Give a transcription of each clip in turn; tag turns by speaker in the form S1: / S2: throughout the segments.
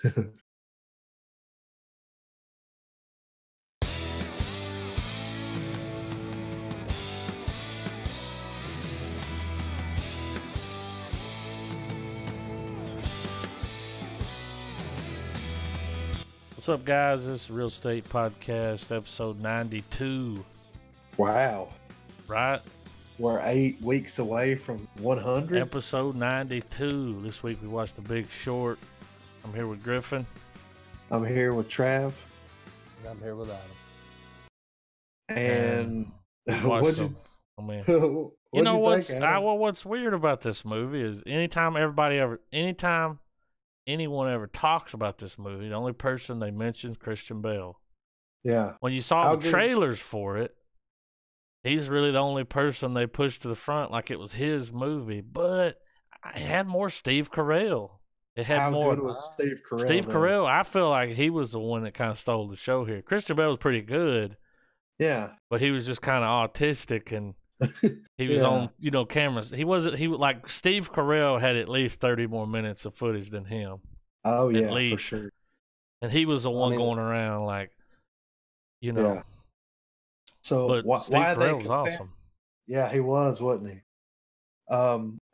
S1: What's up, guys? This is Real Estate Podcast, episode 92.
S2: Wow.
S1: Right?
S2: We're 8 weeks away from 100.
S1: Episode 92. This week we watched The Big Short. I'm here with Griffin.
S2: I'm here with Trav.
S3: And I'm here with Adam.
S2: And
S1: what'd you... I mean, you know what's what's weird about this movie is anytime anyone ever talks about this movie, the only person they mention is Christian Bale.
S2: Yeah.
S1: When you saw the trailers for it, he's really the only person they pushed to the front like it was his movie. But it had more Steve Carell. It had more.
S2: Good was Steve Carell?
S1: Steve Carell, I feel like he was the one that kind of stole the show here. Christian Bale was pretty good.
S2: Yeah.
S1: But he was just kind of autistic and he was on, cameras. He like Steve Carell had at least 30 more minutes of footage than him.
S2: Oh, yeah,
S1: at least.
S2: for sure.
S1: And he was the one going around like, Yeah.
S2: So
S1: but
S2: why
S1: Carell was awesome.
S2: Yeah, he was, wasn't he?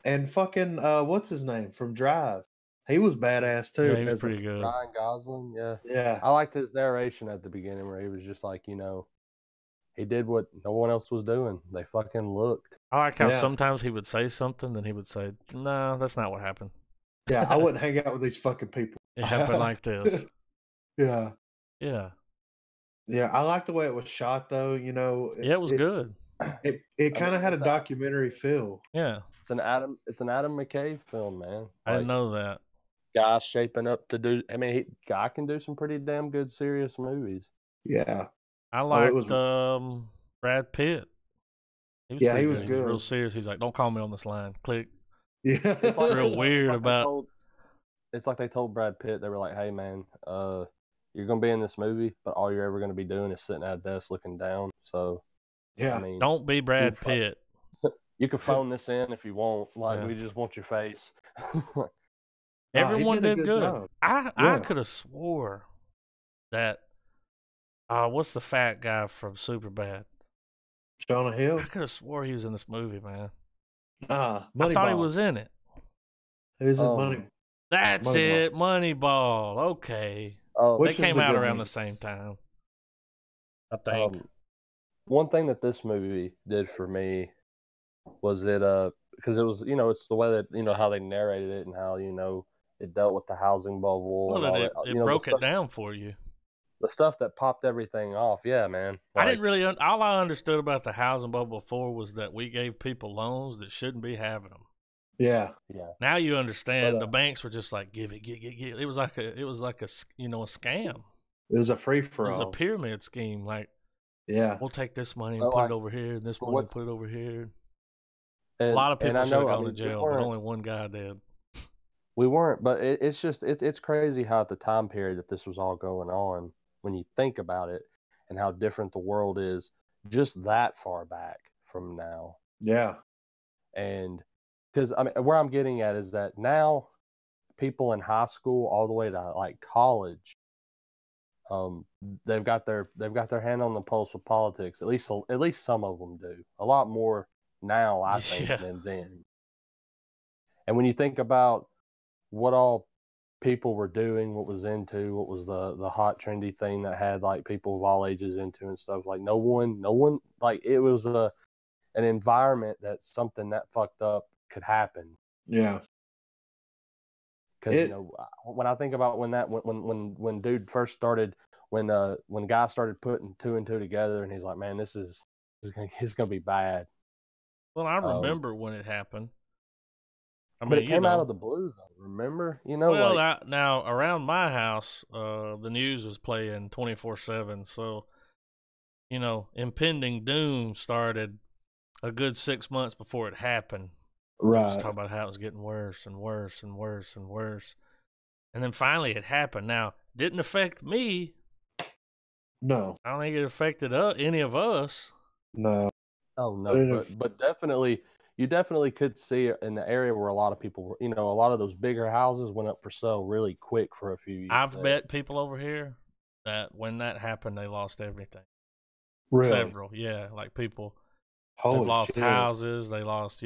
S2: And fucking what's his name from Drive? He was badass too.
S1: Yeah, he was pretty good.
S3: Ryan Gosling, yeah.
S2: Yeah.
S3: I liked his narration at the beginning where he was just like, he did what no one else was doing. They fucking looked.
S1: I like how sometimes he would say something, then he would say, "No, that's not what happened."
S2: Yeah, I wouldn't hang out with these fucking people.
S1: It happened like this.
S2: Yeah.
S1: Yeah.
S2: Yeah, I like the way it was shot, though.
S1: It was good.
S2: It kind of had a documentary feel.
S1: Yeah,
S3: it's an Adam McKay film, man.
S1: I didn't know that.
S3: Guy shaping up to do. I mean, guy can do some pretty damn good serious movies.
S2: Yeah,
S1: I liked Brad Pitt.
S2: He was good.
S1: He was real serious. He's like, "Don't call me on this line." Click.
S2: Yeah,
S1: it's like real weird about.
S3: It's like they told Brad Pitt, they were like, "Hey, man, you're gonna be in this movie, but all you're ever gonna be doing is sitting at a desk looking down. So,
S2: yeah,
S3: I mean,
S1: don't be Brad Pitt.
S3: You can phone this in if you want. Like, we just want your face."
S1: Everyone did good. I could have swore that. What's the fat guy from Superbad?
S2: Jonah Hill.
S1: I could have swore he was in this movie, man.
S2: I
S1: thought he was in it.
S2: He was in Money.
S1: That's it, Moneyball. Okay. They came out around the same time, I think.
S3: One thing that this movie did for me was because it was, it's the way that, how they narrated it and how, it dealt with the housing bubble.
S1: Well, it broke it down for you.
S3: The stuff that popped everything off. Yeah, man.
S1: I didn't really, all I understood about the housing bubble before was that we gave people loans that shouldn't be having them.
S2: Yeah.
S1: Now you understand the banks were just like, give it. It was like a scam.
S2: It was a free for all.
S1: It was a pyramid scheme. Like, we'll take this money and put it over here, and this money and put it over here. A lot of people should have gone to jail, but only one guy did.
S3: We weren't, but it's crazy how at the time period that this was all going on, when you think about it and how different the world is just that far back from now.
S2: Yeah.
S3: And because where I'm getting at is that now people in high school all the way to like college, they've got their hand on the pulse of politics. At least some of them do. A lot more now, I think, than then. And when you think about what all people were doing, what was the hot trendy thing that had like people of all ages into and stuff, like no one like it was an environment that something that fucked up could happen.
S2: Yeah.
S3: Because when I think about when dude first started, when guys started putting two and two together, and he's like, man, it's gonna be bad.
S1: Well, I remember when it happened.
S3: But it came out of the blue, though. Remember,
S1: Well, now around my house, the news was playing 24/7, so impending doom started a good 6 months before it happened.
S2: Right.
S1: Just talking about how it was getting worse and worse and worse and worse, and then finally it happened. Now, didn't affect me.
S2: No,
S1: I don't think it affected any of us.
S2: No.
S3: Oh no, but definitely. you definitely could see it in the area where a lot of people were, a lot of those bigger houses went up for sale really quick for a few years.
S1: I've met people over here that when that happened, they lost everything.
S2: Really?
S1: Several, yeah. Like people, they've
S2: Holy
S1: lost
S2: shit.
S1: houses. They lost,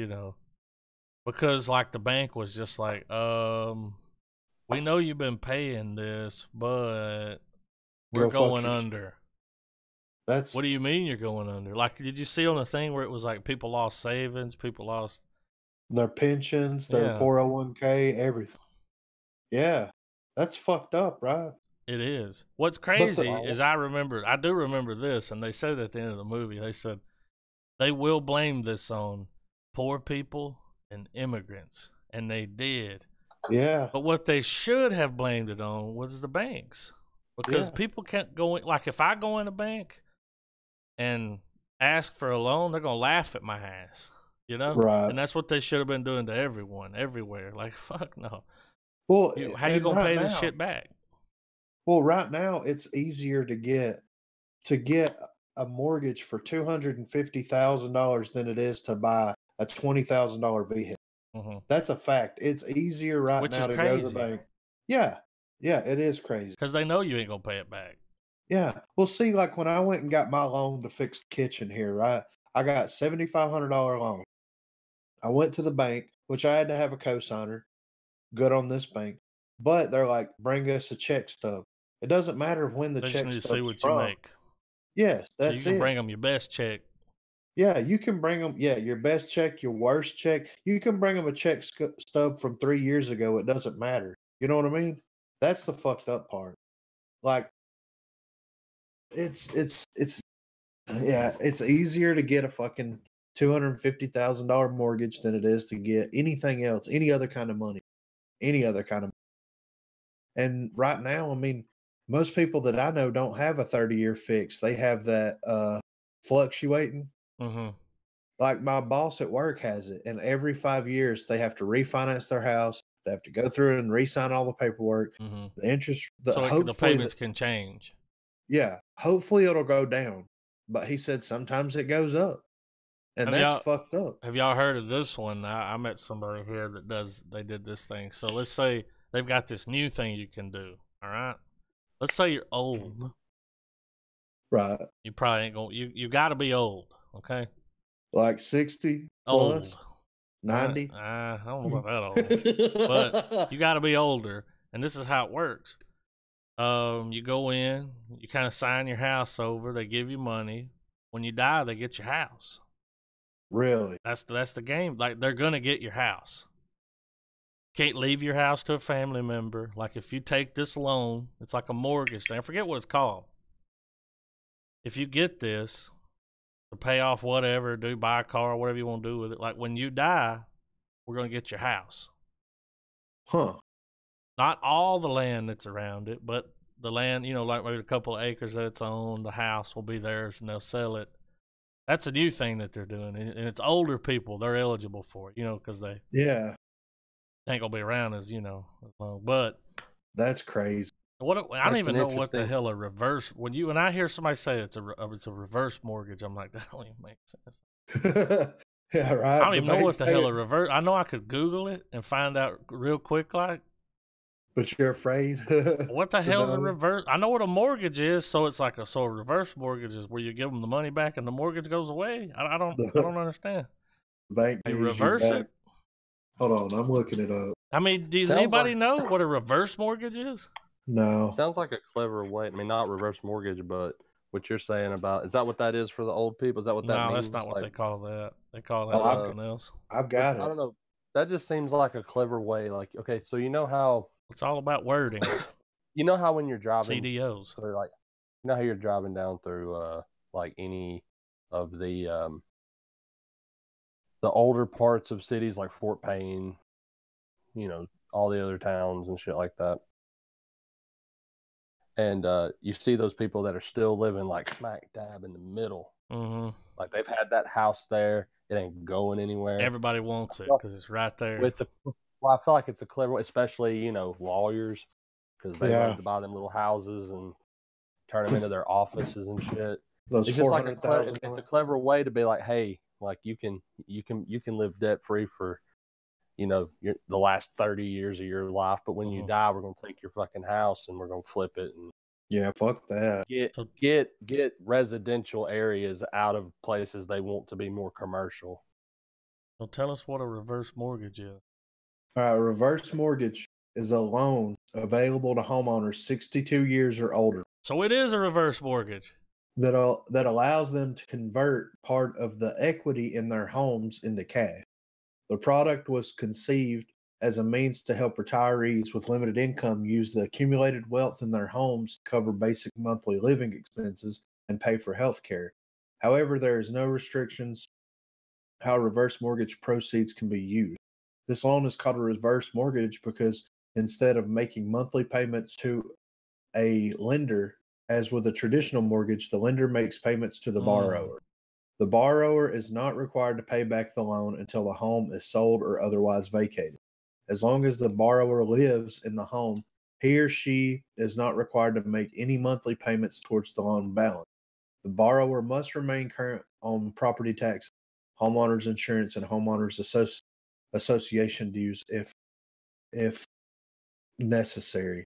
S1: because like the bank was just like, we know you've been paying this, but we're going under. What do you mean you're going under? Like, did you see on the thing where it was like people lost savings, people lost
S2: their pensions, their 401k, everything? Yeah, that's fucked up, right?
S1: It is. What's crazy is I do remember this, and they said at the end of the movie, they said they will blame this on poor people and immigrants, and they did.
S2: Yeah.
S1: But what they should have blamed it on was the banks, because people can't go in. Like, if I go in a bank and ask for a loan, they're gonna laugh at my ass,
S2: Right.
S1: And that's what they should have been doing to everyone, everywhere. Like, fuck no.
S2: Well,
S1: how you gonna pay this shit back?
S2: Well, right now it's easier to get a mortgage for $250,000 than it is to buy a $20,000 vehicle.
S1: Mm-hmm.
S2: That's a fact. It's easier now to go to the bank. Yeah, it is crazy
S1: because they know you ain't gonna pay it back.
S2: Yeah. Well, see, like when I went and got my loan to fix the kitchen here, right? I got $7,500 loan. I went to the bank, which I had to have a cosigner. Good on this bank, but they're like, bring us a check stub. It doesn't matter when the check stub's
S1: see what
S2: from.
S1: you make.
S2: Yes, that's it.
S1: So you can bring them your best check.
S2: Yeah, you can bring them. Yeah, your best check, your worst check. You can bring them a check stub from 3 years ago. It doesn't matter. You know what I mean? That's the fucked up part. Like, it's easier to get a fucking $250,000 mortgage than it is to get anything else, any other kind of money. And right now, I mean, most people that I know don't have a 30-year fix. They have that fluctuating.
S1: Mm-hmm.
S2: Like my boss at work has it, and every 5 years they have to refinance their house. They have to go through and re-sign all the paperwork.
S1: Mm-hmm.
S2: The interest,
S1: so the payments can change.
S2: Yeah, hopefully it'll go down. But he said sometimes it goes up, and that's fucked up.
S1: Have y'all heard of this one? I met somebody here that they did this thing. So let's say they've got this new thing you can do. All right, let's say you're old.
S2: Right.
S1: You probably ain't gonna. You got to be old. Okay.
S2: Like 60
S1: old.
S2: Plus? 90?
S1: I don't know about that old. But you got to be older. And this is how it works. You go in, you kind of sign your house over. They give you money. When you die, they get your house.
S2: Really?
S1: That's the game. Like, they're going to get your house. Can't leave your house to a family member. Like, if you take this loan, it's like a mortgage thing. I forget what it's called. If you get this to pay off whatever, buy a car, whatever you want to do with it. Like, when you die, we're going to get your house.
S2: Huh.
S1: Not all the land that's around it, but the land, like maybe a couple of acres that it's on, the house will be theirs and they'll sell it. That's a new thing that they're doing. And it's older people. They're eligible for it, because they ain't going to be around as long. But
S2: that's crazy.
S1: I don't even know what the hell a reverse. When I hear somebody say it's a reverse mortgage, I'm like, that don't even make sense.
S2: Yeah, right.
S1: I don't even know what the hell a reverse. I know I could Google it and find out real quick, like.
S2: But you're afraid.
S1: What the hell's a reverse? I know what a mortgage is, so it's like a reverse mortgage is where you give them the money back and the mortgage goes away. I don't understand.
S2: Bank
S1: you reverse it.
S2: Hold on, I'm looking it up.
S1: I mean, does anybody know what a reverse mortgage is?
S2: No.
S3: Sounds like a clever way. I mean, not reverse mortgage, but what you're saying about, is that what that is for the old people? Is that what that means?
S1: No, that's not what they call that. They call that something else.
S2: I've got it.
S3: I don't know. That just seems like a clever way. Like, okay, so you know how
S1: it's all about wording.
S3: You know how when you're driving
S1: CDOs,
S3: through, you know how you're driving down through any of the older parts of cities like Fort Payne, all the other towns and shit like that. And you see those people that are still living like smack dab in the middle.
S1: Mm-hmm.
S3: Like they've had that house there. It ain't going anywhere.
S1: Everybody wants it because it's right there.
S3: I feel like it's a clever, especially, lawyers, because they love to buy them little houses and turn them into their offices and shit.
S2: Those
S3: it's just like it's a clever way to be like, hey, Like you can live debt free for, the last 30 years of your life, but when you die, we're gonna take your fucking house and we're gonna flip it and
S2: fuck that.
S3: Get residential areas out of places they want to be more commercial.
S1: So tell us what a reverse mortgage is.
S2: A reverse mortgage is a loan available to homeowners 62 years or older.
S1: So it is a reverse mortgage.
S2: That allows them to convert part of the equity in their homes into cash. The product was conceived as a means to help retirees with limited income use the accumulated wealth in their homes to cover basic monthly living expenses and pay for health care. However, there is no restrictions how reverse mortgage proceeds can be used. This loan is called a reverse mortgage because instead of making monthly payments to a lender, as with a traditional mortgage, the lender makes payments to the borrower. The borrower is not required to pay back the loan until the home is sold or otherwise vacated. As long as the borrower lives in the home, he or she is not required to make any monthly payments towards the loan balance. The borrower must remain current on property tax, homeowners insurance, and homeowners association dues if necessary.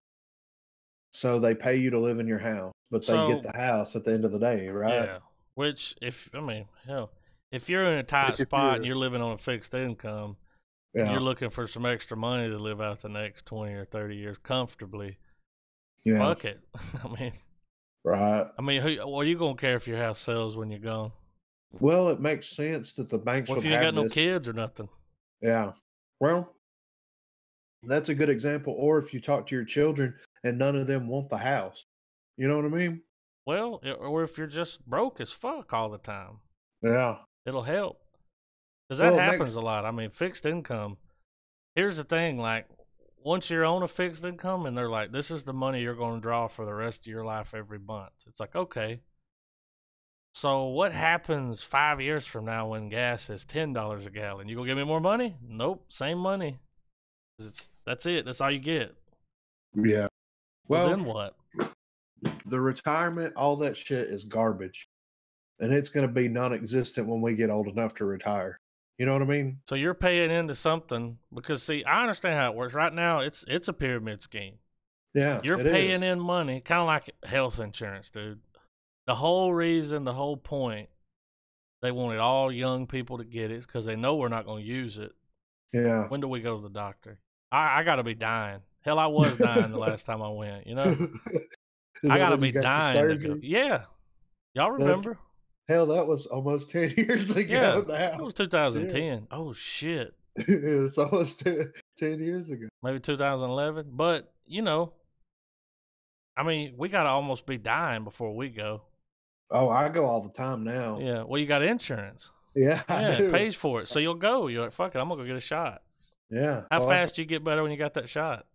S2: So they pay you to live in your house, but they get the house at the end of the day, right?
S1: Yeah. Which, if you're in a tight spot and you're living on a fixed income, you're looking for some extra money to live out the next 20 or 30 years comfortably. Yeah. Fuck it.
S2: Right.
S1: What are you going to care if your house sells when you're gone?
S2: Well, it makes sense that the banks would have this.
S1: If you ain't got no kids or nothing.
S2: Yeah. Well, that's a good example. Or if you talk to your children and none of them want the house. You know what I mean?
S1: Well, or if you're just broke as fuck all the time.
S2: Yeah.
S1: It'll help. Because that happens a lot. Fixed income. Here's the thing, like, once you're on a fixed income and they're like, this is the money you're going to draw for the rest of your life every month. It's like, okay. So what happens 5 years from now when gas is $10 a gallon? You gonna give me more money? Nope, same money. That's it. That's all you get.
S2: Yeah. Well,
S1: then what?
S2: The retirement, all that shit is garbage. And it's going to be non-existent when we get old enough to retire. You know what I mean?
S1: So you're paying into something because, see, I understand how it works. Right now, it's a pyramid scheme.
S2: Yeah,
S1: you're paying in money, kind of like health insurance, dude. The whole reason, the whole point, they wanted all young people to get it is because they know we're not going to use it.
S2: Yeah.
S1: When do we go to the doctor? I got to be dying. Hell, I was dying the last time I went, you know? I got to be dying to go. Yeah. Y'all remember?
S2: Hell, that was almost 10 years ago.
S1: Yeah,
S2: now.
S1: It was 2010. Yeah. Oh, shit.
S2: It's almost 10 years ago.
S1: Maybe 2011. But, we got to almost be dying before we go.
S2: Oh, I go all the time now.
S1: Yeah. Well, you got insurance.
S2: Yeah,
S1: it pays for it. So you'll go. You're like, fuck it, I'm going to go get a shot.
S2: Yeah.
S1: How fast you get better when you got that shot?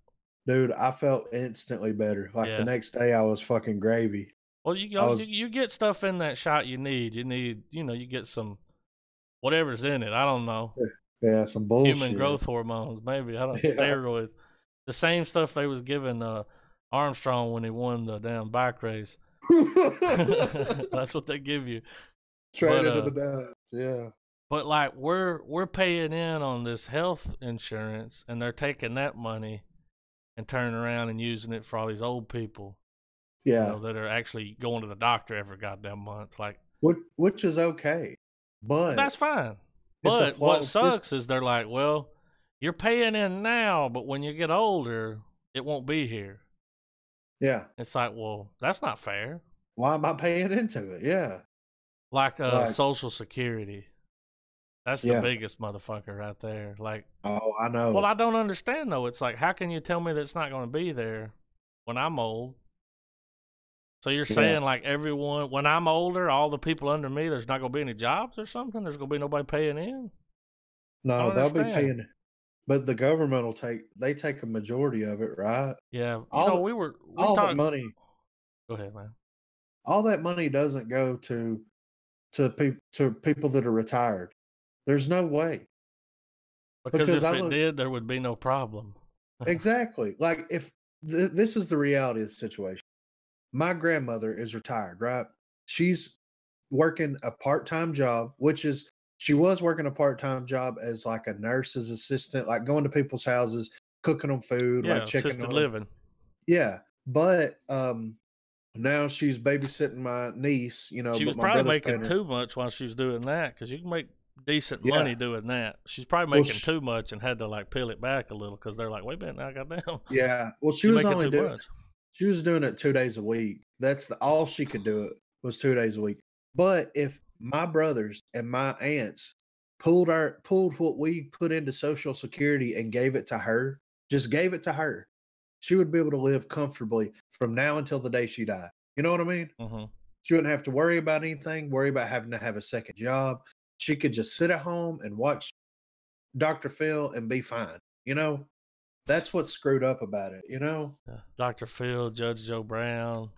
S2: Dude, I felt instantly better. Like the next day I was fucking gravy.
S1: Well, you get stuff in that shot you need. You get some whatever's in it. I don't know.
S2: Yeah, some bullshit.
S1: Human growth hormones, maybe. I don't know. Steroids. The same stuff they was giving Armstrong when he won the damn bike race. That's what they give you.
S2: Straight into the dance. Yeah.
S1: But like we're paying in on this health insurance, and they're taking that money and turning around and using it for all these old people.
S2: Yeah.
S1: That are actually going to the doctor every goddamn month. Like,
S2: which is okay, but
S1: that's fine. But what sucks is they're like, well, you're paying in now, but when you get older, it won't be here.
S2: Yeah.
S1: It's like, well, that's not fair.
S2: Why am I paying into it? Yeah.
S1: Like Social Security. That's the biggest motherfucker right there. Like,
S2: oh, I know.
S1: Well, I don't understand, though. It's like, how can you tell me that it's not going to be there when I'm old? So you're saying, like, everyone, when I'm older, all the people under me, there's not going to be any jobs or something? There's going to be nobody paying in?
S2: No, they'll be paying. But the government will take a majority of it, right?
S1: Yeah.
S2: That money.
S1: Go ahead, man.
S2: All that money doesn't go to people that are retired. There's no way.
S1: Because if it did, there would be no problem.
S2: Exactly. Like, if this is the reality of the situation. My grandmother is retired, right? She's working a part-time job, which is She was working a part-time job as like a nurse's assistant, like going to people's houses, cooking them food, like checking
S1: assisted
S2: on them.
S1: living.
S2: Yeah, but now she's babysitting my niece. You know,
S1: She
S2: but
S1: was
S2: my
S1: probably
S2: brother's
S1: making
S2: paying her.
S1: too much while she was doing that, because you can make decent
S2: Yeah.
S1: money doing that. She's probably
S2: Well,
S1: making too much and had to like peel it back a little because they're like, wait a minute, now goddamn.
S2: Yeah, well, she
S1: You're
S2: was
S1: making
S2: only
S1: too
S2: doing
S1: much.
S2: she was doing it 2 days a week. That's all she could do it was 2 days a week. But if my brothers and my aunts pulled what we put into Social Security and gave it to her, just gave it to her, she would be able to live comfortably from now until the day she died. You know what I mean?
S1: Mm-hmm.
S2: She wouldn't have to worry about anything, worry about having to have a second job. She could just sit at home and watch Dr. Phil and be fine. You know, that's what's screwed up about it. You know,
S1: Dr. Phil, Judge Joe Brown.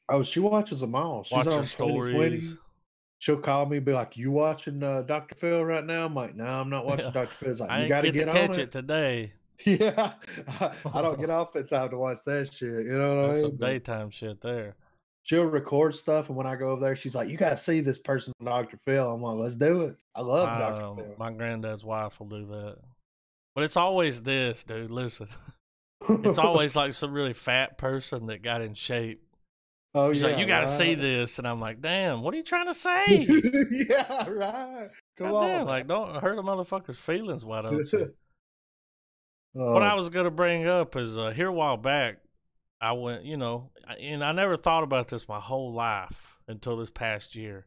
S2: oh, she watches them all. She's
S1: Watch her
S2: on 2020.
S1: stories.
S2: She'll call me and be like, "You watching Dr. Phil right now?" I'm like, "No, I'm not watching Dr. Phil." It's like,
S1: I
S2: "You
S1: ain't
S2: got to
S1: get to
S2: get
S1: catch
S2: on
S1: it today.
S2: Yeah, I don't get off in time to watch that shit. You know what
S1: That's
S2: I
S1: some
S2: mean?
S1: daytime shit there.
S2: She'll record stuff, and when I go over there, she's like, "You got to see this person, Dr. Phil." I'm like, "Let's do it." I love Dr. Phil.
S1: My granddad's wife will do that. But it's always this, dude. Listen. It's always like some really fat person that got in shape.
S2: Oh,
S1: She's
S2: yeah.
S1: like, you got to see
S2: right.
S1: this. And I'm like, damn, what are you trying to say?
S2: Yeah, right. Come
S1: God
S2: on.
S1: damn, like, don't hurt a motherfucker's feelings, why don't you?
S2: Oh,
S1: What I was going to bring up is here a while back, I went, you know, and I never thought about this my whole life until this past year.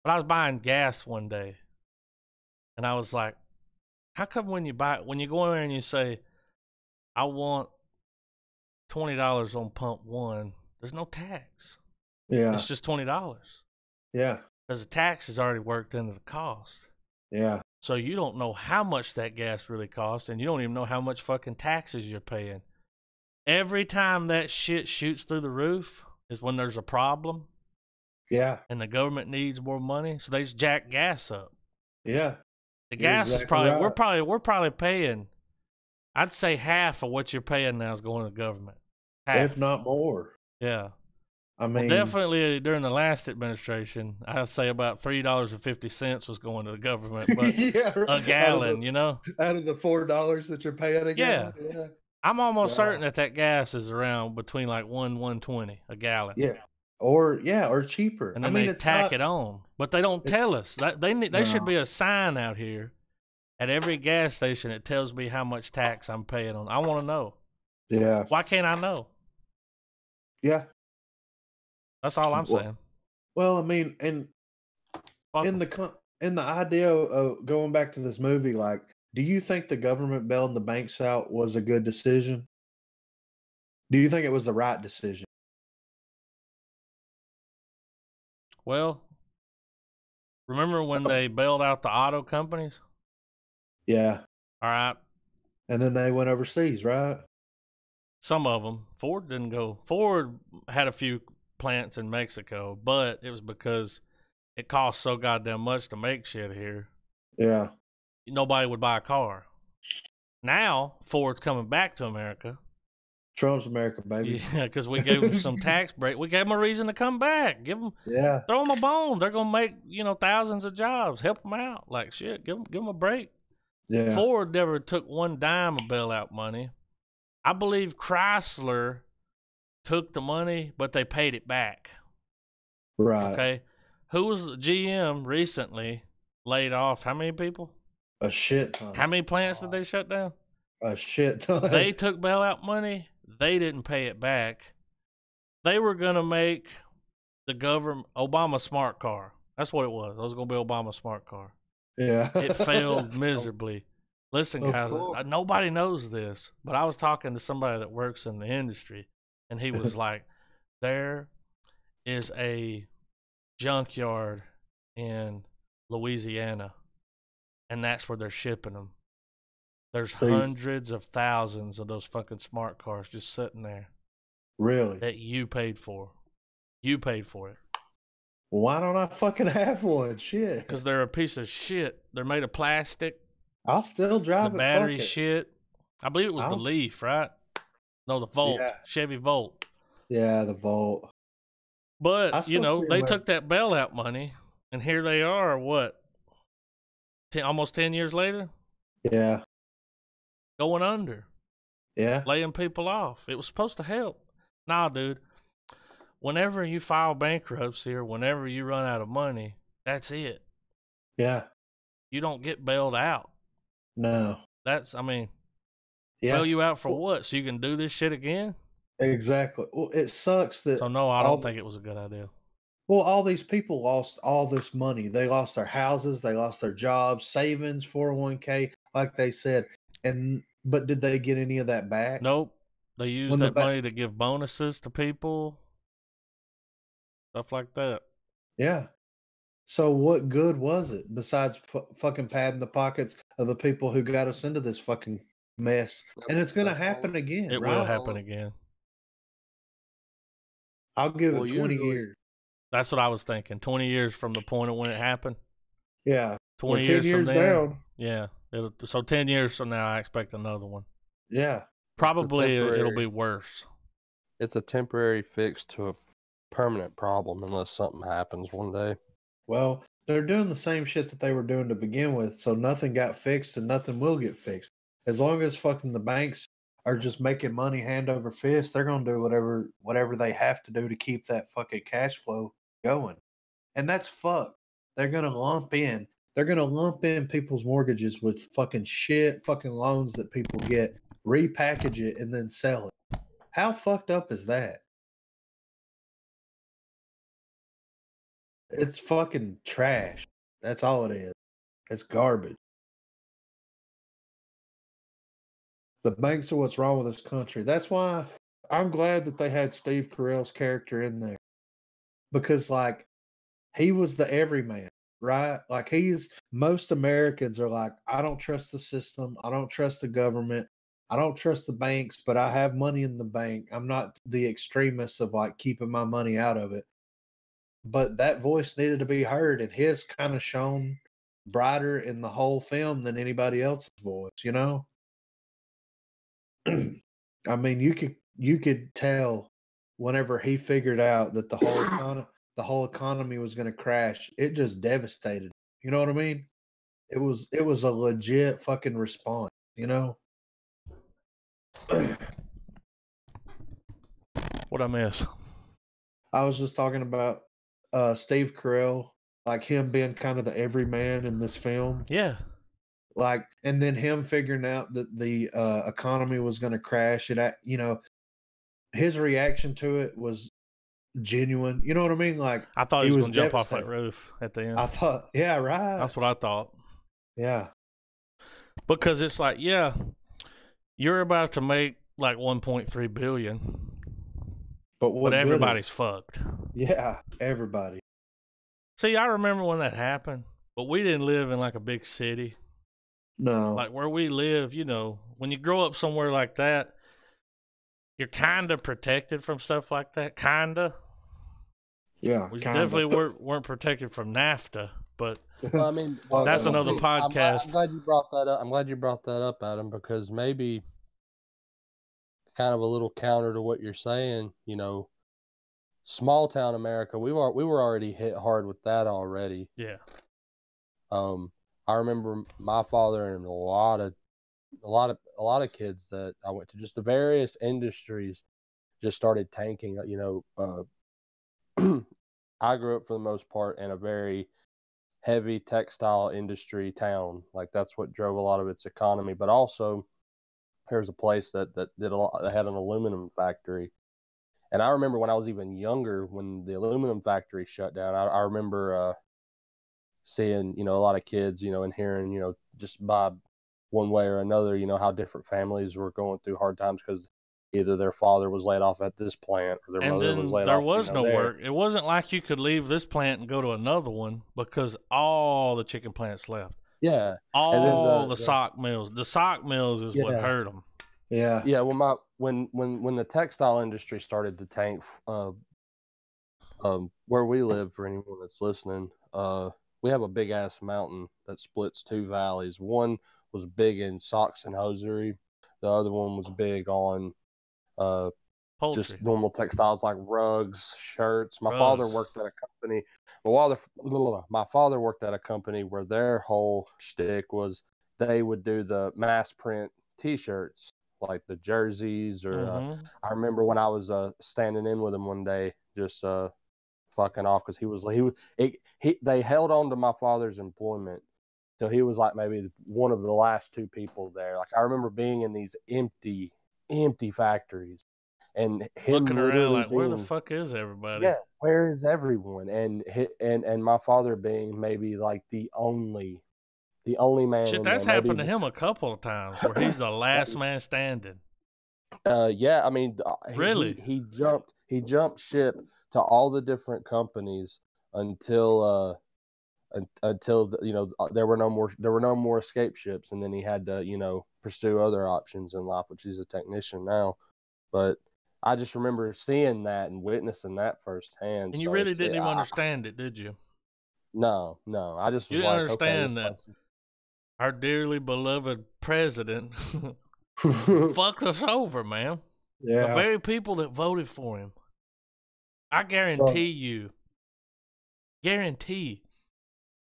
S1: But I was buying gas one day, and I was like, how come when you go in there and you say, I want $20 on pump one, there's no tax.
S2: yeah.
S1: It's just $20.
S2: Yeah.
S1: Because the tax is already worked into the cost.
S2: Yeah.
S1: So you don't know how much that gas really costs, and you don't even know how much fucking taxes you're paying. Every time that shit shoots through the roof is when there's a problem.
S2: Yeah.
S1: And the government needs more money, so they just jack gas up.
S2: Yeah.
S1: The
S2: You're
S1: gas is
S2: exactly
S1: probably
S2: right.
S1: we're probably paying, I'd say half of what you're paying now is going to the government. Half.
S2: If not more.
S1: Yeah.
S2: I mean,
S1: definitely during the last administration, I'd say about $3.50 was going to the government, but
S2: yeah,
S1: a gallon, you know,
S2: out of the $4 that you're paying a gallon.
S1: Yeah. I'm almost certain that gas is around between like $1.20 a gallon.
S2: Yeah, or cheaper.
S1: And then
S2: I mean,
S1: they
S2: it's
S1: tack
S2: not,
S1: it on, but they don't tell us that they should be a sign out here at every gas station that tells me how much tax I'm paying on. I want to know.
S2: Yeah.
S1: Why can't I know?
S2: Yeah.
S1: That's all I'm saying.
S2: Well, I mean, and in the idea of going back to this movie, like, do you think the government bailing the banks out was a good decision? Do you think it was the right decision?
S1: Well, remember when they bailed out the auto companies?
S2: Yeah.
S1: All right.
S2: And then they went overseas, right?
S1: Some of them. Ford didn't go. Ford had a few plants in Mexico, but it was because it cost so goddamn much to make shit here.
S2: Yeah.
S1: Nobody would buy a car. Now, Ford's coming back to America.
S2: Trump's America, baby.
S1: Yeah, because we gave them some tax break. We gave them a reason to come back. Throw them a bone. They're gonna make thousands of jobs. Help them out. Like shit. Give them a break.
S2: Yeah.
S1: Ford never took one dime of bailout money. I believe Chrysler took the money, but they paid it back.
S2: Right.
S1: Okay. Who was GM recently laid off? How many people?
S2: A shit ton.
S1: How many plants did they shut down?
S2: A shit ton.
S1: They took bailout money. They didn't pay it back. They were going to make the government Obama smart car. That's what it was. It was going to be Obama smart car.
S2: Yeah.
S1: It failed miserably. Listen, guys, nobody knows this, but I was talking to somebody that works in the industry, and he was like, there is a junkyard in Louisiana, and that's where they're shipping them. There's hundreds of thousands of those fucking smart cars just sitting there.
S2: Really?
S1: That you paid for. You paid for it.
S2: Why don't I fucking have one? Shit.
S1: Because they're a piece of shit. They're made of plastic.
S2: I'll still drive
S1: the
S2: it.
S1: Battery shit. I believe it was the Leaf, right? No, the Volt. Yeah. Chevy Volt.
S2: Yeah, the Volt.
S1: But, they took that bailout money, and here they are, what? almost 10 years later,
S2: Yeah.
S1: going under,
S2: Yeah.
S1: laying people off. It was supposed to help. Nah, dude. Whenever you file bankruptcy or whenever you run out of money, that's it.
S2: Yeah.
S1: You don't get bailed out.
S2: No.
S1: Bail you out for what? So you can do this shit again?
S2: Exactly. Well, it sucks that.
S1: So no, I don't think it was a good idea.
S2: Well, all these people lost all this money. They lost their houses, they lost their jobs, savings, 401k, like they said. But did they get any of that back?
S1: Nope. They used that money to give bonuses to people, stuff like that.
S2: Yeah. So what good was it besides fucking padding the pockets of the people who got us into this fucking mess? And it's going to happen again.
S1: It will happen again.
S2: I'll give it 20 years.
S1: That's what I was thinking. 20 years from the point of when it happened.
S2: Yeah.
S1: 20 years from then. Yeah. So 10 years from now, I expect another one.
S2: Yeah.
S1: Probably it'll be worse.
S3: It's a temporary fix to a permanent problem unless something happens one day.
S2: Well, they're doing the same shit that they were doing to begin with, so nothing got fixed and nothing will get fixed. As long as fucking the banks are just making money hand over fist, they're going to do whatever they have to do to keep that fucking cash flow going. And that's fucked. They're going to lump in people's mortgages with fucking shit, fucking loans that people get, repackage it, and then sell it. How fucked up is that? It's fucking trash. That's all it is. It's garbage. The banks are what's wrong with this country. That's why I'm glad that they had Steve Carell's character in there. Because, like, he was the everyman, right? Like, most Americans are like, I don't trust the system. I don't trust the government. I don't trust the banks, but I have money in the bank. I'm not the extremist of, like, keeping my money out of it. But that voice needed to be heard, and his kind of shone brighter in the whole film than anybody else's voice, you know? I mean, you could tell whenever he figured out that the whole economy was going to crash, it just devastated. You know what I mean? It was a legit fucking response, you know?
S1: What I miss?
S2: I was just talking about Steve Carell, like him being kind of the everyman in this film.
S1: Yeah.
S2: Like, and then him figuring out that the economy was going to crash. You know, his reaction to it was genuine. You know what I mean? Like,
S1: I thought he was going to jump off that roof at the end.
S2: I thought, yeah, right.
S1: That's what I thought.
S2: Yeah.
S1: Because it's like, yeah, you're about to make like 1.3 billion. But everybody's fucked.
S2: Yeah, everybody.
S1: See, I remember when that happened, but we didn't live in like a big city.
S2: No.
S1: Like where we live, you know, when you grow up somewhere like that, you're kind of protected from stuff like that. Kinda.
S2: Yeah.
S1: We definitely weren't protected from NAFTA, but
S3: well, I mean,
S1: that's another podcast.
S3: I'm glad you brought that up. I'm glad you brought that up, Adam, because maybe kind of a little counter to what you're saying, you know, small town America, we were already hit hard with that already.
S1: Yeah.
S3: I remember my father and a lot of kids that I went to, just the various industries just started tanking. You know, I grew up for the most part in a very heavy textile industry town. Like that's what drove a lot of its economy. But also, there's a place that did a lot. That had an aluminum factory, and I remember when I was even younger, when the aluminum factory shut down. I remember seeing, you know, a lot of kids, you know, and hearing, you know, just by one way or another, you know, how different families were going through hard times because either their father was laid off at this plant or their mother was laid off.
S1: There was no work. It wasn't like you could leave this plant and go to another one because all the chicken plants left.
S3: Yeah.
S1: All the sock mills. The sock mills is what hurt them.
S2: Yeah.
S3: Yeah. Well, when the textile industry started to tank, where we live, for anyone that's listening, we have a big ass mountain that splits two valleys. One was big in socks and hosiery. The other one was big on
S1: Poultry.
S3: just normal textiles like rugs, shirts. My father worked at a company. My father worked at a company where their whole shtick was they would do the mass print T-shirts, like the jerseys. Or I remember when I was standing in with him one day, just fucking off because they held on to my father's employment. So he was like maybe one of the last two people there. Like I remember being in these empty factories and him
S1: looking around like,
S3: being,
S1: where the fuck is everybody?
S3: Yeah, where is everyone? And my father being maybe like the only man.
S1: Shit, that's happened to him a couple of times where he's the last man standing.
S3: Yeah, I mean,
S1: really,
S3: he jumped ship to all the different companies until there were no more escape ships, and then he had to pursue other options in life, which he's a technician now. But I just remember seeing that and witnessing that firsthand.
S1: And you really didn't even understand it, did you?
S3: No, I just was
S1: didn't
S3: like,
S1: understand that our dearly beloved president fucked us over, man.
S2: Yeah.
S1: The very people that voted for him. I guarantee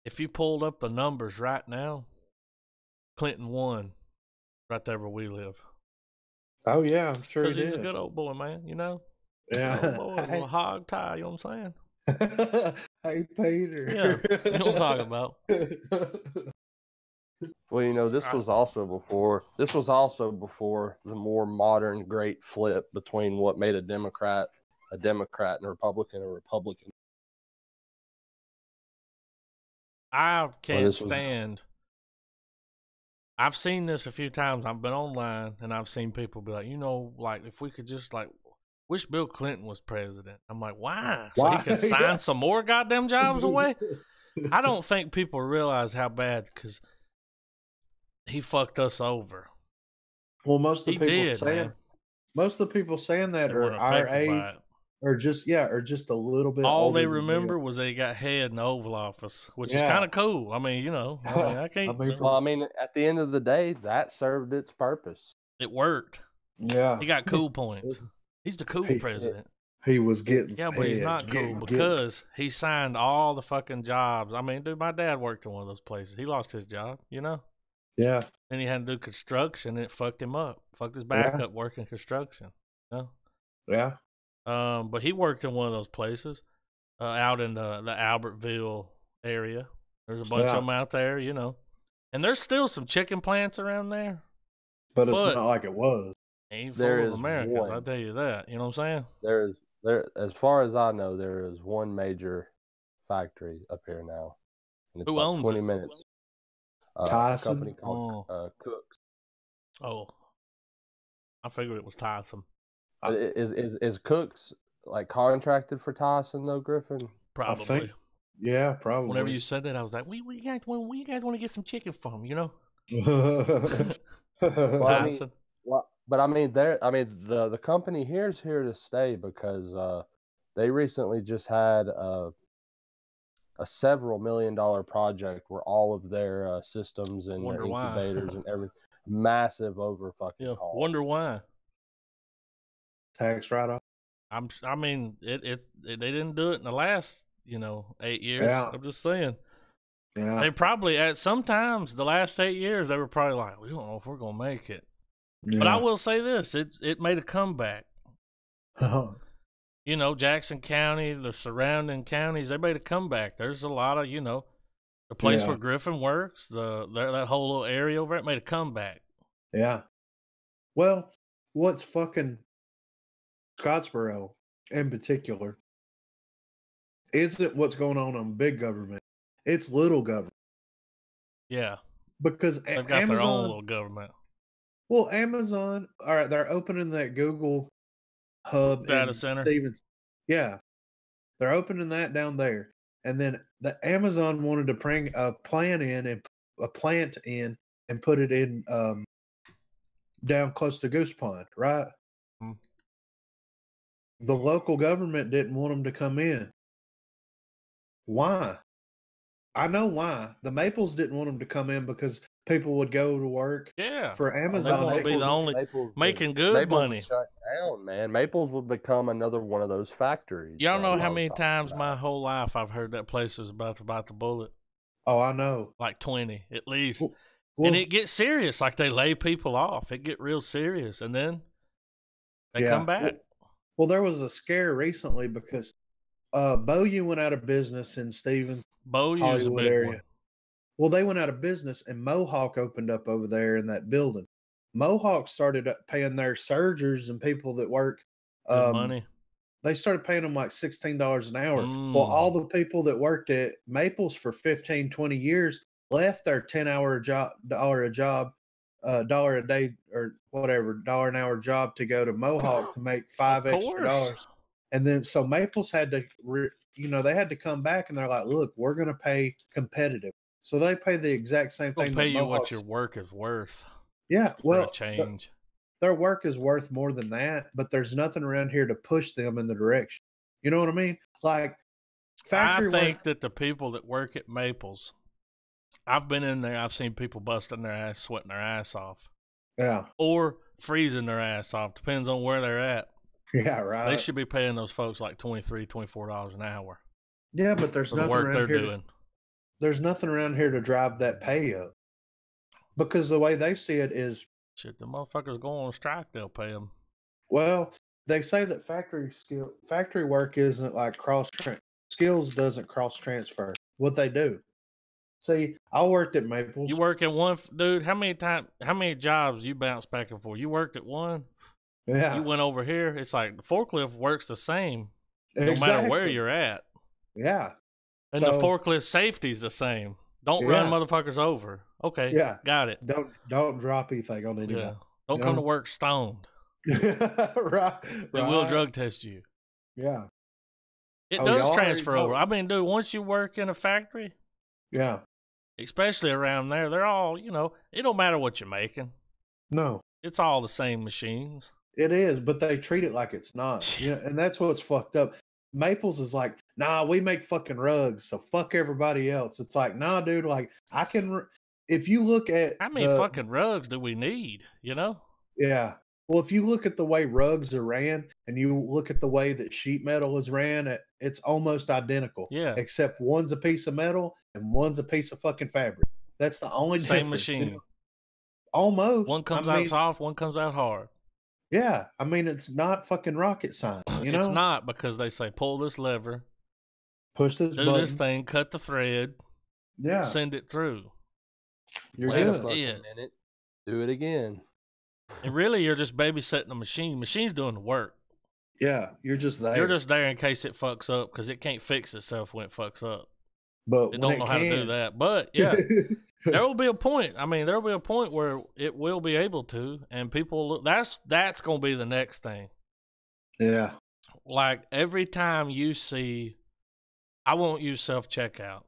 S1: if you pulled up the numbers right now, Clinton won right there where we live.
S2: Oh, yeah, I'm sure he did.
S1: Because he's a good old boy, man,
S2: Yeah.
S1: Good old boy, a little hog tie, you know what I'm
S2: saying? Hey, Peter.
S1: Yeah, you know what I'm talking about.
S3: Well, this was also before the more modern great flip between what made a Democrat, and a Republican.
S1: I can't stand. I've seen this a few times. I've been online and I've seen people be like, like if we could just wish Bill Clinton was president. I'm like, why? So he could sign some more goddamn jobs away? I don't think people realize how bad, because he fucked us over.
S2: Well, most of the people saying that are our age, or just a little bit.
S1: All they remember was they got head in the Oval Office, which is kind of cool. I mean, I can't.
S3: At the end of the day, that served its purpose.
S1: It worked.
S2: Yeah,
S1: he got cool points. He's the cool president.
S2: He was getting
S1: but he's not cool because he signed all the fucking jobs. I mean, dude, my dad worked in one of those places. He lost his job,
S2: Yeah.
S1: Then he had to do construction, and it fucked him up. Fucked his back up working construction.
S2: Yeah.
S1: But he worked in one of those places out in the Albertville area. There's a bunch of them out there, And there's still some chicken plants around there.
S2: But it's not like it was.
S1: Ain't full of Americans, I'll tell you that. You know what I'm saying?
S3: As far as I know, there is one major factory up here now. And it's
S1: owns
S3: 20
S1: it?
S3: minutes. A company called Cooks.
S1: Oh. I figured it was Tyson.
S3: Is Cooks contracted for Tyson though, Griffin?
S1: Probably.
S2: Probably.
S1: Whenever you said that, I was like, "We guys want to get some chicken from,
S3: Tyson. But the company here is here to stay because they recently just had a several $million project where all of their systems and their incubators and everything massive over fucking haul.
S1: Wonder why.
S2: Tax write-off.
S1: I mean, they didn't do it in the last 8 years.
S2: Yeah.
S1: I'm just saying.
S2: Yeah.
S1: They probably sometimes the last 8 years they were probably like, we don't know if we're gonna make it. Yeah. But I will say this: it made a comeback. Jackson County, the surrounding counties, they made a comeback. There's a lot of the place where Griffin works, that whole little area over it made a comeback.
S2: Yeah. Well, what's fucking Scottsboro in particular isn't what's going on big government. It's little government.
S1: Yeah.
S2: Because
S1: they've got their own little government.
S2: Well, Amazon, all right, they're opening that Google hub
S1: data center.
S2: Stevens. Yeah. They're opening that down there. And then the Amazon wanted to bring a plant in and put it in down close to Goose Pond, right?
S1: Mm-hmm.
S2: The local government didn't want them to come in. Why? I know why. The Maples didn't want them to come in because people would go to work.
S1: Yeah.
S2: For
S1: They
S2: Amazon,
S1: want to be the only making good money.
S3: Would shut down, man. Maples would become another one of those factories.
S1: Y'all know how many times my whole life I've heard that place was about to bite the bullet?
S2: Oh, I know.
S1: Like 20 at least.
S2: Well,
S1: and it gets serious. Like they lay people off. It get real serious. And then they come back.
S2: Well, there was a scare recently because Bowyu went out of business in Stevens,
S1: Bowyu's a big
S2: area.
S1: one.
S2: Well, they went out of business and Mohawk opened up over there in that building. Mohawk started paying their surgers and people that work
S1: money.
S2: They started paying them like $16 an hour. Well, all the people that worked at Maples for 15, 20 years left their $10 job, $1 a day or whatever, $1 an hour job to go to Mohawk to make $5 extra. And then so Maples had to, they had to come back and they're like, look, we're going to pay competitive. So they pay the exact same thing.
S1: They'll pay you what your work is worth.
S2: Yeah, well,
S1: change.
S2: Their work is worth more than that, but there's nothing around here to push them in the direction. You know what I mean? Like factory
S1: I think that the people that work at Maples, I've been in there, I've seen people busting their ass, sweating their ass off.
S2: Yeah.
S1: Or freezing their ass off. Depends on where they're at.
S2: Yeah, right.
S1: They should be paying those folks like $23, $24 an hour.
S2: Yeah, but there's nothing
S1: the work
S2: around
S1: they're
S2: here
S1: doing.
S2: There's nothing around here to drive that pay up. Because the way they see it is,
S1: shit, the motherfuckers go on strike, they'll pay them.
S2: Well, they say that factory work isn't like skills doesn't cross transfer. What they do. See, I worked at Maples.
S1: You work at one, dude. How many jobs you bounced back and forth? You worked at one.
S2: Yeah.
S1: You went over here. It's like the forklift works the same,
S2: exactly.
S1: no matter where you're at.
S2: Yeah.
S1: And the forklift safety's the same. Don't run motherfuckers over. Okay.
S2: Yeah.
S1: Got it.
S2: Don't drop anything on anybody.
S1: Yeah. Don't come to work stoned.
S2: right.
S1: They will drug test you.
S2: Yeah.
S1: It does transfer over. I mean, dude, once you work in a factory,
S2: yeah,
S1: especially around there, they're all, it don't matter what you're making.
S2: No.
S1: It's all the same machines.
S2: It is, but they treat it like it's not. And that's what's fucked up. Maples is like, nah, we make fucking rugs, so fuck everybody else. It's like, nah, dude, like if you look at
S1: how many fucking rugs do we need,
S2: Yeah. Well, if you look at the way rugs are ran and you look at the way that sheet metal is ran, it's almost identical.
S1: Yeah.
S2: Except one's a piece of metal and one's a piece of fucking fabric. That's the only
S1: same
S2: difference.
S1: Machine.
S2: Almost.
S1: One comes out soft, one comes out hard.
S2: Yeah. I mean, it's not fucking rocket science.
S1: It's not, because they say pull this lever,
S2: push this
S1: do
S2: button.
S1: this thing, cut the thread, send it through.
S2: You're
S3: Wait
S2: good.
S3: a minute. Do it again.
S1: And really, you're just babysitting the machine. Machine's doing the work.
S2: Yeah, you're just there.
S1: You're just there in case it fucks up, because it can't fix itself when it fucks up.
S2: But
S1: it don't know how to do that. But yeah, there will be a point. I mean, there will be a point where it will be able to, and people. That's going to be the next thing.
S2: Yeah.
S1: Like every time you see, I won't use self-checkout.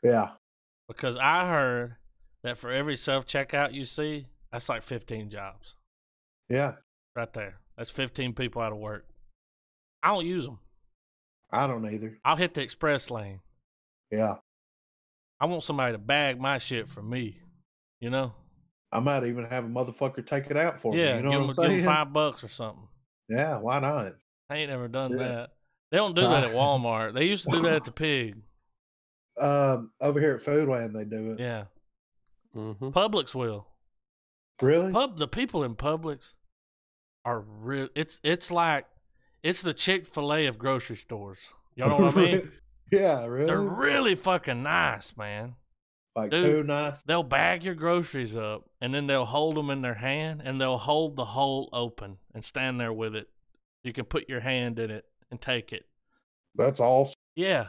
S2: Yeah.
S1: Because I heard that for every self-checkout you see, that's like 15 jobs.
S2: Yeah.
S1: Right there. That's 15 people out of work. I don't use them.
S2: I don't either.
S1: I'll hit the express lane.
S2: Yeah.
S1: I want somebody to bag my shit for me.
S2: I might even have a motherfucker take it out for me.
S1: Yeah, give them $5 or something.
S2: Yeah, why not?
S1: I ain't never done that. They don't do that at Walmart. They used to do that at the Pig.
S2: Over here at Foodland, they do it.
S1: Yeah.
S3: Mm-hmm.
S1: Publix will.
S2: Really?
S1: The people in Publix are real. It's like it's the Chick-fil-A of grocery stores. You know what I mean?
S2: Yeah, really.
S1: They're really fucking nice, man.
S2: Like, too nice.
S1: They'll bag your groceries up, and then they'll hold them in their hand, and they'll hold the hole open and stand there with it. You can put your hand in it and take it.
S2: That's awesome.
S1: Yeah.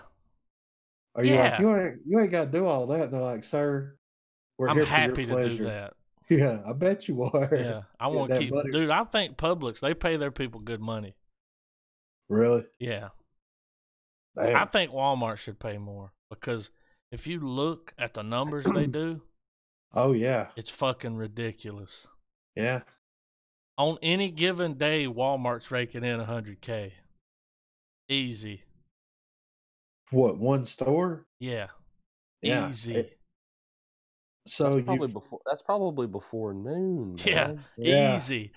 S2: Are you like, you ain't got to do all that? And they're like, sir,
S1: I'm happy to do that.
S2: Yeah, I bet you are.
S1: Yeah, I want to keep, dude. I think Publix, they pay their people good money.
S2: Really?
S1: Yeah.
S2: Damn.
S1: I think Walmart should pay more, because if you look at the numbers they do,
S2: oh yeah,
S1: it's fucking ridiculous.
S2: Yeah.
S1: On any given day, Walmart's raking in $100K. Easy.
S2: What, one store?
S1: Yeah.
S2: Yeah.
S1: Easy.
S2: So
S3: that's probably before noon, man.
S1: Yeah, easy.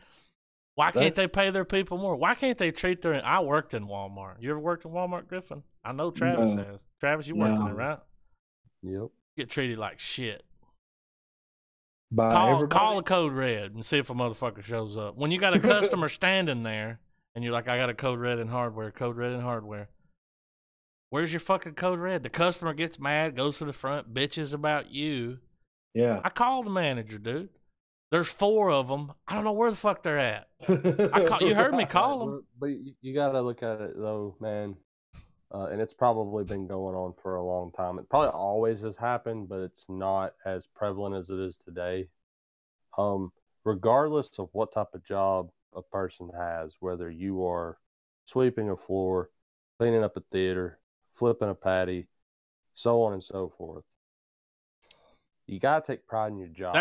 S1: Why can't they pay their people more? Why can't they treat their... I worked in Walmart. You ever worked in Walmart, Griffin? I know Travis has. Travis, you worked in it, right?
S3: Yep.
S1: Get treated like shit.
S2: By
S1: call a code red and see if a motherfucker shows up. When you got a customer standing there and you're like, I got a code red in hardware. Where's your fucking code red? The customer gets mad, goes to the front, bitches about you.
S2: Yeah.
S1: I called the manager, dude. There's 4 of them. I don't know where the fuck they're at. You heard me call them.
S3: But you got to look at it, though, man. And it's probably been going on for a long time. It probably always has happened, but it's not as prevalent as it is today. Regardless of what type of job a person has, whether you are sweeping a floor, cleaning up a theater, flipping a patty, so on and so forth, you got to take pride in your job.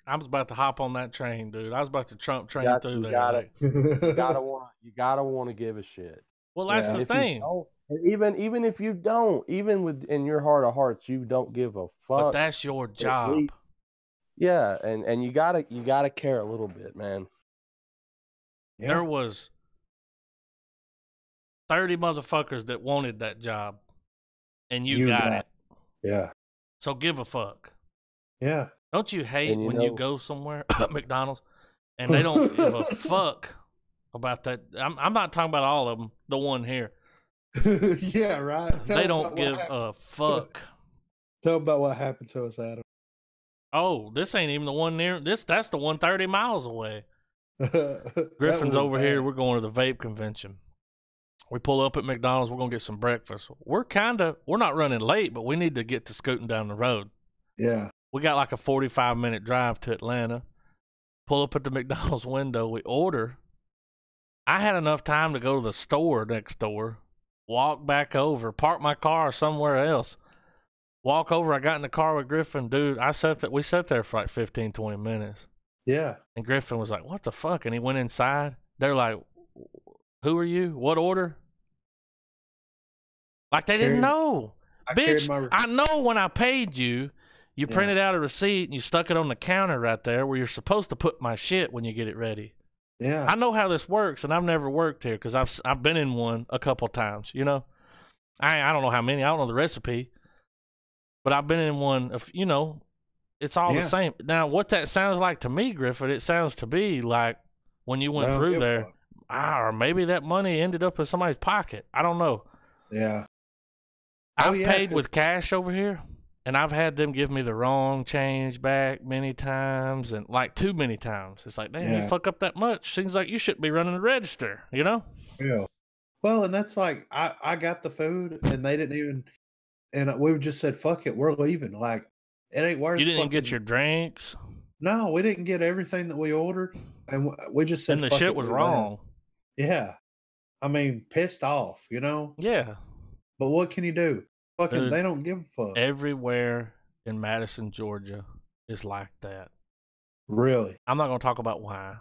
S1: I was about to hop on that train, dude. I was about to Trump train through there.
S3: You gotta want to give a shit.
S1: Well, that's the thing.
S3: Even if you don't, even in your heart of hearts, you don't give a fuck.
S1: But that's your job.
S3: Yeah, and you gotta care a little bit, man.
S2: Yeah.
S1: There was 30 motherfuckers that wanted that job, and you got it.
S2: Yeah.
S1: So give a fuck.
S2: Yeah.
S1: Don't you hate when you go somewhere, McDonald's, and they don't give a fuck about that? I'm not talking about all of them. The one here.
S2: Yeah, right.
S1: They don't give a fuck.
S2: Tell them about what happened to us, Adam.
S1: Oh, this ain't even the one near this. That's the one 30 miles away. Griffin's over here. We're going to the vape convention. We pull up at McDonald's. We're going to get some breakfast. We're not running late, but we need to get to scooting down the road.
S2: Yeah.
S1: We got like a 45-minute drive to Atlanta. Pull up at the McDonald's window. We order. I had enough time to go to the store next door, walk back over, park my car somewhere else, walk over. I got in the car with Griffin. Dude, we sat there for like 15, 20 minutes.
S2: Yeah.
S1: And Griffin was like, what the fuck? And he went inside. They're like, who are you? What order? Like they didn't know. Bitch, I know when I paid you. You printed out a receipt and you stuck it on the counter right there where you're supposed to put my shit when you get it ready.
S2: Yeah.
S1: I know how this works, and I've never worked here because I've been in one a couple of times, you know. I don't know how many. I don't know the recipe. But I've been in one, you know, it's all the same. Now, what that sounds like to me, Griffith, it sounds to be like when you went through there, or maybe that money ended up in somebody's pocket. I don't know.
S2: Yeah.
S1: I've paid with cash over here. And I've had them give me the wrong change back many times, and like too many times. It's like, damn, you fuck up that much. Seems like you shouldn't be running the register, you know?
S2: Yeah. Well, and that's like, I got the food, and they didn't even, and we just said, fuck it, we're leaving. Like, it ain't worth it.
S1: You didn't even get your drinks?
S2: No, we didn't get everything that we ordered, and we just said,
S1: and the shit was wrong.
S2: Yeah. I mean, pissed off, you know?
S1: Yeah.
S2: But what can you do? Fucking,
S1: Dude,
S2: they don't give a fuck.
S1: Everywhere in Madison, Georgia is like that.
S2: Really?
S1: I'm not going to talk about why.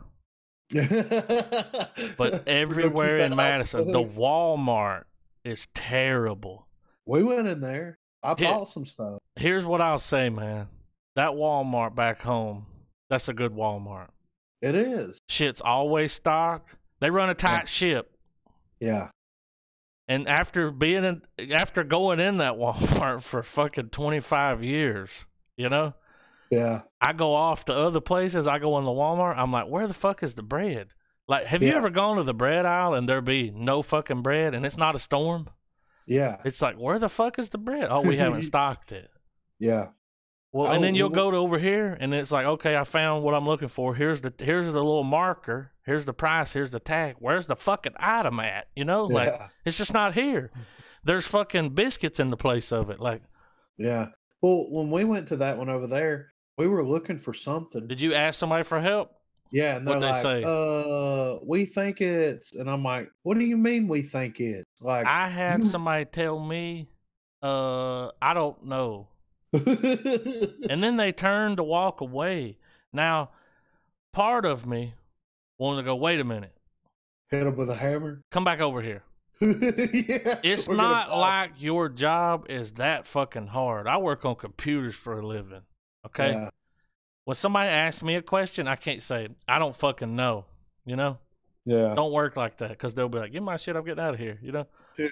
S1: But everywhere in Madison, the Walmart is terrible.
S2: We went in there. I bought some stuff.
S1: Here's what I'll say, man. That Walmart back home, that's a good Walmart.
S2: It is.
S1: Shit's always stocked. They run a tight ship.
S2: Yeah.
S1: And after going in that Walmart for fucking 25 years, you know?
S2: Yeah.
S1: I go off to other places. I go in the Walmart. I'm like, where the fuck is the bread? Like, have you ever gone to the bread aisle and there be no fucking bread and it's not a storm?
S2: Yeah.
S1: It's like, where the fuck is the bread? Oh, we haven't stocked it.
S2: Yeah.
S1: Well, and then you'll go to over here and it's like, okay, I found what I'm looking for. Here's the little marker. Here's the price. Here's the tag. Where's the fucking item at? You know, like it's just not here. There's fucking biscuits in the place of it. Like,
S2: yeah. Well, when we went to that one over there, we were looking for something.
S1: Did you ask somebody for help?
S2: Yeah, and
S1: what'd
S2: they
S1: like,
S2: say? We think it's, and I'm like, what do you mean we think it's? Like,
S1: I had somebody tell me, I don't know. And then they turned to walk away. Now, part of me wanted to go, wait a minute.
S2: Hit him with a hammer?
S1: Come back over here. It's not like your job is that fucking hard. I work on computers for a living. Okay?
S2: Yeah.
S1: When somebody asks me a question, I can't say, I don't fucking know, you know?
S2: Yeah.
S1: Don't work like that, because they'll be like, give my shit, I'm getting out of here, you know?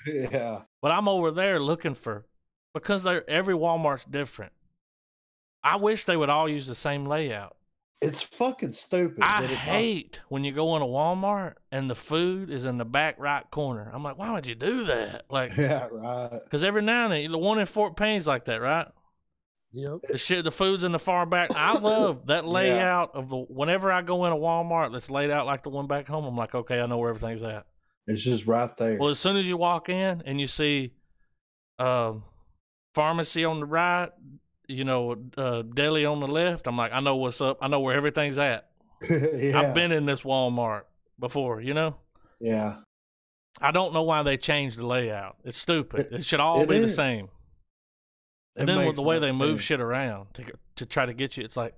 S2: Yeah.
S1: But I'm over there looking for, because every Walmart's different. I wish they would all use the same layout.
S2: It's fucking stupid.
S1: I hate when you go in a Walmart and the food is in the back right corner. I'm like, why would you do that? Like,
S2: yeah, right.
S1: Because every now and then, the one in Fort Payne's like that, right?
S3: Yep.
S1: The food's in the far back. I love that layout of whenever I go in a Walmart that's laid out like the one back home, I'm like, okay, I know where everything's at.
S2: It's just right there.
S1: Well, as soon as you walk in and you see pharmacy on the right, deli on the left, I'm like, I know what's up. I know where everything's at.
S2: Yeah.
S1: I've been in this Walmart before, you know?
S2: Yeah.
S1: I don't know why they changed the layout. It's stupid. It should all be the same. And then with the way they move shit around to try to get you, it's like,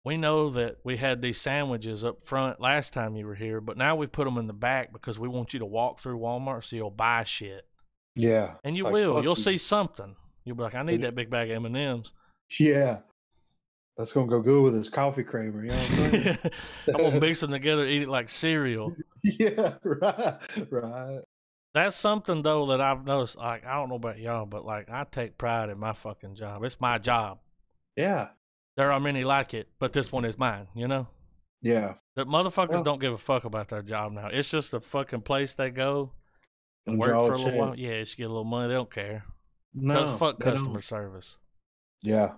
S1: we know that we had these sandwiches up front last time you were here, but now we put them in the back because we want you to walk through Walmart so you'll buy shit.
S2: Yeah.
S1: And you will. You'll see something. You'll be like, I need that big bag of M&Ms.
S2: Yeah. That's going to go good with this coffee creamer. You know what I'm saying?
S1: I'm going to mix them together, eat it like cereal.
S2: Yeah, right. Right.
S1: That's something, though, that I've noticed. Like, I don't know about y'all, but, like, I take pride in my fucking job. It's my job.
S2: Yeah.
S1: There are many like it, but this one is mine, you know?
S2: Yeah.
S1: The motherfuckers don't give a fuck about their job now. It's just a fucking place they go and work for a little while. Yeah, just get a little money. They don't care.
S2: No.
S1: Fuck customer service.
S2: Yeah.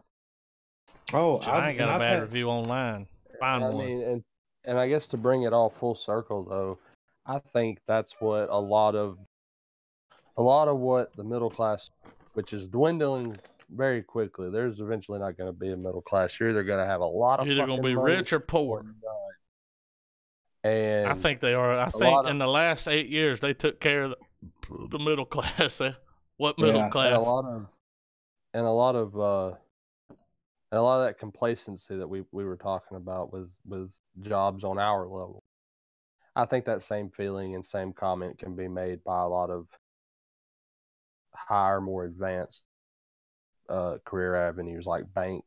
S2: Oh,
S1: I ain't got a bad review online. Find one.
S3: mean, and I guess to bring it all full circle, though, I think that's what a lot of what the middle class, which is dwindling very quickly. There's eventually not going to be a middle class. You're either going to have a lot of
S1: You're either going to be rich or poor.
S3: And
S1: I think they are. I think in the last 8 years they took care of the middle class. What middle class?
S3: And a lot of that complacency that we were talking about with jobs on our level. I think that same feeling and same comment can be made by a lot of higher, more advanced career avenues like bank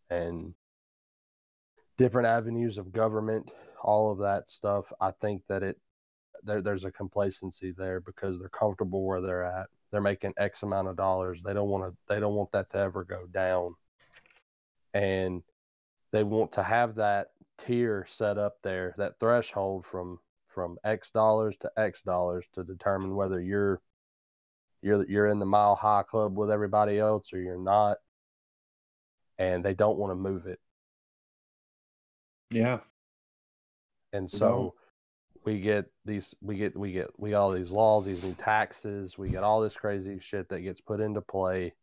S3: and different avenues of government, all of that stuff. I think that there's a complacency there because they're comfortable where they're at. They're making X amount of dollars. They don't want that to ever go down. And they want to have that tier set up there, that threshold from X dollars to X dollars to determine whether you're in the Mile High Club with everybody else or you're not. And they don't want to move it.
S2: Yeah.
S3: And so we got all these laws, these new taxes, we got all this crazy shit that gets put into play.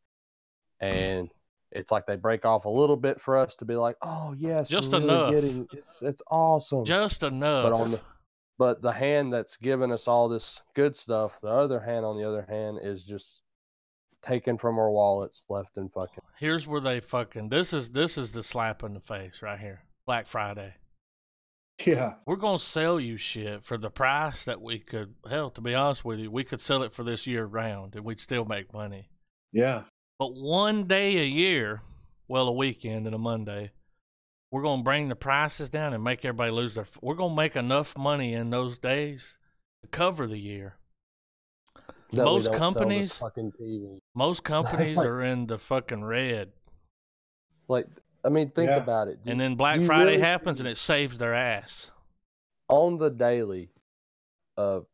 S3: And it's like they break off a little bit for us to be like, oh yes,
S1: just enough.
S3: It's awesome.
S1: Just enough.
S3: But the hand that's giving us all this good stuff, the other hand, on the other hand, is just taken from our wallets left and fucking.
S1: Here's where they fucking this is the slap in the face right here. Black Friday.
S2: Yeah.
S1: We're gonna sell you shit for the price that we could, hell, to be honest with you, we could sell it for this year round and we'd still make money.
S2: Yeah.
S1: But one day a year, well, a weekend and a Monday, we're going to bring the prices down and make everybody lose their... We're going to make enough money in those days to cover the year. Most companies are in the fucking red.
S3: Like, I mean, think about it.
S1: And then Black Friday happens and it saves their ass.
S3: On the daily, do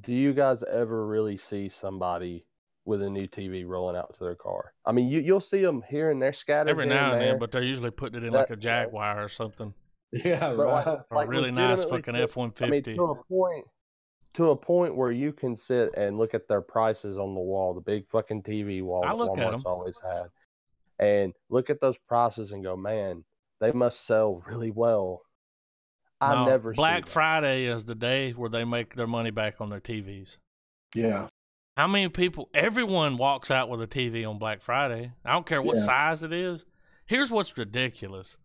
S3: you guys ever really see somebody with a new TV rolling out to their car? I mean, you'll see them here and there scattered
S1: every now and then, but they're usually putting it in like a Jaguar or something.
S2: Yeah, right.
S1: Or a really nice fucking F-150.
S3: I mean, to a point where you can sit and look at their prices on the wall, the big fucking TV wall that Walmart's always had, and look at those prices and go, man, they must sell really well.
S1: Black Friday is the day where they make their money back on their TVs.
S2: Yeah.
S1: How many people, everyone walks out with a TV on Black Friday. I don't care what size it is. Here's what's ridiculous.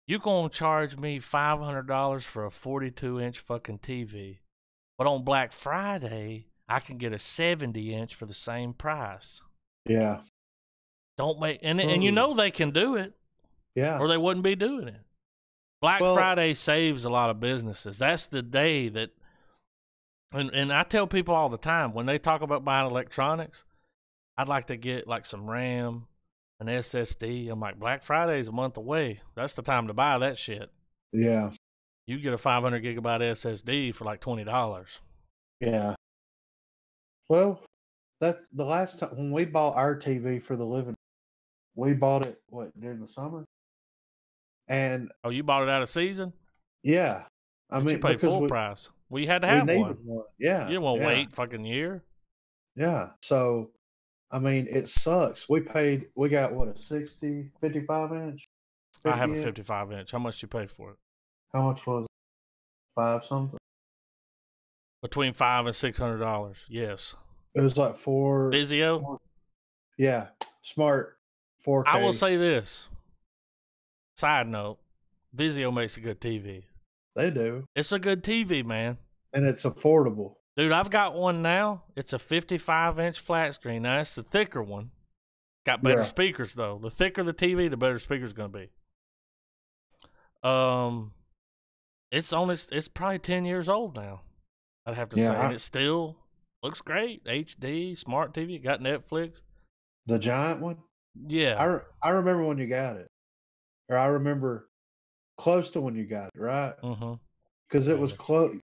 S1: You going to charge me $500 for a 42-inch fucking TV. But on Black Friday, I can get a 70-inch for the same price.
S2: Yeah.
S1: Don't make and you know they can do it.
S2: Yeah.
S1: Or they wouldn't be doing it. Black Friday saves a lot of businesses. That's the day that and I tell people all the time when they talk about buying electronics, I'd like to get like some RAM, an SSD. I'm like, Black Friday's a month away. That's the time to buy that shit.
S2: Yeah.
S1: You get a 500 gigabyte SSD for like $20.
S2: Yeah. Well, that's the last time when we bought our TV for the living. We bought it during the summer, and
S1: you bought it out of season?
S2: Yeah, I mean,
S1: you paid full price. Well, you had to have one.
S2: Yeah,
S1: you didn't want to wait fucking year.
S2: Yeah, so I mean, it sucks. We got what, a 55 inch.
S1: I have a 55 inch. How much you pay for it?
S2: How much was it? 5 something.
S1: Between $500 and $600. Yes.
S2: It was like 4
S1: Vizio.
S2: Yeah, smart 4K.
S1: I will say this. Side note: Vizio makes a good TV.
S2: They do.
S1: It's a good TV, man.
S2: And it's affordable.
S1: Dude, I've got one now. It's a 55-inch flat screen. Now, it's the thicker one. Got better speakers, though. The thicker the TV, the better the speaker's going to be. It's probably 10 years old now, I'd have to say. And it still looks great. HD, smart TV. Got Netflix.
S2: The giant one?
S1: Yeah.
S2: I remember when you got it. Or I remember close to when you got it, right?
S1: Mm-hmm.
S2: Because it was close.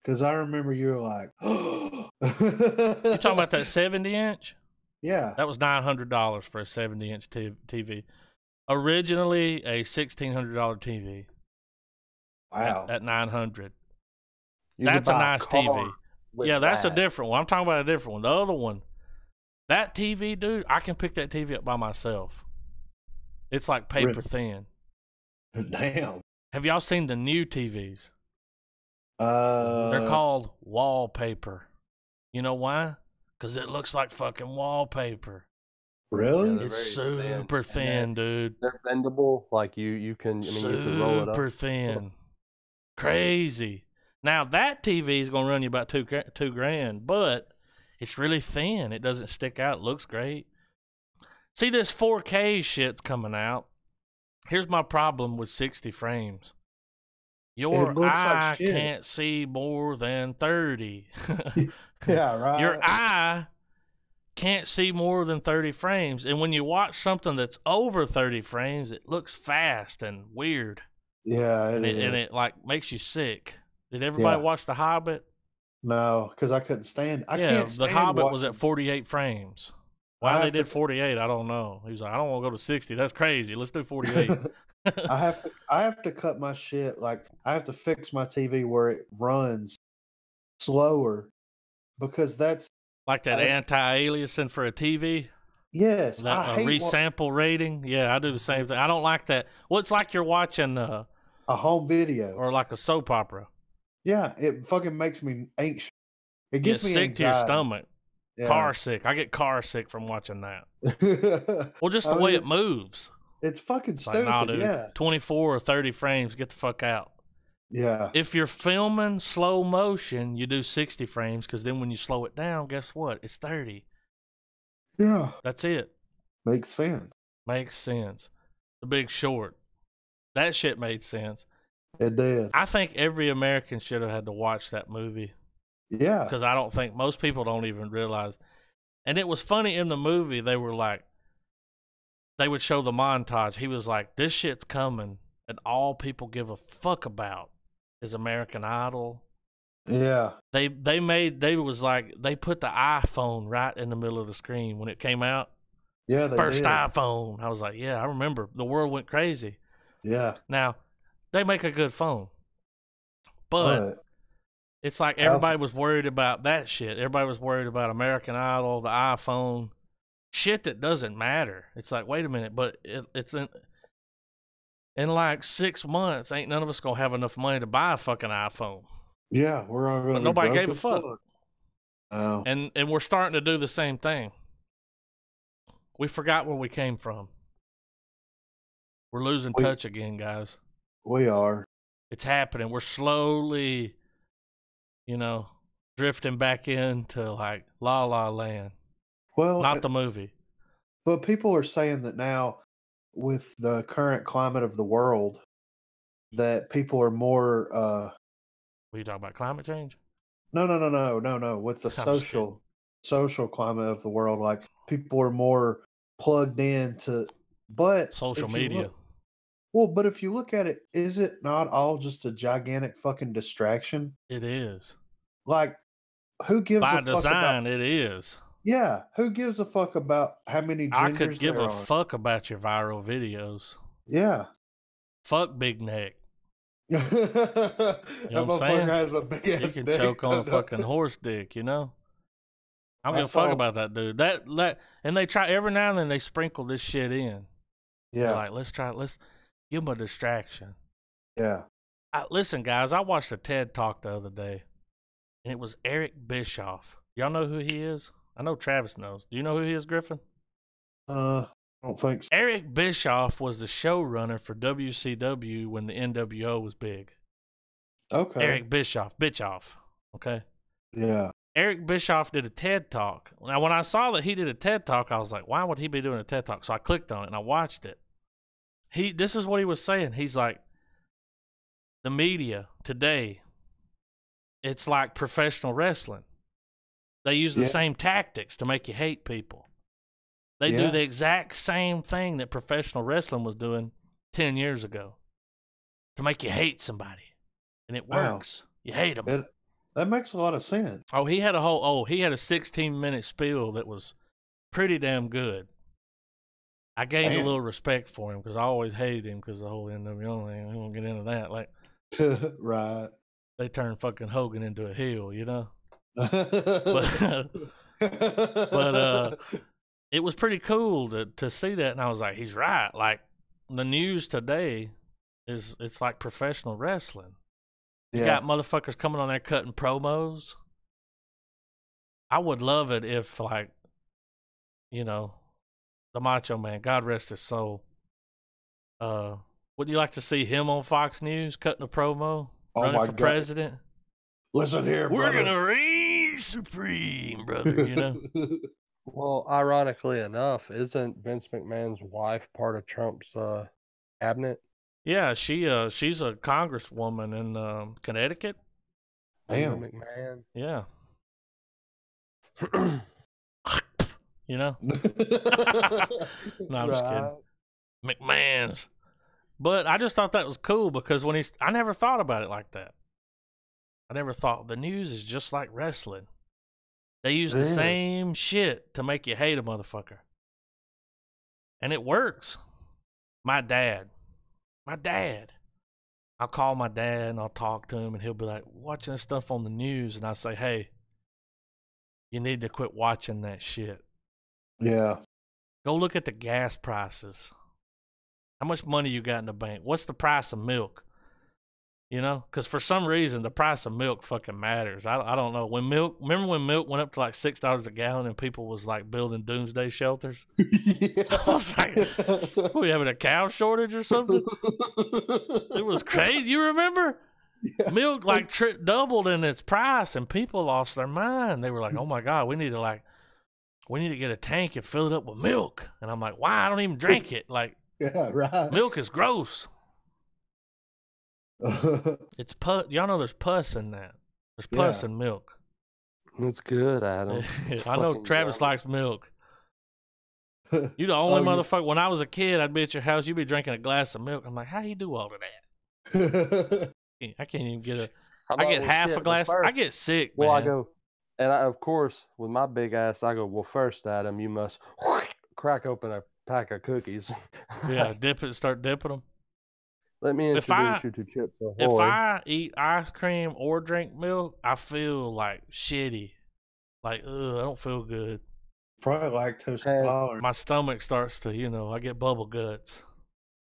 S2: Because I remember you were like,
S1: You talking about that 70-inch?
S2: Yeah.
S1: That was $900 for a 70-inch TV. Originally a $1,600 TV.
S2: Wow.
S1: At $900. That's a nice TV. Yeah, that's a different one. I'm talking about a different one. The other one, that TV, dude, I can pick that TV up by myself. It's like paper thin.
S2: Damn.
S1: Have y'all seen the new TVs? They're called wallpaper. You know why? Because it looks like fucking wallpaper.
S2: Really?
S1: Yeah, it's super thin, dude.
S3: They're bendable. Like you can roll it up.
S1: Super thin. Crazy. Now that TV is gonna run you about $2,000, but it's really thin. It doesn't stick out. It looks great. See, this 4K shit's coming out. Here's my problem with 60 frames. Your eye can't see more than 30.
S2: Yeah, right.
S1: Your eye can't see more than 30 frames. And when you watch something that's over 30 frames, it looks fast and weird.
S2: Yeah,
S1: and it like makes you sick. Did everybody watch The Hobbit?
S2: No, because I couldn't stand. I can't stand
S1: The Hobbit
S2: watching.
S1: was at 48 frames. Why they did 48, I don't know. He was like, I don't want to go to 60. That's crazy. Let's do 48.
S2: I have to cut my shit. Like, I have to fix my TV where it runs slower because that's
S1: like that anti-aliasing for a TV.
S2: Yes,
S1: that resample rating. Yeah, I do the same thing. I don't like that. Well, it's like you're watching
S2: a home video
S1: or like a soap opera.
S2: Yeah, it fucking makes me anxious. It gets me
S1: sick
S2: anxiety.
S1: to your stomach. Yeah. Car sick. I get car sick from watching that. Well, just the way it moves.
S2: It's fucking stupid. Like, nah, dude,
S1: 24 or 30 frames, get the fuck out.
S2: Yeah.
S1: If you're filming slow motion, you do 60 frames because then when you slow it down, guess what? It's 30.
S2: Yeah.
S1: That's it.
S2: Makes sense.
S1: Makes sense. The Big Short. That shit made sense.
S2: It did.
S1: I think every American should have had to watch that movie.
S2: Yeah.
S1: Because I don't think most people don't even realize. And it was funny in the movie, they were like, they would show the montage. He was like, this shit's coming, and all people give a fuck about is American Idol.
S2: Yeah.
S1: They put the iPhone right in the middle of the screen when it came out.
S2: Yeah, they
S1: First
S2: did.
S1: iPhone. I was like, yeah, I remember. The world went crazy.
S2: Yeah.
S1: Now, they make a good phone. But it's like everybody was worried about that shit. Everybody was worried about American Idol, the iPhone, shit that doesn't matter. It's like, wait a minute, but it's in like 6 months, ain't none of us gonna have enough money to buy a fucking iPhone.
S2: Yeah, we're all gonna.
S1: But nobody gave a fuck.
S2: Oh.
S1: And we're starting to do the same thing. We forgot where we came from. We're losing touch again, guys.
S2: We are.
S1: It's happening. We're slowly, drifting back into like La La Land.
S2: Well,
S1: not the movie.
S2: But people are saying that now, with the current climate of the world, that people are more.
S1: What are you talking about? Climate change?
S2: No. With the social climate of the world, like people are more plugged into. But
S1: social
S2: if you
S1: media.
S2: but if you look at it, is it not all just a gigantic fucking distraction?
S1: It is.
S2: Like, who gives
S1: By
S2: a fuck
S1: design,
S2: about?
S1: it is.
S2: Yeah, who gives a fuck about how many
S1: I
S2: genders
S1: could give
S2: there
S1: a
S2: are?
S1: fuck about your viral videos.
S2: Yeah.
S1: Fuck big neck.
S2: That
S1: You know what I'm
S2: motherfucker
S1: saying?
S2: has a big
S1: He
S2: ass
S1: can
S2: dick.
S1: choke on a fucking horse dick, you know? I don't give a fuck about that dude. And they try every now and then they sprinkle this shit in.
S2: Yeah.
S1: They're like, let's give him a distraction.
S2: Yeah.
S1: Listen, guys, I watched a TED Talk the other day, and it was Eric Bischoff. Y'all know who he is? I know Travis knows. Do you know who he is, Griffin?
S2: I don't think so.
S1: Eric Bischoff was the showrunner for WCW when the NWO was big.
S2: Okay.
S1: Eric Bischoff. Okay.
S2: Yeah.
S1: Eric Bischoff did a TED Talk. Now, when I saw that he did a TED Talk, I was like, why would he be doing a TED Talk? So I clicked on it and I watched it. This is what he was saying. He's like, the media today, it's like professional wrestling. They use the same tactics to make you hate people. They do the exact same thing that professional wrestling was doing 10 years ago to make you hate somebody. And it works. Wow. You hate them.
S2: That makes a lot of sense.
S1: Oh, he had a 16-minute spiel that was pretty damn good. I gained a little respect for him because I always hated him because the whole NWO thing. We won't get into that. Like,
S2: right.
S1: They turned fucking Hogan into a heel, you know? but it was pretty cool to see that, and I was like, he's right. Like, the news today it's like professional wrestling. You got motherfuckers coming on there cutting promos. I would love it if, like, you know, the Macho Man, God rest his soul. Would you like to see him on Fox News cutting a promo, running for president?
S2: Listen here,
S1: we're
S2: brother.
S1: gonna reign supreme, brother. You know.
S3: Well, ironically enough, isn't Vince McMahon's wife part of Trump's cabinet?
S1: Yeah, she's a congresswoman in Connecticut.
S3: Damn. McMahon.
S1: Yeah. You know? No, I'm just kidding. McMahon's. But I just thought that was cool because I never thought about it like that. I never thought the news is just like wrestling. They use the same shit to make you hate a motherfucker. And it works. My dad. I'll call my dad and I'll talk to him and he'll be like, watching this stuff on the news. And I say, hey, you need to quit watching that shit.
S2: Yeah.
S1: Go look at the gas prices. How much money you got in the bank? What's the price of milk? You know, because for some reason the price of milk fucking matters. I don't know. Remember when milk went up to like $6 a gallon and people was like building doomsday shelters? Yeah. I was like, we having a cow shortage or something? It was crazy. You remember? Yeah. Milk like doubled in its price and people lost their mind. They were like, oh my God, we need to get a tank and fill it up with milk. And I'm like, why? I don't even drink it. Like,
S2: yeah, right.
S1: Milk is gross. It's pus. Y'all know there's pus in that. There's pus in milk.
S3: It's good, Adam.
S1: I know Travis likes milk. You the only motherfucker. When I was a kid, I'd be at your house. You'd be drinking a glass of milk. I'm like, how you do all of that? I can't even get I get half a glass. I get sick,
S3: well,
S1: man.
S3: I go, and of course, with my big ass, I go, well, first, Adam, you must crack open a pack of cookies.
S1: Yeah, start dipping them.
S3: Let me introduce you to Chips Ahoy.
S1: If I eat ice cream or drink milk, I feel like shitty. Like, I don't feel good.
S2: Probably lactose intolerant.
S1: My stomach starts to, I get bubble guts.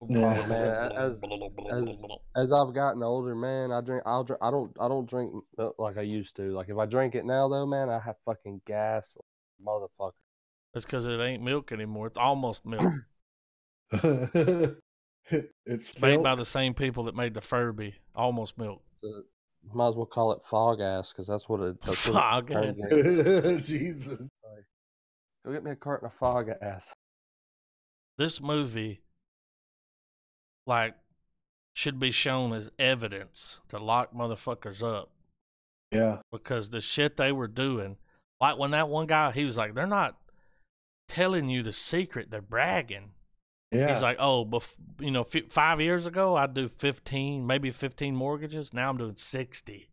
S3: Yeah, man. As I've gotten older, man, I don't drink milk like I used to. Like if I drink it now, though, man, I have fucking gas, motherfucker.
S1: It's because it ain't milk anymore. It's almost milk.
S2: It's
S1: made by the same people that made the Furby. Almost milk.
S3: Might as well call it fog ass because that's what it.
S1: Fog ass.
S2: Jesus.
S3: Go get me a carton of fog ass.
S1: this movie, like, should be shown as evidence to lock motherfuckers up.
S2: Yeah.
S1: Because the shit they were doing, like when that one guy, he was like, they're not telling you the secret, they're bragging.
S2: Yeah.
S1: He's like, oh, 5 years ago, I'd do 15, maybe 15 mortgages. Now I'm doing 60.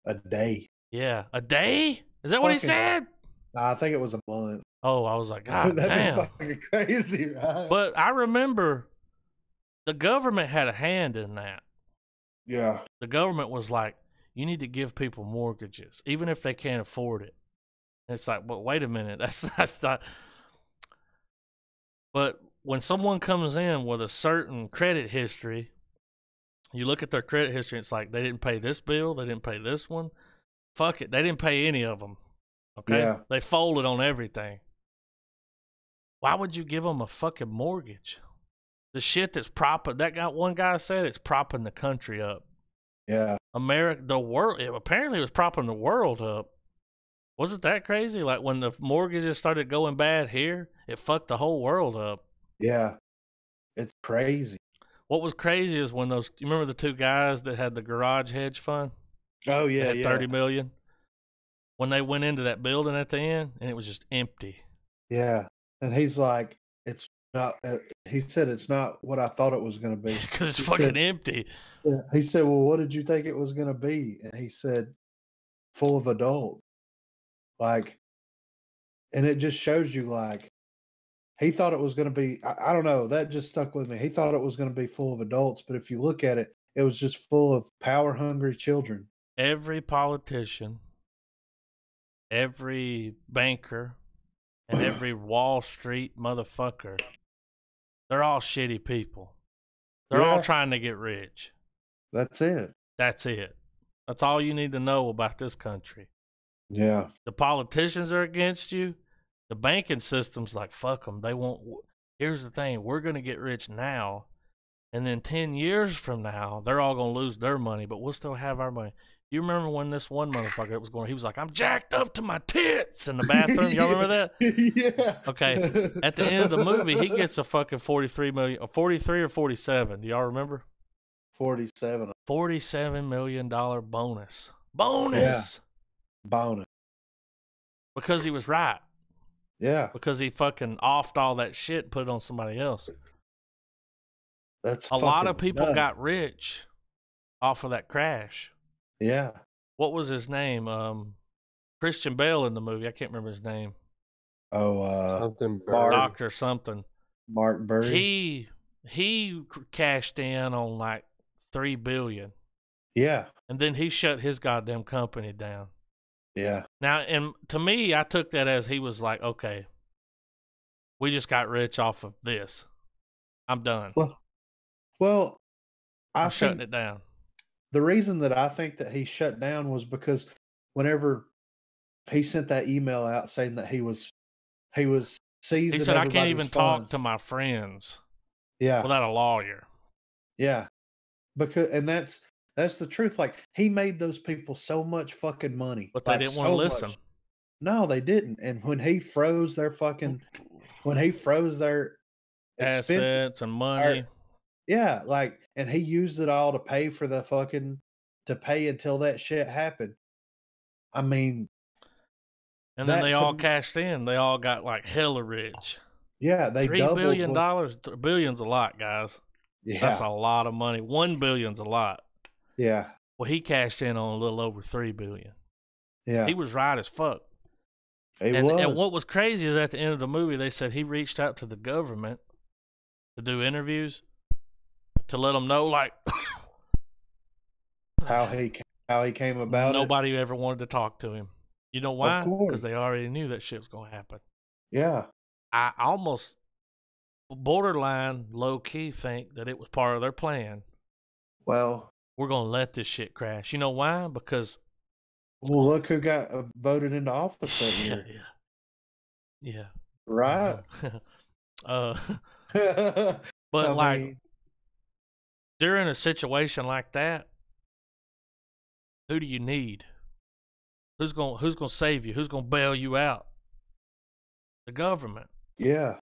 S2: A day.
S1: Yeah. A day? Is that what he said?
S2: I think it was a month.
S1: Oh, I was like, God
S2: That'd
S1: damn.
S2: be fucking crazy, right?
S1: But I remember the government had a hand in that.
S2: Yeah.
S1: The government was like, you need to give people mortgages, even if they can't afford it. And it's like, but wait a minute, that's not. But when someone comes in with a certain credit history, you look at their credit history, it's like they didn't pay this bill, they didn't pay this one. Fuck it, they didn't pay any of them. Okay?
S2: Yeah.
S1: They folded on everything. Why would you give them a fucking mortgage? The shit that's propping, one guy said it's propping the country up.
S2: Yeah.
S1: America, the world, apparently it was propping the world up. Wasn't that crazy? Like when the mortgages started going bad here, it fucked the whole world up.
S2: Yeah. It's crazy.
S1: What was crazy is when you remember the two guys that had the garage hedge fund?
S2: Oh, yeah.
S1: They had $30 million. When they went into that building at the end, and it was just empty.
S2: Yeah. And he's like, it's not, he said, it's not what I thought it was going to be.
S1: Because it's fucking empty.
S2: Yeah. He said, well, what did you think it was going to be? And he said, full of adults. Like, and it just shows you, like, he thought it was going to be, I don't know, that just stuck with me. He thought it was going to be full of adults, but if you look at it, it was just full of power-hungry children.
S1: Every politician, every banker, and every Wall Street motherfucker, they're all shitty people. They're all trying to get rich.
S2: That's it.
S1: That's it. That's all you need to know about this country.
S2: Yeah.
S1: The politicians are against you. The banking system's like, fuck them. They won't. Here's the thing. We're going to get rich now. And then 10 years from now, they're all going to lose their money, but we'll still have our money. You remember when this one motherfucker that was going, he was like, I'm jacked up to my tits in the bathroom. Y'all remember that?
S2: Yeah.
S1: Okay. At the end of the movie, he gets a fucking 43 million, 43 or 47. Do y'all remember?
S2: 47.
S1: $47 million bonus. Bonus.
S2: Yeah. Bonus.
S1: Because he was right.
S2: Yeah.
S1: Because he fucking offed all that shit and put it on somebody else.
S2: That's
S1: a lot of people got rich off of that crash.
S2: Yeah.
S1: What was his name? Christian Bale in the movie. I can't remember his name.
S2: Oh,
S3: something
S1: Doctor something.
S2: Mark Burry.
S1: He cashed in on like $3 billion.
S2: Yeah.
S1: And then he shut his goddamn company down.
S2: Yeah.
S1: Now, and to me, I took that as he was like, okay, we just got rich off of this. I'm done.
S2: Well,
S1: I'm shutting it down.
S2: The reason that I think that he shut down was because whenever he sent that email out saying that he was seized.
S1: He said, I can't even talk to my friends.
S2: Yeah.
S1: Without a lawyer.
S2: Yeah. And that's the truth. Like, he made those people so much fucking money.
S1: But they didn't want to listen.
S2: No, they didn't. And when he froze their
S1: assets and money.
S2: Yeah, like, and he used it all to pay for to pay until that shit happened. I mean,
S1: and then they all cashed in. They all got like hella rich.
S2: Yeah, they
S1: $3 billion. Billion's a lot, guys.
S2: Yeah,
S1: that's a lot of money. $1 billion's a lot.
S2: Yeah.
S1: Well, he cashed in on a little over $3 billion.
S2: Yeah,
S1: he was right as fuck. And what was crazy is at the end of the movie, they said he reached out to the government to do interviews to let them know, like,
S2: how he came about.
S1: Nobody ever wanted to talk to him. You know why? Because they already knew that shit was gonna happen.
S2: Yeah,
S1: I almost borderline low key think that it was part of their plan.
S2: Well,
S1: we're gonna let this shit crash. You know why? Because
S2: look who got voted into office that year.
S1: Yeah.
S2: Right.
S1: But during a situation like that, who do you need? Who's gonna save you? Who's gonna bail you out? The government.
S2: Yeah.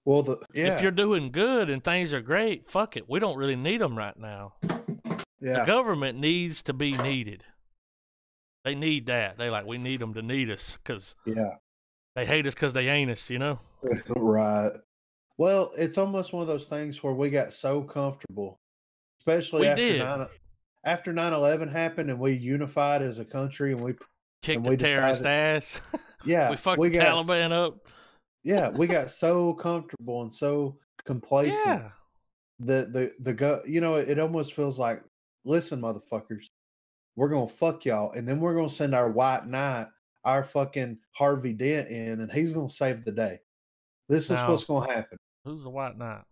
S2: Well,
S1: if you're doing good and things are great, fuck it. We don't really need them right now.
S2: Yeah.
S1: The government needs to be needed. They need that. We need them to need us because they hate us because they ain't us, you know?
S2: Right. Well, it's almost one of those things where we got so comfortable, especially after 9/11 happened and we unified as a country and we
S1: kicked the terrorist ass.
S2: Yeah.
S1: We fucked the Taliban up.
S2: Yeah, we got so comfortable and so complacent that it almost feels like, listen, motherfuckers, we're gonna fuck y'all, and then we're gonna send our white knight, our fucking Harvey Dent in, and he's gonna save the day. This is what's gonna happen.
S1: Who's the white knight?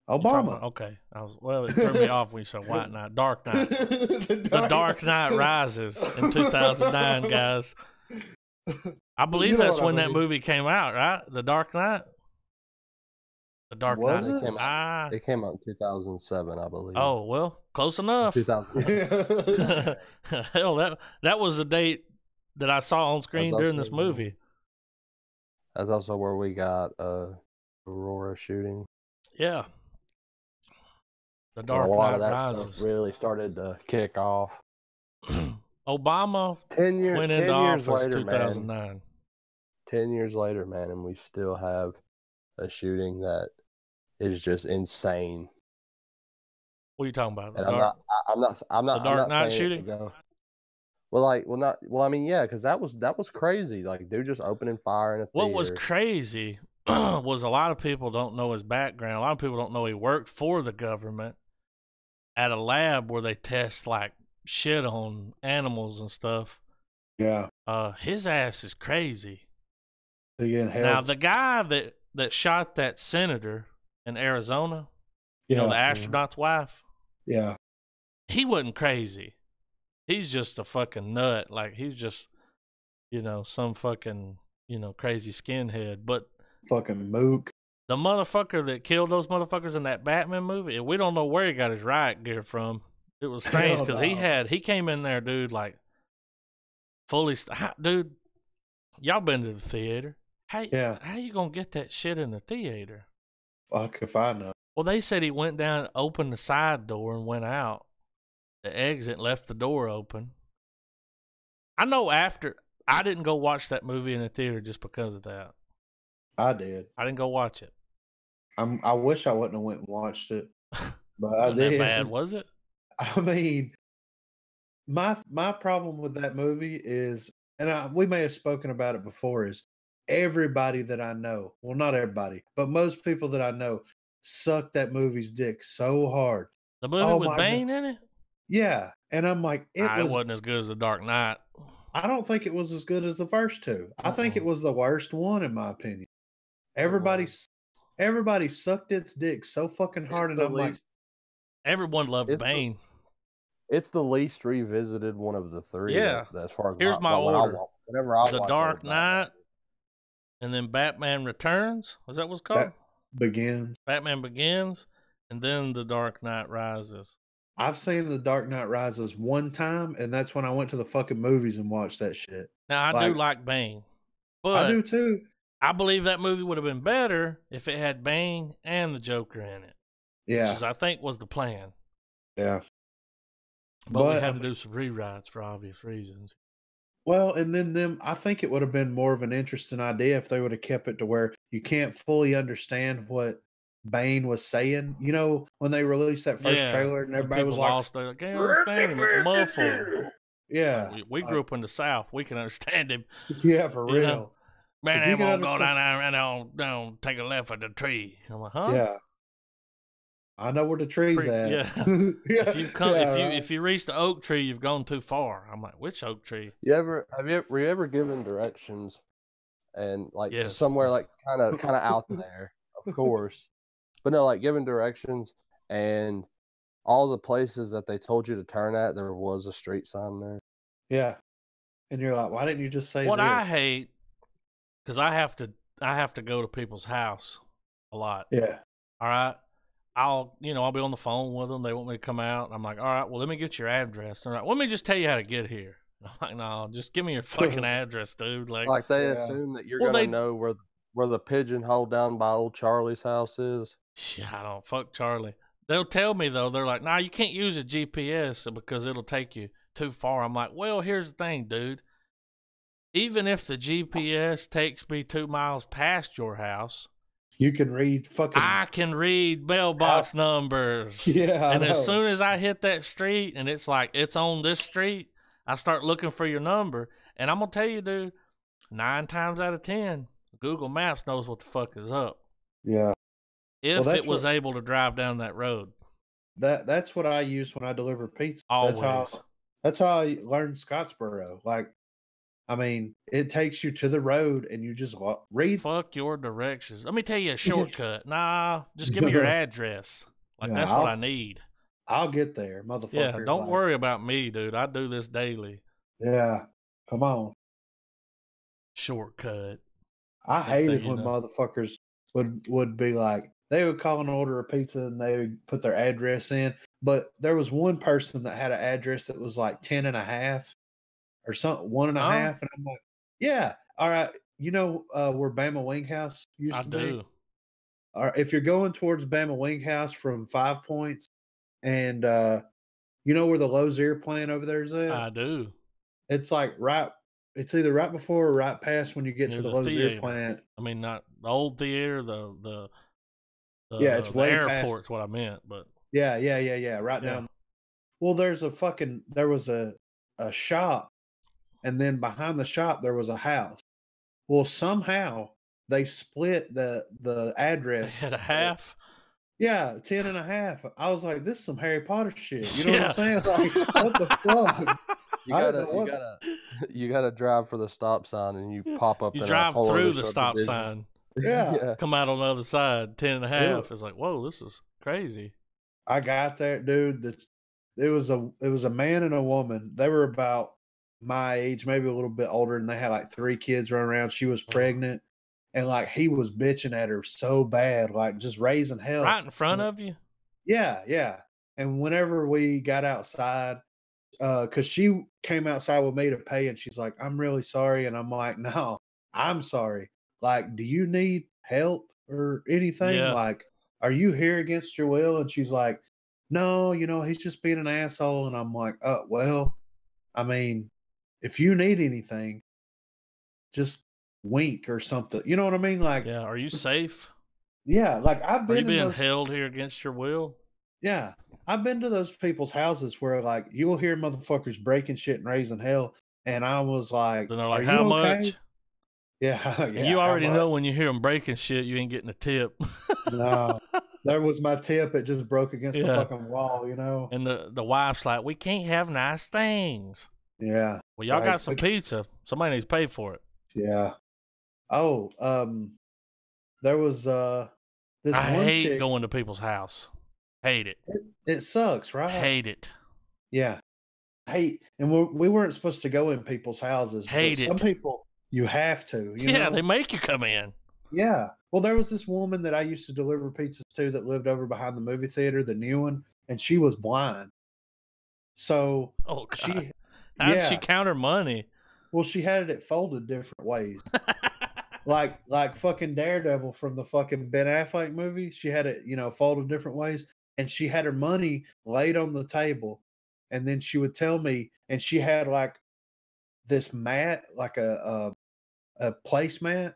S2: Obama.
S1: Okay. It threw me off when you said white knight. Dark Knight. The Dark Knight Rises in 2009, guys. I believe that's when that movie came out, right? The Dark Knight? The Dark Knight.
S3: It came out in 2007, I believe.
S1: Oh, well, close enough.
S3: 2007.
S1: Hell, that was the date that I saw on screen during this movie.
S3: That's also where we got Aurora shooting.
S1: Yeah. The Dark Knight Rises. A lot of that stuff
S3: really started to kick off.
S1: Obama went into office in 2009.
S3: 10 years later, man, and we still have a shooting that is just insane.
S1: What are you talking about?
S3: I'm not.
S1: The Dark Knight shooting.
S3: Because that was crazy. Like, dude, just opening fire in a theater.
S1: What was crazy was a lot of people don't know his background. A lot of people don't know he worked for the government at a lab where they test like shit on animals and stuff.
S2: Yeah.
S1: His ass is crazy.
S2: Now
S1: the guy that shot that senator in Arizona, the astronaut's wife.
S2: Yeah.
S1: He wasn't crazy. He's just a fucking nut. Like, he's just, some fucking, crazy skinhead. But
S2: fucking mook.
S1: The motherfucker that killed those motherfuckers in that Batman movie, and we don't know where he got his riot gear from. It was strange because he came in there, dude, like fully. Dude, y'all been to the theater? How you gonna get that shit in the theater?
S2: Fuck if I know.
S1: Well, they said he went down, opened the side door, and went out the exit, left the door open. I know after I didn't go watch that movie in the theater just because of that.
S2: I did.
S1: I didn't go watch it.
S2: I wish I wouldn't have went and watched it, but I did.
S1: That bad, was it?
S2: I mean, my problem with that movie is, and we may have spoken about it before, is everybody that I know, well, not everybody, but most people that I know suck that movie's dick so hard.
S1: The movie with Bane in it?
S2: Yeah. And I'm like,
S1: it wasn't as good as The Dark Knight.
S2: I don't think it was as good as the first two. I think it was the worst one, in my opinion. Everybody sucked its dick so fucking hard, and I'm like,
S1: everyone loved Bane.
S3: It's the least revisited one of the three.
S1: Yeah.
S3: As far as
S1: here's my order: The Dark
S2: it,
S1: Knight, and then Batman Returns. Was that what's called? Batman Begins, and then The Dark Knight Rises.
S2: I've seen The Dark Knight Rises one time, and that's when I went to the fucking movies and watched that shit.
S1: Now, I do like Bane. But
S2: I do too.
S1: I believe that movie would have been better if it had Bane and the Joker in it.
S2: Yeah.
S1: Which I think was the plan.
S2: Yeah.
S1: But we had to do some rewrites for obvious reasons.
S2: Well, and then I think it would have been more of an interesting idea if they would have kept it to where you can't fully understand what Bane was saying. You know, when they released that first trailer and everybody was like,
S1: I can't understand him. It's muffled.
S2: Yeah.
S1: We grew up in the South. We can understand him.
S2: Yeah, for real.
S1: Know? Man, I'm going to go down there and don't take a left at the tree. I'm like, huh?
S2: Yeah. I know where the tree's at.
S1: Yeah. If you reach the oak tree, you've gone too far. I'm like, which oak tree?
S3: Were you ever given directions and somewhere like kind of out there, of course, but no, like given directions and all the places that they told you to turn at, there was a street sign there.
S2: Yeah, and you're like, why didn't you just say
S1: what
S2: this?
S1: I hate, because I have to go to people's house a lot.
S2: Yeah.
S1: All right. I'll be on the phone with them. They want me to come out. I'm like, all right, well, let me get your address. They're like, let me just tell you how to get here. I'm like, no, just give me your fucking address, dude.
S3: Like they assume that you're going to know where Where the pigeonhole down by old Charlie's house is.
S1: Yeah, I don't fuck Charlie. They'll tell me though, they're like, "Nah, you can't use a GPS because it'll take you too far." I'm like, "Well, here's the thing, dude. Even if the GPS takes me 2 miles past your house,
S2: you can read fucking.
S1: I can read mailbox numbers.
S2: Yeah,
S1: and as soon as I hit that street and it's like it's on this street, I start looking for your number. And I'm gonna tell you, dude, 9 times out of 10, Google Maps knows what the fuck is up.
S2: Yeah.
S1: If it was able to drive down that road.
S2: That's what I use when I deliver pizza.
S1: Always.
S2: That's how I learned Scottsboro. Like, I mean, it takes you to the road and you just read.
S1: Fuck your directions. Let me tell you a shortcut. Nah, just give me your address. Like, that's what I need.
S2: I'll get there, motherfucker.
S1: Yeah, don't worry about me, dude. I do this daily.
S2: Yeah, come on.
S1: Shortcut.
S2: I hated when motherfuckers would be like, they would call and order a pizza and they would put their address in. But there was one person that had an address that was like 10.5 or something, 1.5. And I'm like, yeah, all right. You know where Bama Wing House used to be? I do. All right, if you're going towards Bama Wing House from 5 Points and you know where the Lozier plant over there is at?
S1: I do.
S2: It's like it's either right before or right past when you get to the Lozier plant.
S1: I mean, not the old theater, the
S2: it's way
S1: airport's past. What I meant, but
S2: yeah, right down. Well, there was a shop, and then behind the shop there was a house. Well, somehow they split the address.
S1: They had a half.
S2: Yeah, 10.5. I was like, this is some Harry Potter shit. You know what I'm saying? Like, what the fuck?
S3: You gotta drive for the stop sign and you pop up.
S1: You drive through the stop sign.
S2: Yeah.
S1: Come out on the other side, 10.5. It's like, whoa, this is crazy.
S2: I got there, dude. It was a man and a woman. They were about my age, maybe a little bit older, and they had like 3 kids running around. She was pregnant, and like he was bitching at her so bad, like just raising hell.
S1: Right in front of you?
S2: Yeah. And whenever we got outside, because she came outside with me to pay, and she's like, "I'm really sorry," and I'm like, "No, I'm sorry. Like, do you need help or anything?
S1: Yeah.
S2: Like, are you here against your will?" And she's like, "No, he's just being an asshole." And I'm like, well, I mean, if you need anything, just wink or something. You know what I mean? Like,
S1: yeah. Are you safe?
S2: Yeah. Like, I've been.
S1: Are you being held here against your will?
S2: Yeah. I've been to those people's houses where, like, you'll hear motherfuckers breaking shit and raising hell. And I was like,
S1: then they're like, how much?
S2: Yeah.
S1: You already know when you hear them breaking shit, you ain't getting a tip.
S2: No. There was my tip. It just broke against the fucking wall, And
S1: the wife's like, we can't have nice things.
S2: Yeah.
S1: Well, y'all got some pizza. Somebody needs to pay for it.
S2: Yeah. Oh, there was this
S1: I
S2: one
S1: hate
S2: chick.
S1: going to people's house. Hate it.
S2: It sucks, right?
S1: Hate it.
S2: Yeah. Hate. And we weren't supposed to go in people's houses.
S1: Hate it.
S2: Some people, you have to. You know?
S1: They make you come in.
S2: Yeah. Well, there was this woman that I used to deliver pizzas to that lived over behind the movie theater, the new one, and she was blind. So
S1: how did she count her money?
S2: Well, she had it folded different ways. like fucking Daredevil from the fucking Ben Affleck movie. She had it, folded different ways. And she had her money laid on the table. And then she would tell me, and she had like this mat, like a placemat.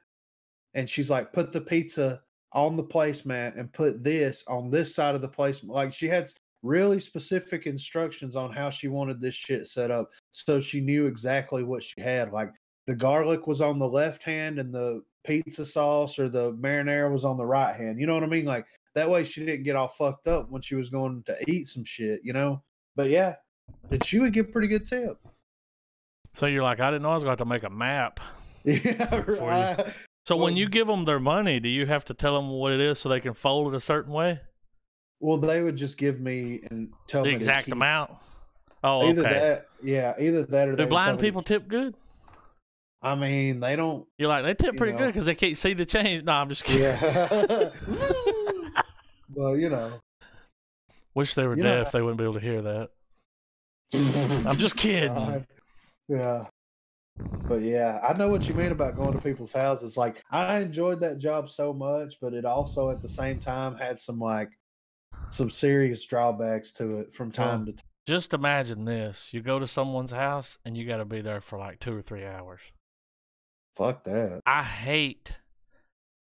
S2: And she's like, put the pizza on the placemat and put this on this side of the placemat. Like, she had really specific instructions on how she wanted this shit set up. So she knew exactly what she had. Like, the garlic was on the left hand and the pizza sauce or the marinara was on the right hand. You know what I mean? Like, that way she didn't get all fucked up when she was going to eat some shit, But yeah, and she would give pretty good tip.
S1: So you're like, I didn't know I was going to have to make a map.
S2: Yeah, right.
S1: So when you give them their money, do you have to tell them what it is so they can fold it a certain way?
S2: Well, they would just give me and tell me
S1: the exact amount.
S2: Oh, either that, either that or
S1: do blind people tip good?
S2: I mean, they don't.
S1: You're like, they tip pretty good because they can't see the change. No, I'm just kidding.
S2: Yeah. Well,
S1: wish they were deaf. They wouldn't be able to hear that. I'm just kidding.
S2: Yeah. But yeah, I know what you mean about going to people's houses. Like, I enjoyed that job so much, but it also at the same time had some serious drawbacks to it from time to time.
S1: Just imagine this: you go to someone's house and you got to be there for like 2 or 3 hours.
S2: Fuck that.
S1: I hate,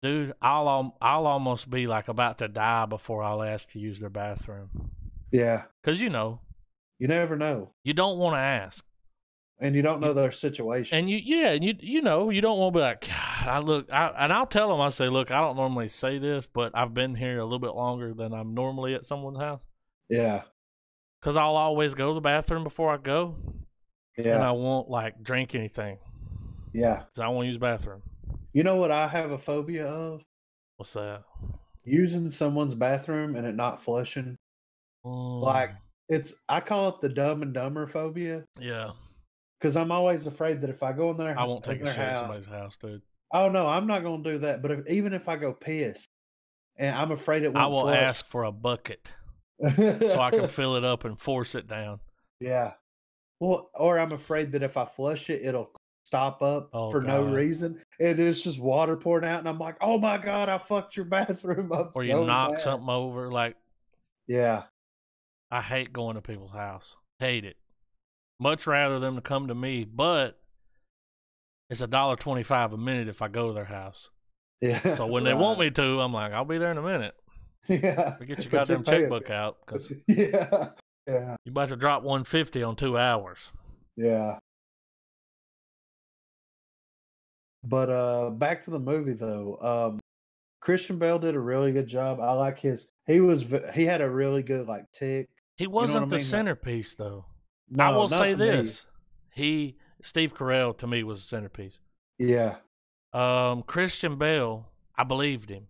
S1: dude. I'll almost be like about to die before I'll ask to use their bathroom.
S2: Yeah,
S1: because
S2: you never know.
S1: You don't want to ask.
S2: And you don't know their situation.
S1: And you know, you don't want to be like, God, and I'll tell them, I say, look, I don't normally say this, but I've been here a little bit longer than I'm normally at someone's house.
S2: Yeah.
S1: Because I'll always go to the bathroom before I go.
S2: Yeah.
S1: And I won't like drink anything.
S2: Yeah.
S1: Because I want to use the bathroom.
S2: You know what I have a phobia of?
S1: What's that?
S2: Using someone's bathroom and it not flushing. Like, I call it the Dumb and Dumber phobia.
S1: Yeah.
S2: Because I'm always afraid that if I go in there,
S1: I won't take a shit at somebody's house, dude.
S2: Oh no, I'm not going to do that. But even if I go piss, and I'm afraid it won't
S1: I will
S2: flush.
S1: ask for a bucket so I can fill it up and force it down.
S2: Yeah. Well, or I'm afraid that if I flush it, it'll stop up for no reason. And it's just water pouring out, and I'm like, oh my God, I fucked your bathroom up.
S1: Or you knock something over, like.
S2: Yeah.
S1: I hate going to people's house. Hate it. Much rather them to come to me, but it's $1.25 a minute if I go to their house.
S2: Yeah.
S1: So when they want me to, I'm like, I'll be there in a minute.
S2: Yeah.
S1: Get your goddamn checkbook out, because
S2: yeah.
S1: You about to drop $150 on 2 hours.
S2: Yeah. But back to the movie though. Christian Bale did a really good job. I like he had a really good like tick.
S1: He wasn't the centerpiece though.
S2: No,
S1: I will say this. Steve Carell to me was the centerpiece.
S2: Yeah.
S1: Christian Bale, I believed him.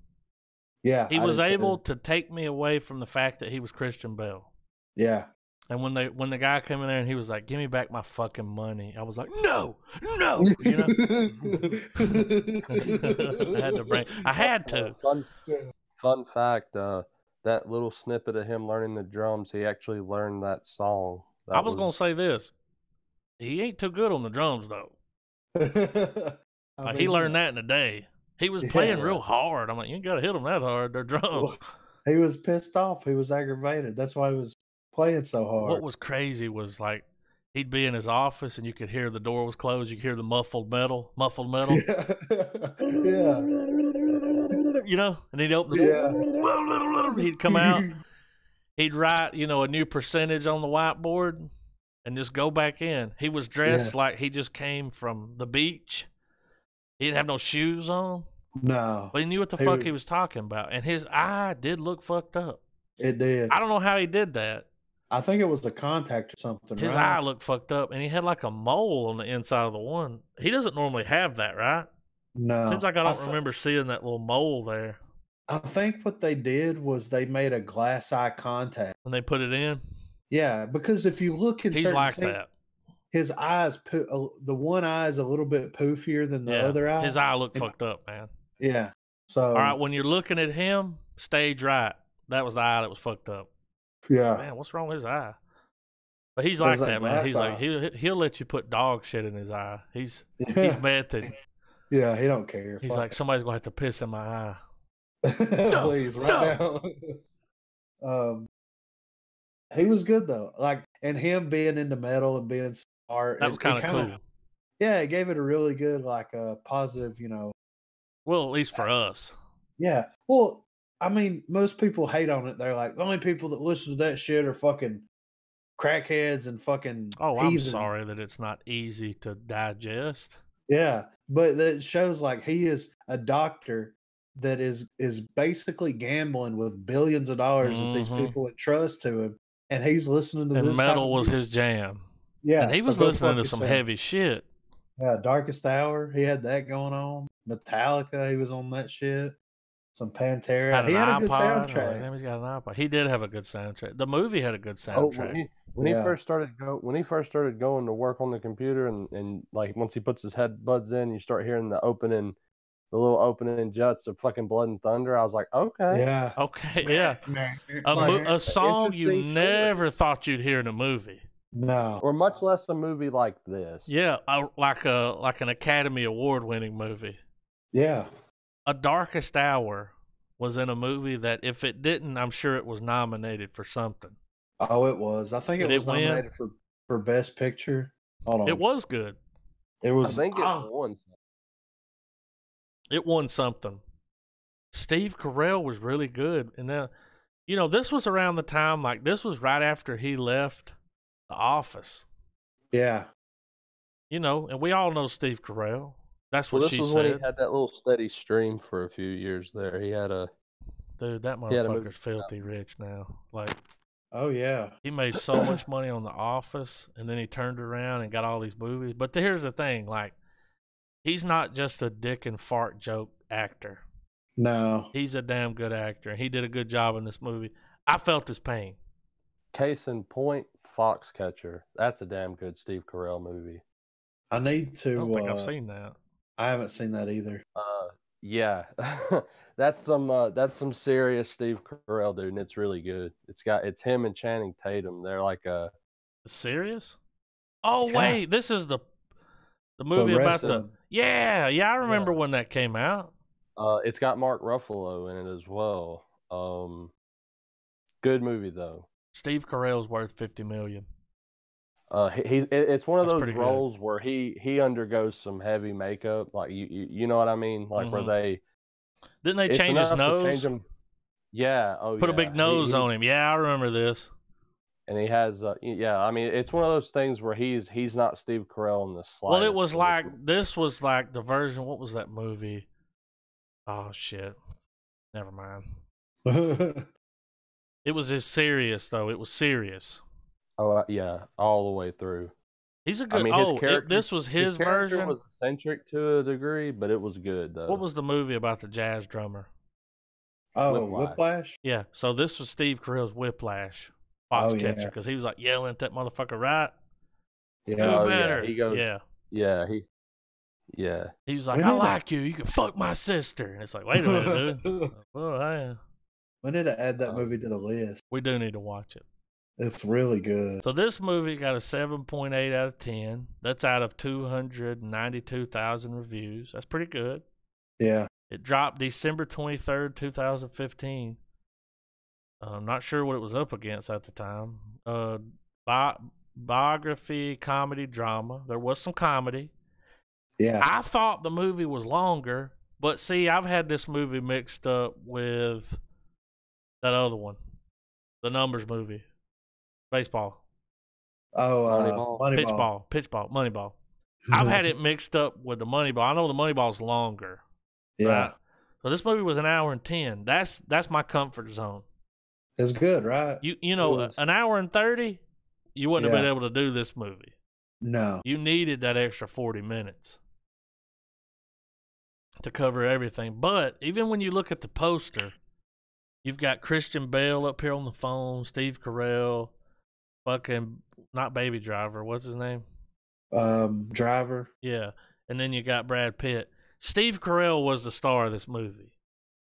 S2: Yeah.
S1: He was able to take me away from the fact that he was Christian Bale.
S2: Yeah.
S1: And when the guy came in there and he was like, "Give me back my fucking money," I was like, "No, you know." I had to.
S3: Fun fact: that little snippet of him learning the drums, he actually learned that song.
S1: I was gonna say this: he ain't too good on the drums though. He learned that in a day. He was playing real hard. I'm like, you ain't gotta hit them that hard. They're drums.
S2: Well, he was pissed off. He was aggravated. That's why he was playing so hard.
S1: What was crazy was like he'd be in his office and you could hear the door was closed. You could hear the muffled metal.
S2: Yeah.
S1: You know, and he'd open the door. He'd come out. He'd write, a new percentage on the whiteboard and just go back in. He was dressed like he just came from the beach. He didn't have no shoes on.
S2: No.
S1: But he knew what the fuck he was talking about. And his eye did look fucked up.
S2: It did.
S1: I don't know how he did that.
S2: I think it was a contact or something.
S1: His eye looked fucked up, and he had like a mole on the inside of the one. He doesn't normally have that, right?
S2: No.
S1: Seems like I don't remember seeing that little mole there.
S2: I think what they did was they made a glass eye contact.
S1: And they put it in?
S2: Yeah, because if you look at
S1: he's like that.
S2: His eyes, the one eye is a little bit poofier than the other eye.
S1: His eye looked fucked up, man.
S2: Yeah. So. All
S1: right, when you're looking at him, stage right. That was the eye that was fucked up.
S2: Yeah.
S1: Man, what's wrong with his eye? But he's like that, man. He's like he'll let you put dog shit in his eye. He's method.
S2: Yeah, he don't care.
S1: He's like, somebody's gonna have to piss in my eye.
S2: Please, now. He was good though. Like, and him being into metal and being smart.
S1: That was kind of cool.
S2: Yeah, it gave it a really good, like, positive,
S1: Well, at least for us.
S2: Yeah. Well, I mean, most people hate on it. They're like, the only people that listen to that shit are fucking crackheads and fucking heathens.
S1: I'm sorry that it's not easy to digest.
S2: Yeah, but that shows like he is a doctor that is basically gambling with billions of dollars that these people entrust to him, and he's listening to this.
S1: And metal was his jam.
S2: Yeah,
S1: and he was listening to some heavy shit.
S2: Yeah, Darkest Hour, he had that going on. Metallica, he was on that shit. Some Pantera. He had a good soundtrack.
S1: He's got an iPod. He did have a good soundtrack. The movie had a good soundtrack.
S3: When he first started going to work on the computer, and like once he puts his headbuds in, you start hearing the little opening juts of fucking Blood and Thunder. I was like, okay,
S2: yeah,
S1: okay, yeah. A song you never thought you'd hear in a movie.
S2: No.
S3: or much less a movie like this.
S1: Yeah, like an Academy Award winning movie.
S2: Yeah.
S1: A Darkest Hour was in a movie that if it didn't, I'm sure it was nominated for something.
S2: Oh, it was. I think
S1: Did
S2: it was
S1: it win?
S2: nominated for Best Picture. Hold on.
S1: It was good.
S2: It was.
S3: I think it won.
S1: It won something. Steve Carell was really good. And this was around the time, like, this was right after he left The Office.
S2: Yeah.
S1: And we all know Steve Carell. That's what she
S3: This was
S1: said.
S3: when he had that little steady stream for a few years there. He had a...
S1: Dude, that motherfucker's filthy rich now. Like,
S2: oh, yeah.
S1: he made so much money on The Office, and then he turned around and got all these movies. But here's the thing, like, he's not just a dick and fart joke actor.
S2: No.
S1: He's a damn good actor, and he did a good job in this movie. I felt his pain.
S3: Case in point, Foxcatcher. That's a damn good Steve Carell movie.
S2: I need to...
S1: I don't think I've seen that.
S2: I haven't seen that either.
S3: Yeah. That's some serious Steve Carell, dude, and it's really good. It's him and Channing Tatum. They're like a...
S1: Serious? Oh,
S2: yeah.
S1: Wait, this is the movie about the... Yeah, I remember when that came out.
S3: It's got Mark Ruffalo in it as well. Good movie though. Steve
S1: Carell's worth $50 million.
S3: It's one of those roles where he undergoes some heavy makeup, like you know what I mean, like where they
S1: didn't they change his nose?
S3: Change him. Yeah.
S1: Put a big nose on him. Yeah, I remember this.
S3: And he has, I mean, it's one of those things where he's not Steve Carell in the slightest.
S1: Well, it was like this was like the version. What was that movie? Oh shit! Never mind. It was as serious though. It was serious.
S3: Oh yeah, all the way through.
S1: He's a good. I mean, this was his version.
S3: It was eccentric to a degree, but it was good though.
S1: What was the movie about the jazz drummer?
S2: Oh, Whiplash.
S1: Yeah. So this was Steve Carell's Whiplash, Foxcatcher, because he was like yelling at that motherfucker, right?
S2: Yeah.
S1: Do better.
S3: Yeah. He goes.
S1: Yeah.
S3: Yeah.
S1: He was like, I like you. You can fuck my sister. And it's like, wait a minute, dude. Well,
S2: we need to add that movie to the list.
S1: We do need to watch it.
S2: It's really good.
S1: So this movie got a 7.8 out of 10. That's out of 292,000 reviews. That's pretty good.
S2: Yeah.
S1: It dropped December 23rd, 2015. I'm not sure what it was up against at the time. Biography, comedy, drama. There was some comedy.
S2: Yeah.
S1: I thought the movie was longer, but see, I've had this movie mixed up with that other one, the Numbers movie, baseball.
S2: Oh,
S1: Moneyball. Pitchball, Moneyball. I've had it mixed up with the Moneyball. I know the Moneyball's longer.
S2: Yeah.
S1: Right? So this movie was an hour and 10. That's my comfort zone.
S2: It's good, right?
S1: You know, an hour and 30, you wouldn't have been able to do this movie.
S2: No.
S1: You needed that extra 40 minutes to cover everything. But even when you look at the poster, you've got Christian Bale up here on the phone, Steve Carell, fucking not Baby Driver. What's his name?
S2: Driver.
S1: Yeah. And then you got Brad Pitt. Steve Carell was the star of this movie.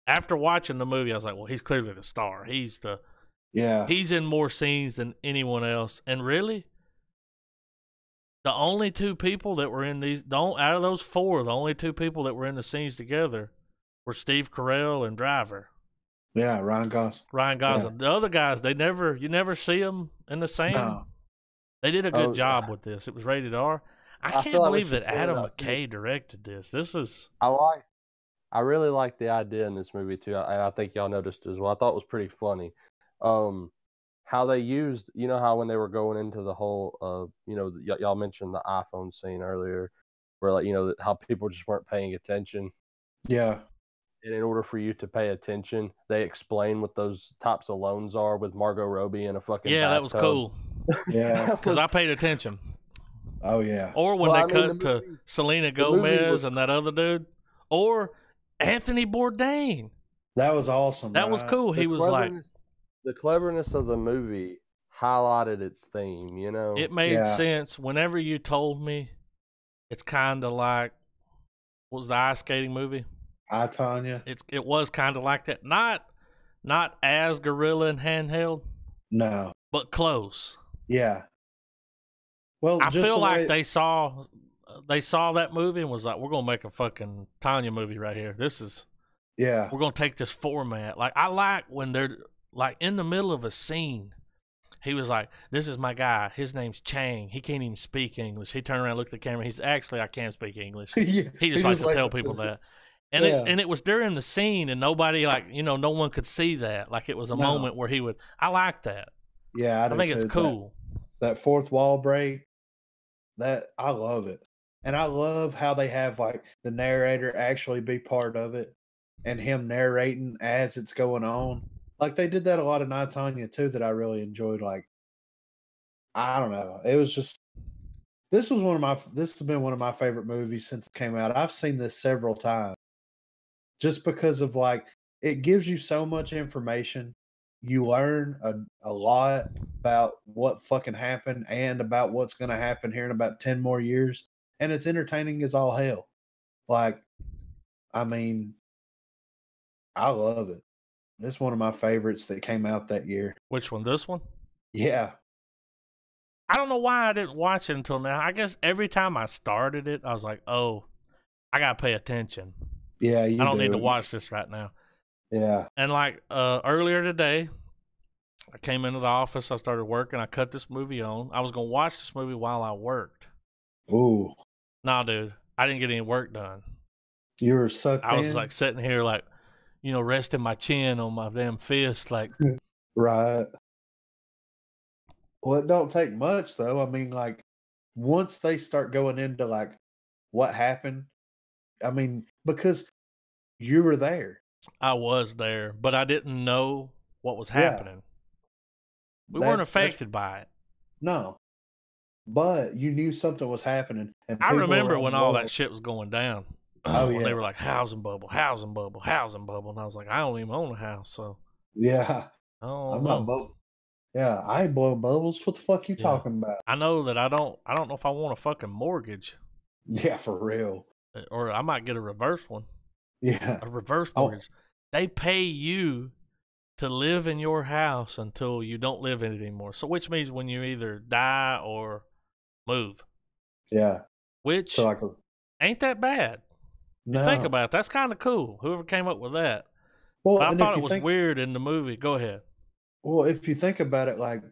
S1: After watching the movie, I was like, well, he's clearly the star. He's in more scenes than anyone else. And really, the only two people that were in out of those four, the only two people that were in the scenes together were Steve Carell and Driver.
S2: Yeah, Ryan Gosling.
S1: Yeah. The other guys, you never see them in the same. No. They did a good job with this. It was rated R. I can't believe that Adam McKay directed this. This is...
S3: I really like the idea in this movie, too. And I think y'all noticed as well. I thought it was pretty funny. How they used, you know how when they were going into the whole, y'all mentioned the iPhone scene earlier, where, like, how people just weren't paying attention.
S2: Yeah.
S3: And in order for you to pay attention, they explain what those types of loans are with Margot Robbie and a fucking bathtub.
S1: That was cool.
S2: Yeah.
S1: Because I paid attention.
S2: Oh, yeah.
S1: Or when they cut to Selena Gomez and that other dude. Or Anthony Bourdain.
S2: That was awesome.
S1: That was cool. He was like...
S3: The cleverness of the movie highlighted its theme,
S1: It made sense. Whenever you told me, it's kind of like... What was the ice skating movie?
S2: I, Tonya.
S1: It was kind of like that. Not as gorilla and handheld.
S2: No.
S1: But close.
S2: Yeah. Well,
S1: I
S2: just
S1: feel
S2: the
S1: like
S2: way,
S1: they saw that movie and was like, we're gonna make a fucking Tanya movie right here.
S2: yeah,
S1: We're gonna take this format. Like I like when they're like in the middle of a scene. He was like, "This is my guy. His name's Chang. He can't even speak English." He turned around, looked at the camera. He's actually, I can't speak English.
S2: yeah,
S1: He just likes to tell people that. And
S2: yeah,
S1: it was during the scene, and nobody no one could see that. Like it was a
S2: no,
S1: moment where he would. I like that.
S2: yeah, I
S1: I
S2: do
S1: think it's
S2: too.
S1: cool.
S2: That fourth wall break, that I love it, and I love how they have like the narrator actually be part of it, and him narrating as it's going on. Like they did that a lot in I, Tonya too. That I really enjoyed. Like I don't know, it was just this has been one of my favorite movies since it came out. I've seen this several times just because of like it gives you so much information. You learn a lot about what fucking happened and about what's going to happen here in about 10 more years. And it's entertaining as all hell. Like, I mean, I love it. It's one of my favorites that came out that year.
S1: Which one? This one?
S2: Yeah.
S1: I don't know why I didn't watch it until now. I guess every time I started it, I was like, "Oh, I gotta pay attention.
S2: Yeah,
S1: I don't need to watch this right now."
S2: Yeah.
S1: And like earlier today, I came into the office. I started working. I cut this movie on. I was gonna watch this movie while I worked.
S2: Ooh.
S1: Nah, dude, I didn't get any work done.
S2: You were sucked
S1: I was
S2: in?
S1: like sitting here, like, resting my chin on my damn fist, like.
S2: Right. Well, it don't take much though. I mean, like once they start going into like what happened, I mean, because you were there.
S1: I was there, but I didn't know what was
S2: Yeah.
S1: happening. We weren't
S2: That's
S1: affected by it.
S2: no. But you knew something was happening and
S1: I
S2: people
S1: remember
S2: around
S1: when
S2: the
S1: all
S2: world.
S1: that shit was going down.
S2: Oh
S1: When they
S2: yeah.
S1: were like, housing bubble, housing bubble, housing bubble. And I was like, I don't even own a house, so
S2: Yeah.
S1: I don't
S2: I'm not
S1: know.
S2: yeah, I ain't blowing bubbles. What the fuck you
S1: Yeah.
S2: talking about?
S1: I know that I don't know if I want a fucking mortgage.
S2: Yeah, for real.
S1: Or I might get a reverse one.
S2: Yeah.
S1: A reverse
S2: Oh,
S1: mortgage. They pay you to live in your house until you don't live in it anymore. So which means when you either die or move.
S2: yeah.
S1: Which
S2: So like
S1: ain't that bad. You think
S2: no.
S1: about it, that's kind of cool. Whoever came up with that.
S2: Well,
S1: But I
S2: and
S1: thought
S2: if
S1: it
S2: you
S1: was
S2: think
S1: weird in the movie. Go ahead.
S2: well, if you think about it, like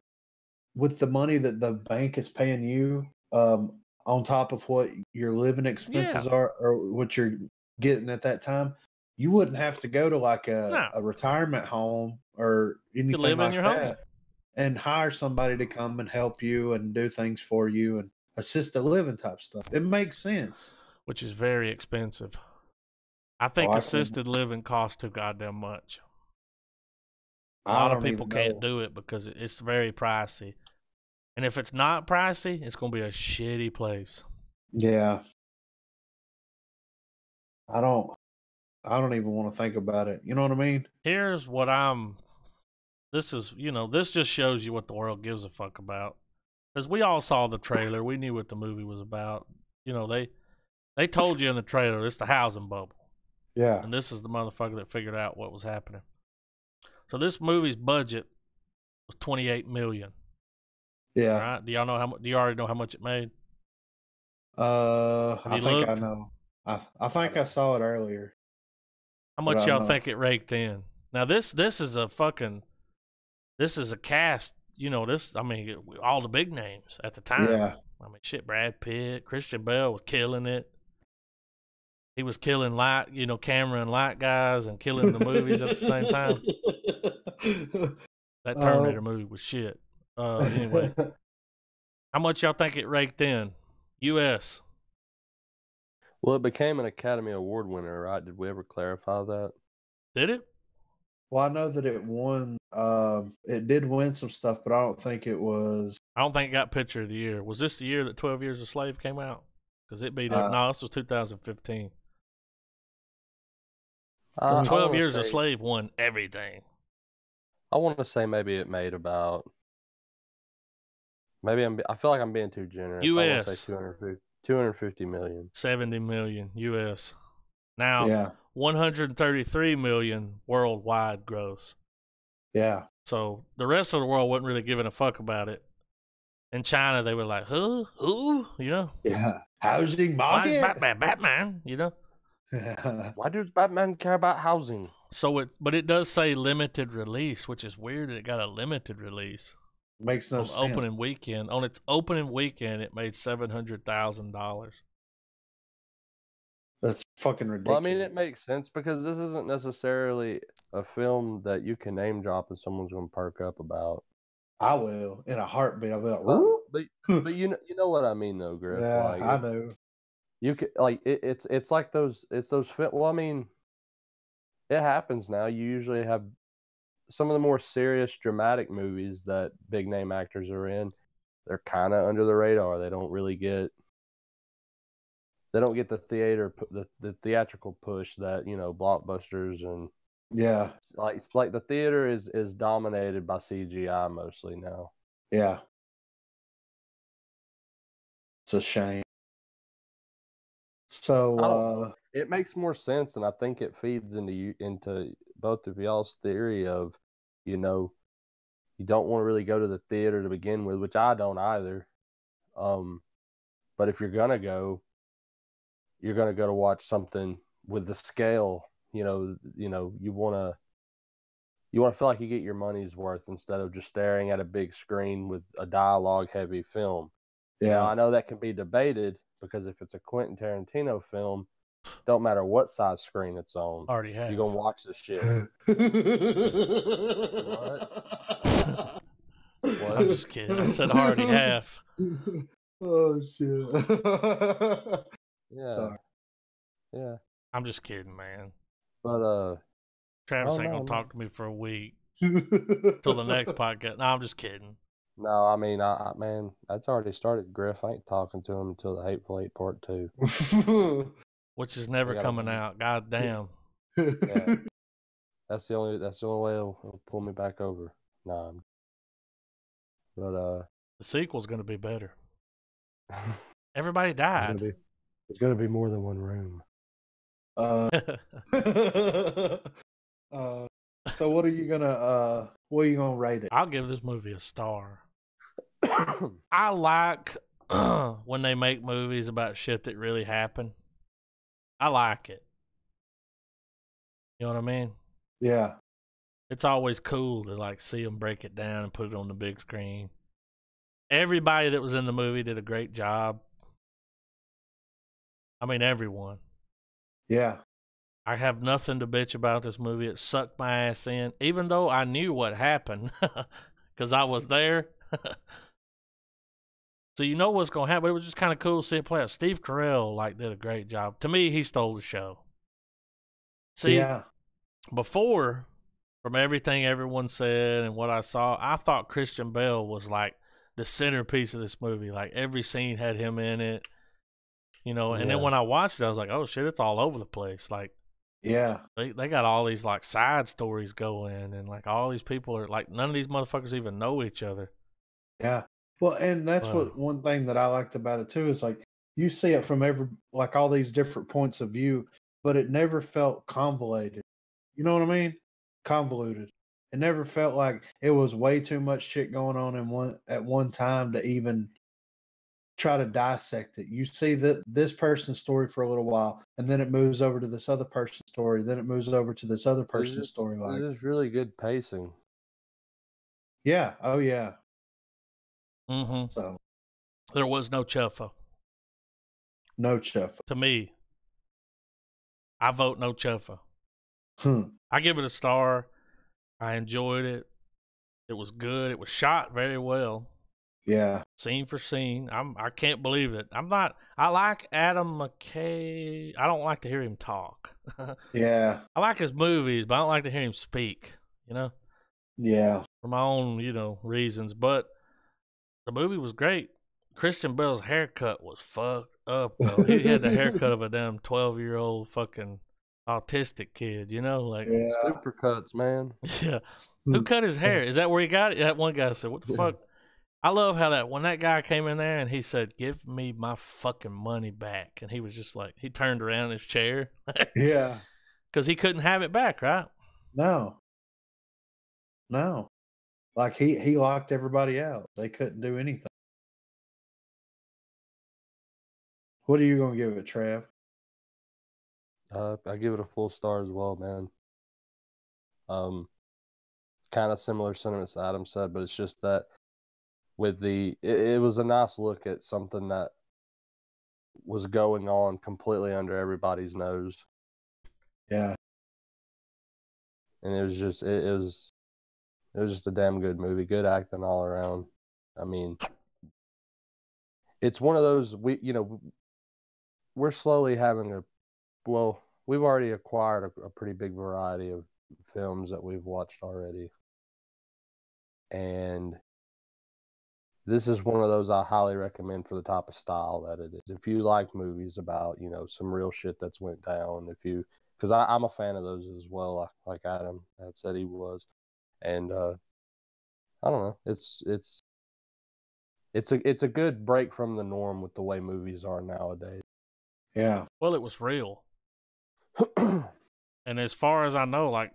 S2: with the money that the bank is paying you, on top of what your living
S1: Yeah.
S2: expenses are or what you're getting at that time, you wouldn't have to go to like
S1: No.
S2: a retirement home or
S1: You
S2: anything
S1: live in
S2: like
S1: your home.
S2: that and hire somebody to come and help you and do things for you and assisted living type stuff. It makes sense.
S1: Which is very expensive. I
S2: Oh,
S1: think assisted living costs too goddamn much. A
S2: I
S1: lot of
S2: don't
S1: people
S2: even
S1: can't
S2: know.
S1: do it because it's very pricey. And if it's not pricey, it's going to be a shitty place.
S2: Yeah. I don't I don't even want to think about it. You know what I mean?
S1: Here's what this is, this just shows you what the world gives a fuck about. Because we all saw the trailer. We knew what the movie was about. They told you in the trailer, it's the housing bubble.
S2: Yeah.
S1: And this is the motherfucker that figured out what was happening. So this movie's budget was $28 million.
S2: Yeah.
S1: All right. Do you already know how much it made? Have
S2: I
S1: you
S2: think I
S1: looked?
S2: know. I think I saw it earlier.
S1: How
S2: But
S1: much
S2: I
S1: y'all
S2: don't know.
S1: think it raked in? Now this is a cast, all the big names at the time.
S2: Yeah.
S1: I mean, shit, Brad Pitt, Christian Bale was killing it. He was killing camera and light guys and killing the movies at the same time. That Terminator movie was shit. Anyway, how much y'all think it raked in? U.S.
S3: Well, it became an Academy Award winner, right? Did we ever clarify that?
S1: Did it?
S2: Well, I know that it won. It did win some stuff, but I don't think it was.
S1: I don't think it got Picture of the Year. Was this the year that 12 Years a Slave came out? Because it beat it. No, this was 2015. 12 Years a Slave won everything.
S3: I want to say maybe it made about. I feel like I'm being too generous.
S1: U.S.
S3: I want to say 250 million.
S1: 70 million U.S. Now,
S2: Yeah.
S1: 133 million worldwide gross.
S2: Yeah.
S1: So the rest of the world wasn't really giving a fuck about it. In China, they were like, who? You know?
S2: Yeah. Housing
S1: Why is
S2: market.
S1: Batman, you know?
S3: Why does Batman care about housing?
S1: But it does say limited release, which is weird that it got a limited release.
S2: Makes no
S1: on
S2: sense.
S1: opening weekend. On its opening weekend, it made $700,000.
S2: That's fucking ridiculous.
S3: Well, I mean, it makes sense because this isn't necessarily a film that you can name drop and someone's going to perk up about.
S2: I will in a heartbeat. I'll be like,
S3: but you know what I mean, though, Griff.
S2: Yeah,
S3: like,
S2: I know.
S3: You could like it's like those well, I mean, it happens now. You usually have some of the more serious, dramatic movies that big name actors are in. They're kind of under the radar. They don't get the theatrical push that blockbusters and
S2: Yeah,
S3: it's like the theater is dominated by CGI mostly now.
S2: Yeah, it's a shame. So
S3: it makes more sense, and I think it feeds into both of y'all's theory of, you don't want to really go to the theater to begin with, which I don't either. But if you're gonna go, you're gonna go to watch something with the scale. You want to feel like you get your money's worth instead of just staring at a big screen with a dialogue-heavy film.
S2: yeah,
S3: Now, I know that can be debated because if it's a Quentin Tarantino film, don't matter what size screen it's on.
S1: Already have.
S3: You're gonna watch this shit.
S1: What? I'm just kidding. I said already have.
S2: Oh shit.
S3: Yeah.
S2: Sorry.
S3: Yeah.
S1: I'm just kidding, man.
S3: But
S1: Travis ain't gonna talk to me for a week till the next podcast. No, I'm just kidding.
S3: No, I mean, man, that's already started, Griff. I ain't talking to him until the Hateful Eight Part 2.
S1: Which is never coming out. God damn.
S3: Yeah. That's the only way it'll pull me back over. Nah. But
S1: the sequel's gonna be better. Everybody died.
S3: It's gonna be more than one room.
S2: So what are you gonna rate it?
S1: I'll give this movie a star. I like when they make movies about shit that really happened. I like it. You know what I mean?
S2: Yeah.
S1: It's always cool to like see them break it down and put it on the big screen. Everybody that was in the movie did a great job. I mean, everyone.
S2: Yeah.
S1: I have nothing to bitch about this movie. It sucked my ass in, even though I knew what happened because I was there. So you know what's going to happen. It was just kind of cool to see it play out. Steve Carell did a great job. To me, he stole the show. See, before, from everything everyone said and what I saw, I thought Christian Bale was like the centerpiece of this movie. Like every scene had him in it, and then when I watched it, I was like, oh shit, it's all over the place. Like,
S2: yeah,
S1: they got all these like side stories going, and like all these people are like, none of these motherfuckers even know each other.
S2: Yeah. Well, and that's one thing that I liked about it too is like you see it from all these different points of view, but it never felt convoluted. You know what I mean? Convoluted. It never felt like it was way too much shit going on at one time to even try to dissect it. You see this person's story for a little while, and then it moves over to this other person's story, then it moves over to this other person's story.
S3: Like, this is really good pacing.
S2: Yeah. Oh yeah.
S1: Mm-hmm.
S2: So
S1: there was no chuffa.
S2: No chuffa.
S1: To me, I vote no chuffa.
S2: Hmm.
S1: I give it a star. I enjoyed it. It was good. It was shot very well.
S2: Yeah.
S1: Scene for scene. I can't believe it. I like Adam McKay. I don't like to hear him talk.
S2: Yeah.
S1: I like his movies, but I don't like to hear him speak,
S2: Yeah.
S1: For my own, reasons. But the movie was great. Christian Bale's haircut was fucked up, though. He had the haircut of a damn 12-year-old fucking autistic kid,
S3: Super cuts, man.
S1: Yeah. Who cut his hair? Is that where he got it? That one guy said, what the fuck? I love how when that guy came in there and he said, give me my fucking money back. And he was just like, he turned around in his chair.
S2: Yeah.
S1: Because he couldn't have it back, right?
S2: No. Like he locked everybody out. They couldn't do anything. What are you gonna give it, Trav?
S3: I give it a full star as well, man. Kind of similar sentiments that Adam said, but it's just that with it was a nice look at something that was going on completely under everybody's nose.
S2: Yeah.
S3: And it was just a damn good movie, good acting all around. I mean, it's one of those we're slowly having we've already acquired a pretty big variety of films that we've watched already. And this is one of those I highly recommend for the type of style that it is. If you like movies about, some real shit that's went down, because I'm a fan of those as well, like Adam had said he was. And I don't know, it's a good break from the norm with the way movies are nowadays.
S2: Yeah.
S1: Well, it was real. And as far as I know,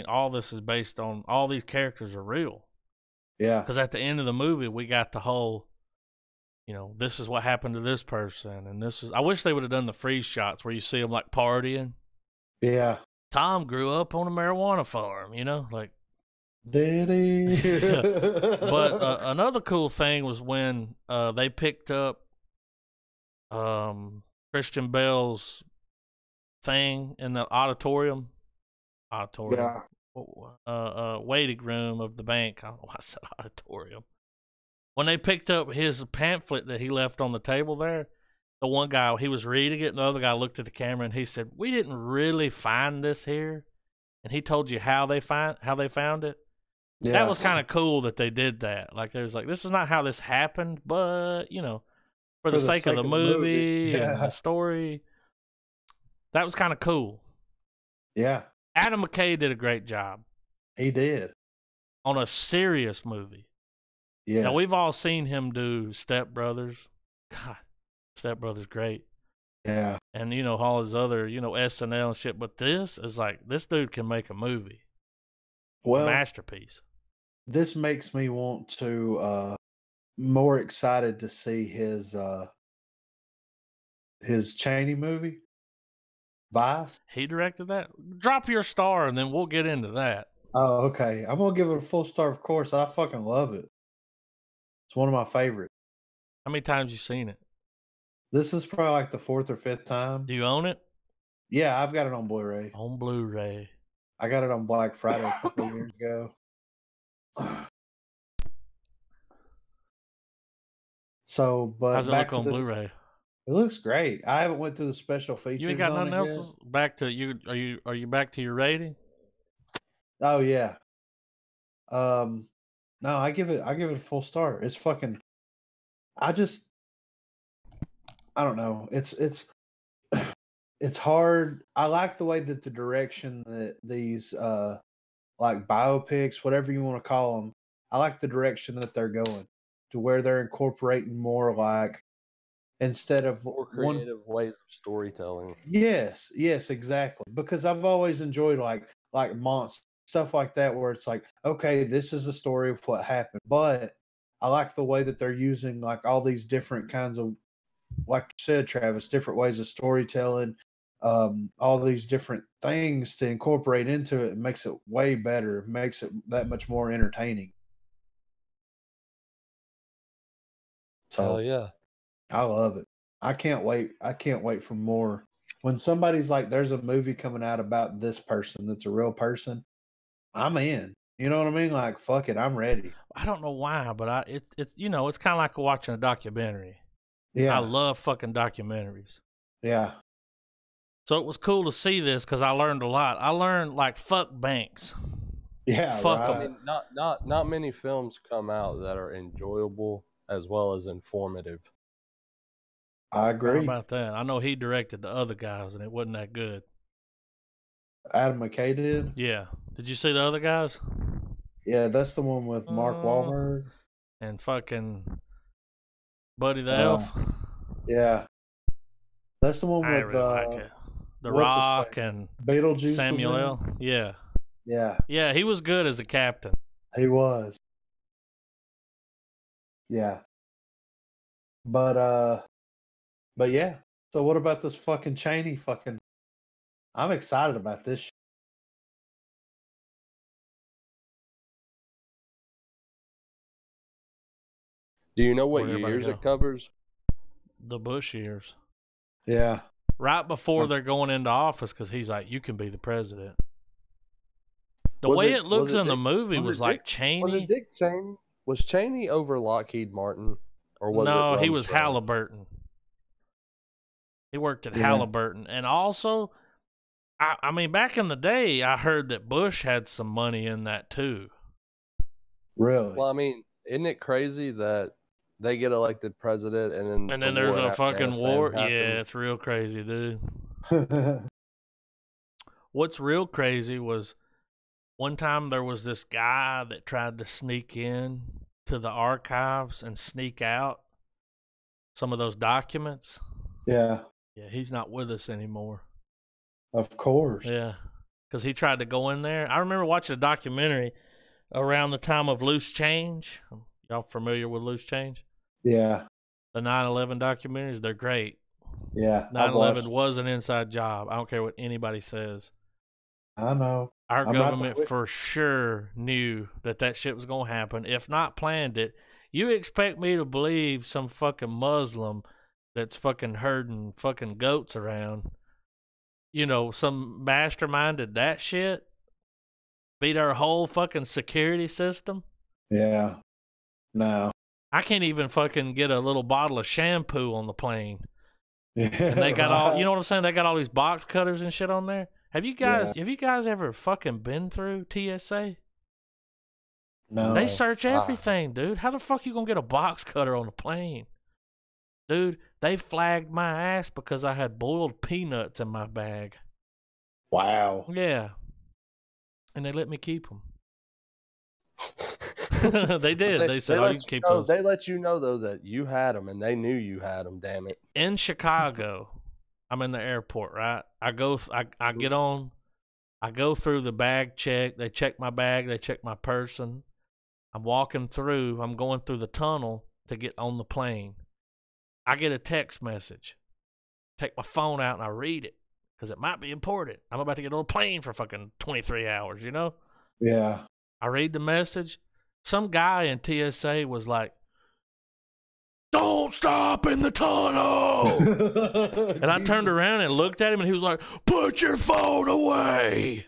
S1: all this is based on, all these characters are real.
S2: Yeah.
S1: Because at the end of the movie, we got the whole, this is what happened to this person. And I wish they would have done the freeze shots where you see them like partying.
S2: Yeah.
S1: Tom grew up on a marijuana farm,
S2: Did he?
S1: But another cool thing was when they picked up Christian Bale's thing in the auditorium,
S2: Yeah.
S1: waiting room of the bank. I don't know why I said auditorium. When they picked up his pamphlet that he left on the table there, the one guy, he was reading it, and the other guy looked at the camera and he said, "We didn't really find this here," and he told you how they found it. Yeah. That was kind of cool that they did that. Like, there's this is not how this happened, but for the sake of the movie and the story, that was kind of cool.
S2: Yeah.
S1: Adam McKay did a great job.
S2: He did.
S1: On a serious movie.
S2: Yeah.
S1: Now, we've all seen him do Step Brothers. God, Step Brothers great.
S2: Yeah.
S1: And, all his other, SNL and shit. But this is this dude can make a movie.
S2: Well,
S1: a masterpiece.
S2: This makes me want to more excited to see his Chaney movie, Vice.
S1: He directed that? Drop your star and then we'll get into that.
S2: Oh, okay. I'm going to give it a full star, of course. I fucking love it. It's one of my favorites.
S1: How many times you seen it?
S2: This is probably like the 4th or 5th time.
S1: Do you own it?
S2: Yeah, I've got it on Blu-ray.
S1: On Blu-ray.
S2: I got it on Black Friday a couple of years ago. So, but
S1: how's it look on Blu-ray?
S2: It looks great. I haven't went through the special features.
S1: You ain't got nothing else back to you? Are you back to your rating?
S2: Oh yeah. No, I give it a full star. It's fucking. I don't know. It's hard. I like the way that the direction that these like biopics, whatever you want to call them, I like the direction that they're going to, where they're incorporating more like, instead of
S3: more creative ways of storytelling.
S2: Yes, exactly. Because I've always enjoyed like monster stuff like that, where it's like, okay, this is the story of what happened, but I like the way that they're using like all these different kinds of, like you said, Travis, different ways of storytelling, all these different things to incorporate into it. It makes it way better, makes it that much more entertaining.
S3: So yeah,
S2: I love it. I can't wait for more. When somebody's like, there's a movie coming out about this person that's a real person, I'm in. You know what I mean? Like, fuck it, I'm ready.
S1: I don't know why, but it's it's kind of like watching a documentary.
S2: Yeah.
S1: I love fucking documentaries.
S2: Yeah.
S1: So it was cool to see this because I learned a lot. I learned fuck banks.
S2: Yeah.
S1: Fuck them.
S3: I mean, not many films come out that are enjoyable as well as informative.
S2: I agree.
S1: How about that? I know he directed the other guys and it wasn't that good.
S2: Adam McKay did?
S1: Yeah. Did you see the other guys?
S2: Yeah, that's the one with Mark Wahlberg.
S1: And fucking Buddy the Elf.
S2: Yeah. That's the one with
S1: really like it. The Rock and
S2: Beetlejuice.
S1: Samuel L. Yeah.
S2: Yeah.
S1: Yeah, he was good as a captain.
S2: He was. Yeah. But yeah, So what about this fucking Cheney fucking? I'm excited about this.
S3: Do you know what
S1: Where'd everybody
S3: years
S1: go?
S3: it covers?
S1: The Bush years.
S2: Yeah.
S1: Right before they're going into office, because he's like, you can be the president. The way it looks in the movie was like Cheney.
S3: Was it Dick Cheney? Was Cheney over Lockheed Martin? Or was
S1: No,
S3: it
S1: he was
S3: Rumsfeld?
S1: Halliburton. He worked at Halliburton. And also, I mean, back in the day, I heard that Bush had some money in that too.
S2: Really?
S3: Well, I mean, isn't it crazy that they get elected president and then
S1: there's a fucking war? Happens? Yeah, it's real crazy, dude. What's real crazy was one time there was this guy that tried to sneak in to the archives and sneak out some of those documents.
S2: Yeah.
S1: Yeah, he's not with us anymore.
S2: Of course.
S1: Yeah, because he tried to go in there. I remember watching a documentary around the time of Loose Change. Y'all familiar with Loose Change?
S2: Yeah.
S1: The 9/11 documentaries, they're great.
S2: Yeah.
S1: 9/11 was an inside job. I don't care what anybody says.
S2: I know.
S1: Our government for sure knew that shit was going to happen, if not planned it. You expect me to believe some fucking Muslim that's fucking herding fucking goats around, you know, some masterminded that shit? Beat our whole fucking security system?
S2: Yeah. No.
S1: I can't even fucking get a little bottle of shampoo on the plane.
S2: Yeah,
S1: and they got all, you know what I'm saying? They got all these box cutters and shit on there. Have you guys ever fucking been through TSA?
S2: No.
S1: They search everything, dude. How the fuck you gonna get a box cutter on a plane? Dude, they flagged my ass because I had boiled peanuts in my bag.
S2: Wow.
S1: Yeah. And they let me keep them. They did. They said, you can keep those.
S3: They let you know, though, that you had them, and they knew you had them, damn it.
S1: In Chicago, I'm in the airport, right? I get on. I go through the bag check. They check my bag. They check my person. I'm walking through. I'm going through the tunnel to get on the plane. I get a text message. Take my phone out and I read it because it might be important. I'm about to get on a plane for fucking 23 hours, you know?
S2: Yeah.
S1: I read the message. Some guy in TSA was like, "Don't stop in the tunnel." And I turned around and looked at him and he was like, "Put your phone away."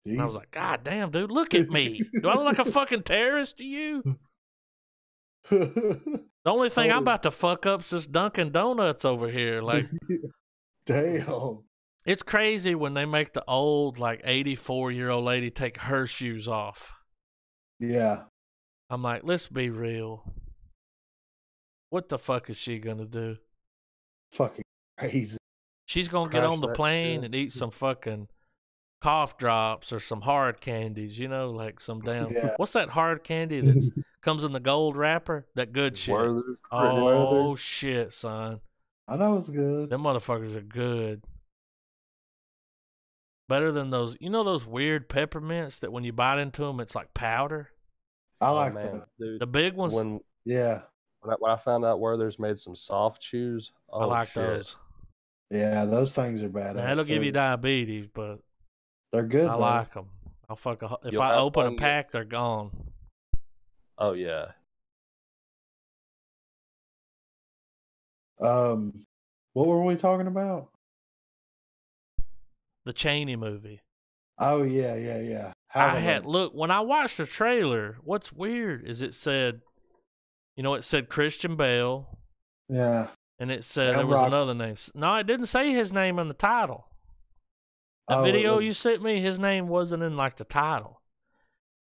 S1: And I was like, "God damn, dude, look at me. Do I look like a fucking terrorist to you?" The only thing I'm about to fuck up is this Dunkin' Donuts over here. Like,
S2: damn.
S1: It's crazy when they make the old, like, 84-year-old lady take her shoes off.
S2: Yeah.
S1: I'm like, let's be real. What the fuck is she going to do?
S2: Fucking crazy.
S1: She's going to get on the plane and eat some fucking cough drops or some hard candies, you know, like some damn...
S2: Yeah.
S1: What's that hard candy that comes in the gold wrapper? That good shit.
S3: Werther's.
S1: Shit, son.
S2: I know it's good.
S1: Them motherfuckers are good. Better than those, you know, those weird peppermints that when you bite into them, it's like powder.
S2: I like that.
S3: Dude,
S1: the big ones.
S3: When
S2: I
S3: found out Werther's made some soft chews,
S1: I like those.
S2: Yeah, those things are bad.
S1: Now, it'll give you diabetes, but
S2: they're good.
S1: I like them. If I open a pack, they're gone.
S3: Oh yeah.
S2: What were we talking about?
S1: The Cheney movie.
S2: Oh yeah.
S1: Look, when I watched the trailer, what's weird is it said Christian Bale.
S2: Yeah.
S1: And it said there was another name. No, it didn't say his name in the title. The video you sent me, his name wasn't in like the title.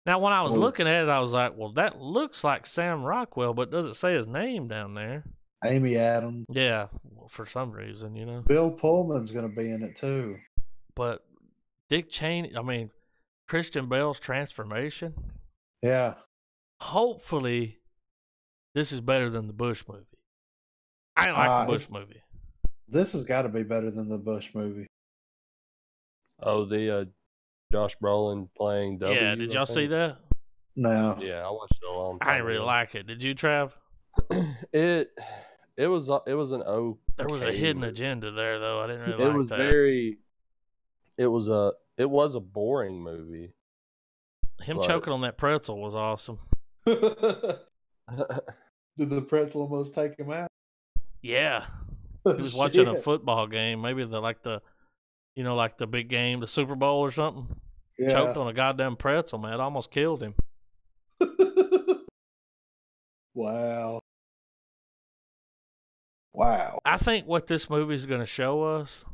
S1: Now, when I was looking at it, I was like, well, that looks like Sam Rockwell, but does it say his name down there?
S2: Amy Adams.
S1: Yeah, for some reason, you know.
S2: Bill Pullman's going to be in it too.
S1: But Dick Cheney, Christian Bale's transformation.
S2: Yeah.
S1: Hopefully, this is better than the Bush movie. I didn't like the Bush movie.
S2: This has got to be better than the Bush movie.
S3: Oh, the Josh Brolin playing W.
S1: Yeah, did y'all see that?
S2: No.
S3: Yeah, I watched it a long time
S1: I didn't really like it. Did you, Trav?
S3: It was an okay.
S1: There was a hidden agenda there, though. I didn't really
S3: It
S1: like
S3: was
S1: that.
S3: It was a boring movie.
S1: Him choking on that pretzel was awesome.
S2: Did the pretzel almost take him out?
S1: Yeah. He was watching a football game, maybe the big game, the Super Bowl or something. Yeah. Choked on a goddamn pretzel, man. It almost killed him.
S2: Wow.
S1: I think what this movie is going to show us.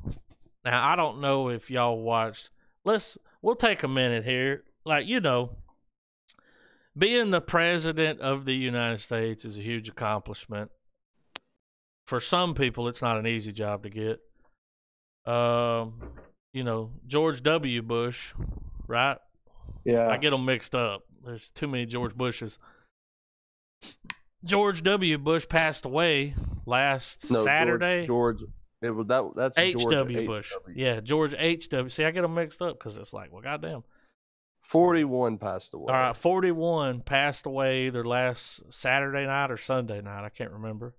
S1: Now, I don't know if y'all watched. We'll take a minute here. Like, being the president of the United States is a huge accomplishment. For some people, it's not an easy job to get. George W. Bush, right?
S2: Yeah.
S1: I get them mixed up. There's too many George Bushes. George W. Bush passed away Saturday.
S3: That's
S1: H.W. Bush. Yeah, George H.W. See, I get them mixed up because it's like, well, goddamn.
S3: 41 passed away.
S1: All right, 41 passed away either last Saturday night or Sunday night. I can't remember.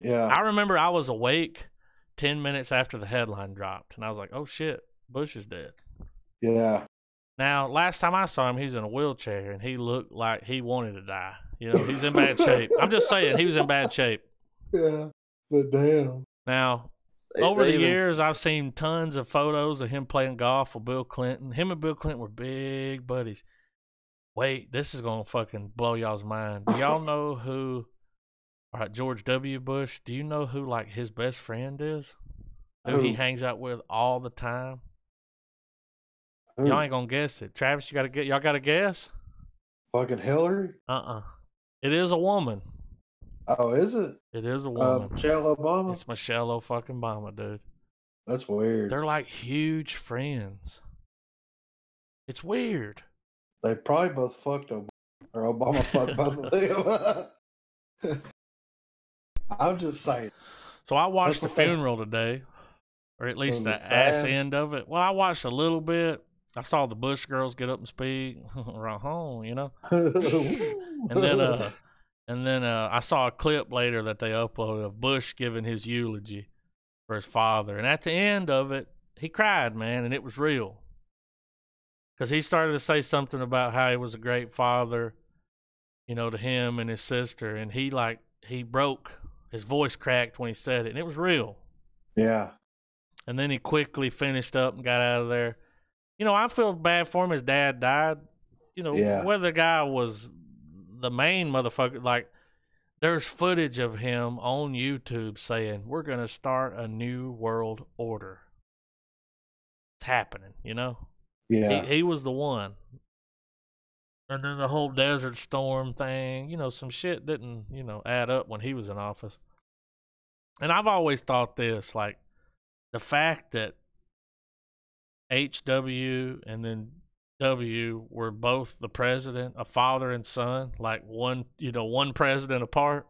S2: Yeah.
S1: I remember I was awake 10 minutes after the headline dropped, and I was like, oh, shit, Bush is dead.
S2: Yeah.
S1: Now, last time I saw him, he was in a wheelchair, and he looked like he wanted to die. He's in bad shape. I'm just saying, he was in bad shape.
S2: Yeah, but damn.
S1: Now, over the years, I've seen tons of photos of him playing golf with Bill Clinton. Him and Bill Clinton were big buddies. Wait, this is going to fucking blow y'all's mind. Do y'all know who, all right, George W. Bush, do you know who, like, his best friend is? Who he hangs out with all the time? Y'all ain't going to guess it. Travis, y'all got to guess?
S2: Fucking Hillary?
S1: It is a woman.
S2: Oh, is it?
S1: It is a woman.
S2: Michelle Obama?
S1: It's Michelle Obama, dude.
S2: That's weird.
S1: They're like huge friends. It's weird.
S2: They probably both fucked Obama. Or Obama fucked both of them. I'm just saying.
S1: So I watched the funeral today. Or at least the ass end of it. Well, I watched a little bit. I saw the Bush girls get up and speak. Right home, And then I saw a clip later that they uploaded of Bush giving his eulogy for his father. And at the end of it, he cried, man, and it was real. Because he started to say something about how he was a great father, to him and his sister. And he broke, his voice cracked when he said it, and it was real.
S2: Yeah.
S1: And then he quickly finished up and got out of there. I feel bad for him. His dad died. Whether the guy was the main motherfucker, like, there's footage of him on YouTube saying, we're going to start a new world order. It's happening,
S2: Yeah.
S1: He was the one. And then the whole Desert Storm thing, some shit didn't, add up when he was in office. And I've always thought this, like, the fact that HW and then W were both the president, a father and son, like one president apart.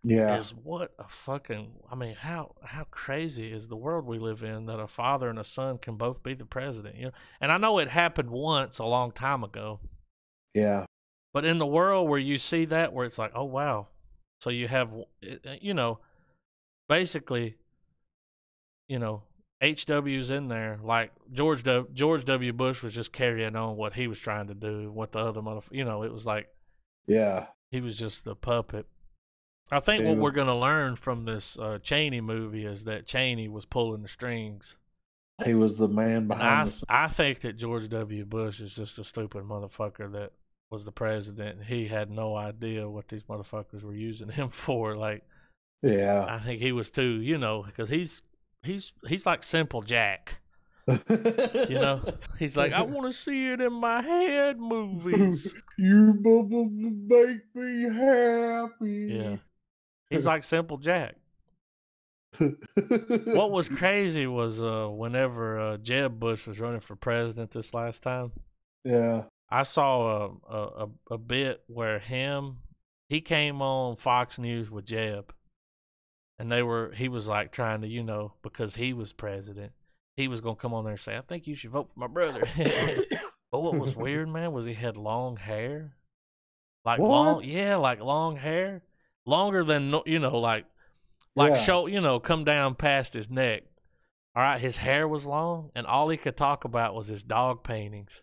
S2: Yeah.
S1: Is what a fucking, how crazy is the world we live in that a father and a son can both be the president, And I know it happened once a long time ago.
S2: Yeah.
S1: But in the world where you see that, where it's like, oh, wow. So you have, basically, HW's in there, like George W. Bush was just carrying on what he was trying to do, what the other motherfucker, it was like,
S2: yeah,
S1: he was just the puppet. I think what we're going to learn from this Cheney movie is that Cheney was pulling the strings.
S2: He was the man behind
S1: I think that George W. Bush is just a stupid motherfucker that was the president. He had no idea what these motherfuckers were using him for. Like,
S2: yeah,
S1: I think he was too, because he's like Simple Jack. He's like, I want to see it in my head movies.
S2: You make me happy.
S1: Yeah. He's like Simple Jack. What was crazy was whenever Jeb Bush was running for president this last time.
S2: Yeah.
S1: I saw a bit where he came on Fox News with Jeb. And he was like trying to, because he was president, he was going to come on there and say, I think you should vote for my brother. But what was weird, man, was he had long hair. Like,
S2: what?
S1: long hair. Longer than, like Like,
S2: Yeah.
S1: come down past his neck. All right, his hair was long, and all he could talk about was his dog paintings.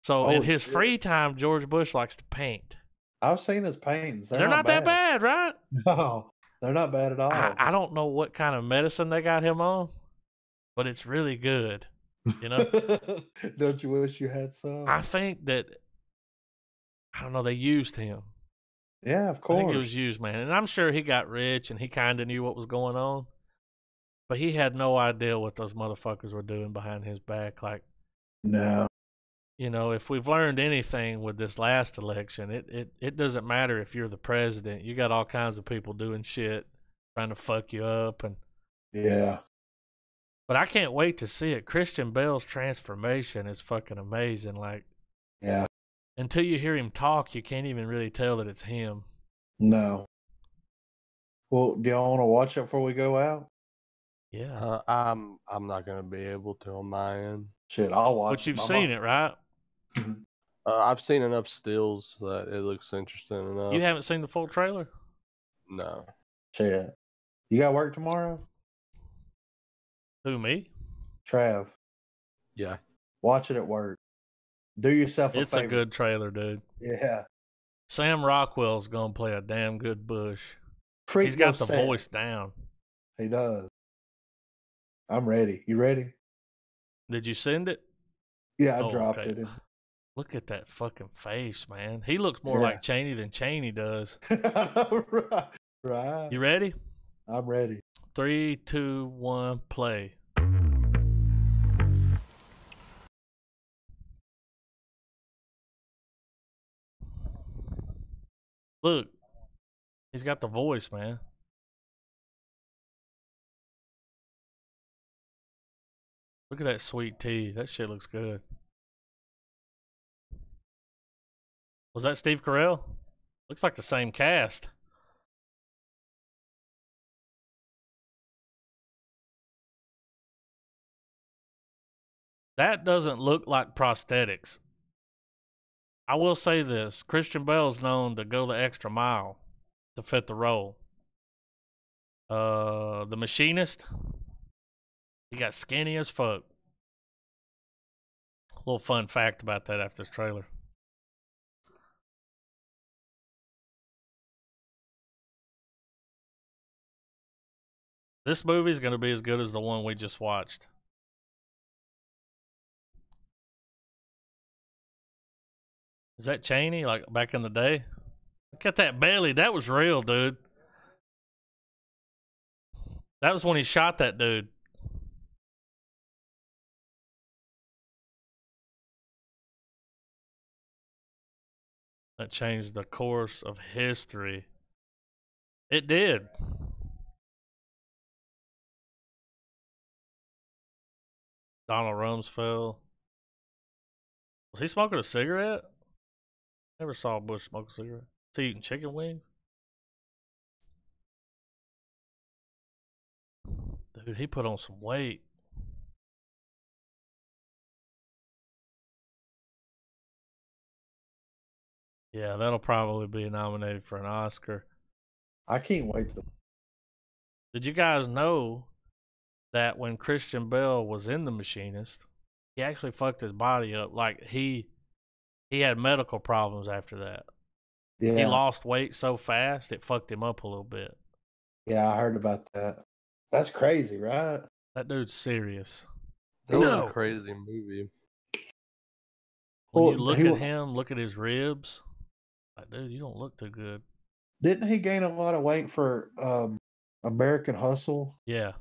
S1: So in
S2: Oh,
S1: his
S2: shit.
S1: free time, George Bush likes to paint.
S2: I've seen his paintings.
S1: They're not that bad, right?
S2: No, they're not bad at all.
S1: I don't know what kind of medicine they got him on, but it's really good. You know?
S2: Don't you wish you had some?
S1: I think that, I don't know, they used him.
S2: Yeah, of
S1: I
S2: course.
S1: think it was used, man. And I'm sure he got rich and he kind of knew what was going on. But he had no idea what those motherfuckers were doing behind his back. Like,
S2: no.
S1: If we've learned anything with this last election, it doesn't matter if you're the president. You got all kinds of people doing shit, trying to fuck you up.
S2: Yeah.
S1: But I can't wait to see it. Christian Bale's transformation is fucking amazing. Like,
S2: yeah.
S1: Until you hear him talk, you can't even really tell that it's him.
S2: No. Well, do y'all want to watch it before we go out?
S1: Yeah.
S3: I'm not gonna be able to on my end.
S2: Shit, I'll watch.
S1: But you've seen it, right?
S3: I've seen enough stills that it looks interesting enough.
S1: You haven't seen the full trailer?
S3: No.
S2: Shit. You got work tomorrow?
S1: Who, me?
S2: Trav.
S3: Yeah.
S2: Watch it at work. Do yourself a favor.
S1: It's a good trailer, dude.
S2: Yeah.
S1: Sam Rockwell's going to play a damn good Bush.
S2: Treat
S1: He's got the
S2: yourself.
S1: voice down.
S2: He does. I'm ready. You ready?
S1: Did you send it?
S2: Yeah, I dropped it.
S1: Look at that fucking face, man. He looks more like Cheney than Cheney does.
S2: Right.
S1: You ready?
S2: I'm ready.
S1: 3, 2, 1, play. Look, he's got the voice, man. Look at that sweet tea. That shit looks good. Was that Steve Carell? Looks like the same cast. That doesn't look like prosthetics. I will say this. Christian Bale's known to go the extra mile to fit the role. The Machinist, he got skinny as fuck. A little fun fact about that after this trailer. This movie is going to be as good as the one we just watched. Is that Cheney, like back in the day? Look at that belly. That was real, dude. That was when he shot that dude. That changed the course of history. It did. Donald Rumsfeld. Was he smoking a cigarette? Never saw Bush smoke a cigarette. Is he eating chicken wings? Dude, he put on some weight. Yeah, that'll probably be nominated for an Oscar.
S2: I can't wait to.
S1: Did you guys know that when Christian Bale was in The Machinist, he actually fucked his body up? Like, he had medical problems after that.
S2: Yeah.
S1: He lost weight so fast, it fucked him up a little bit.
S2: Yeah, I heard about that. That's crazy, right?
S1: That dude's serious.
S3: It was a crazy movie.
S1: When you look at him, look at his ribs, like, dude, you don't look too good.
S2: Didn't he gain a lot of weight for American Hustle?
S1: Yeah.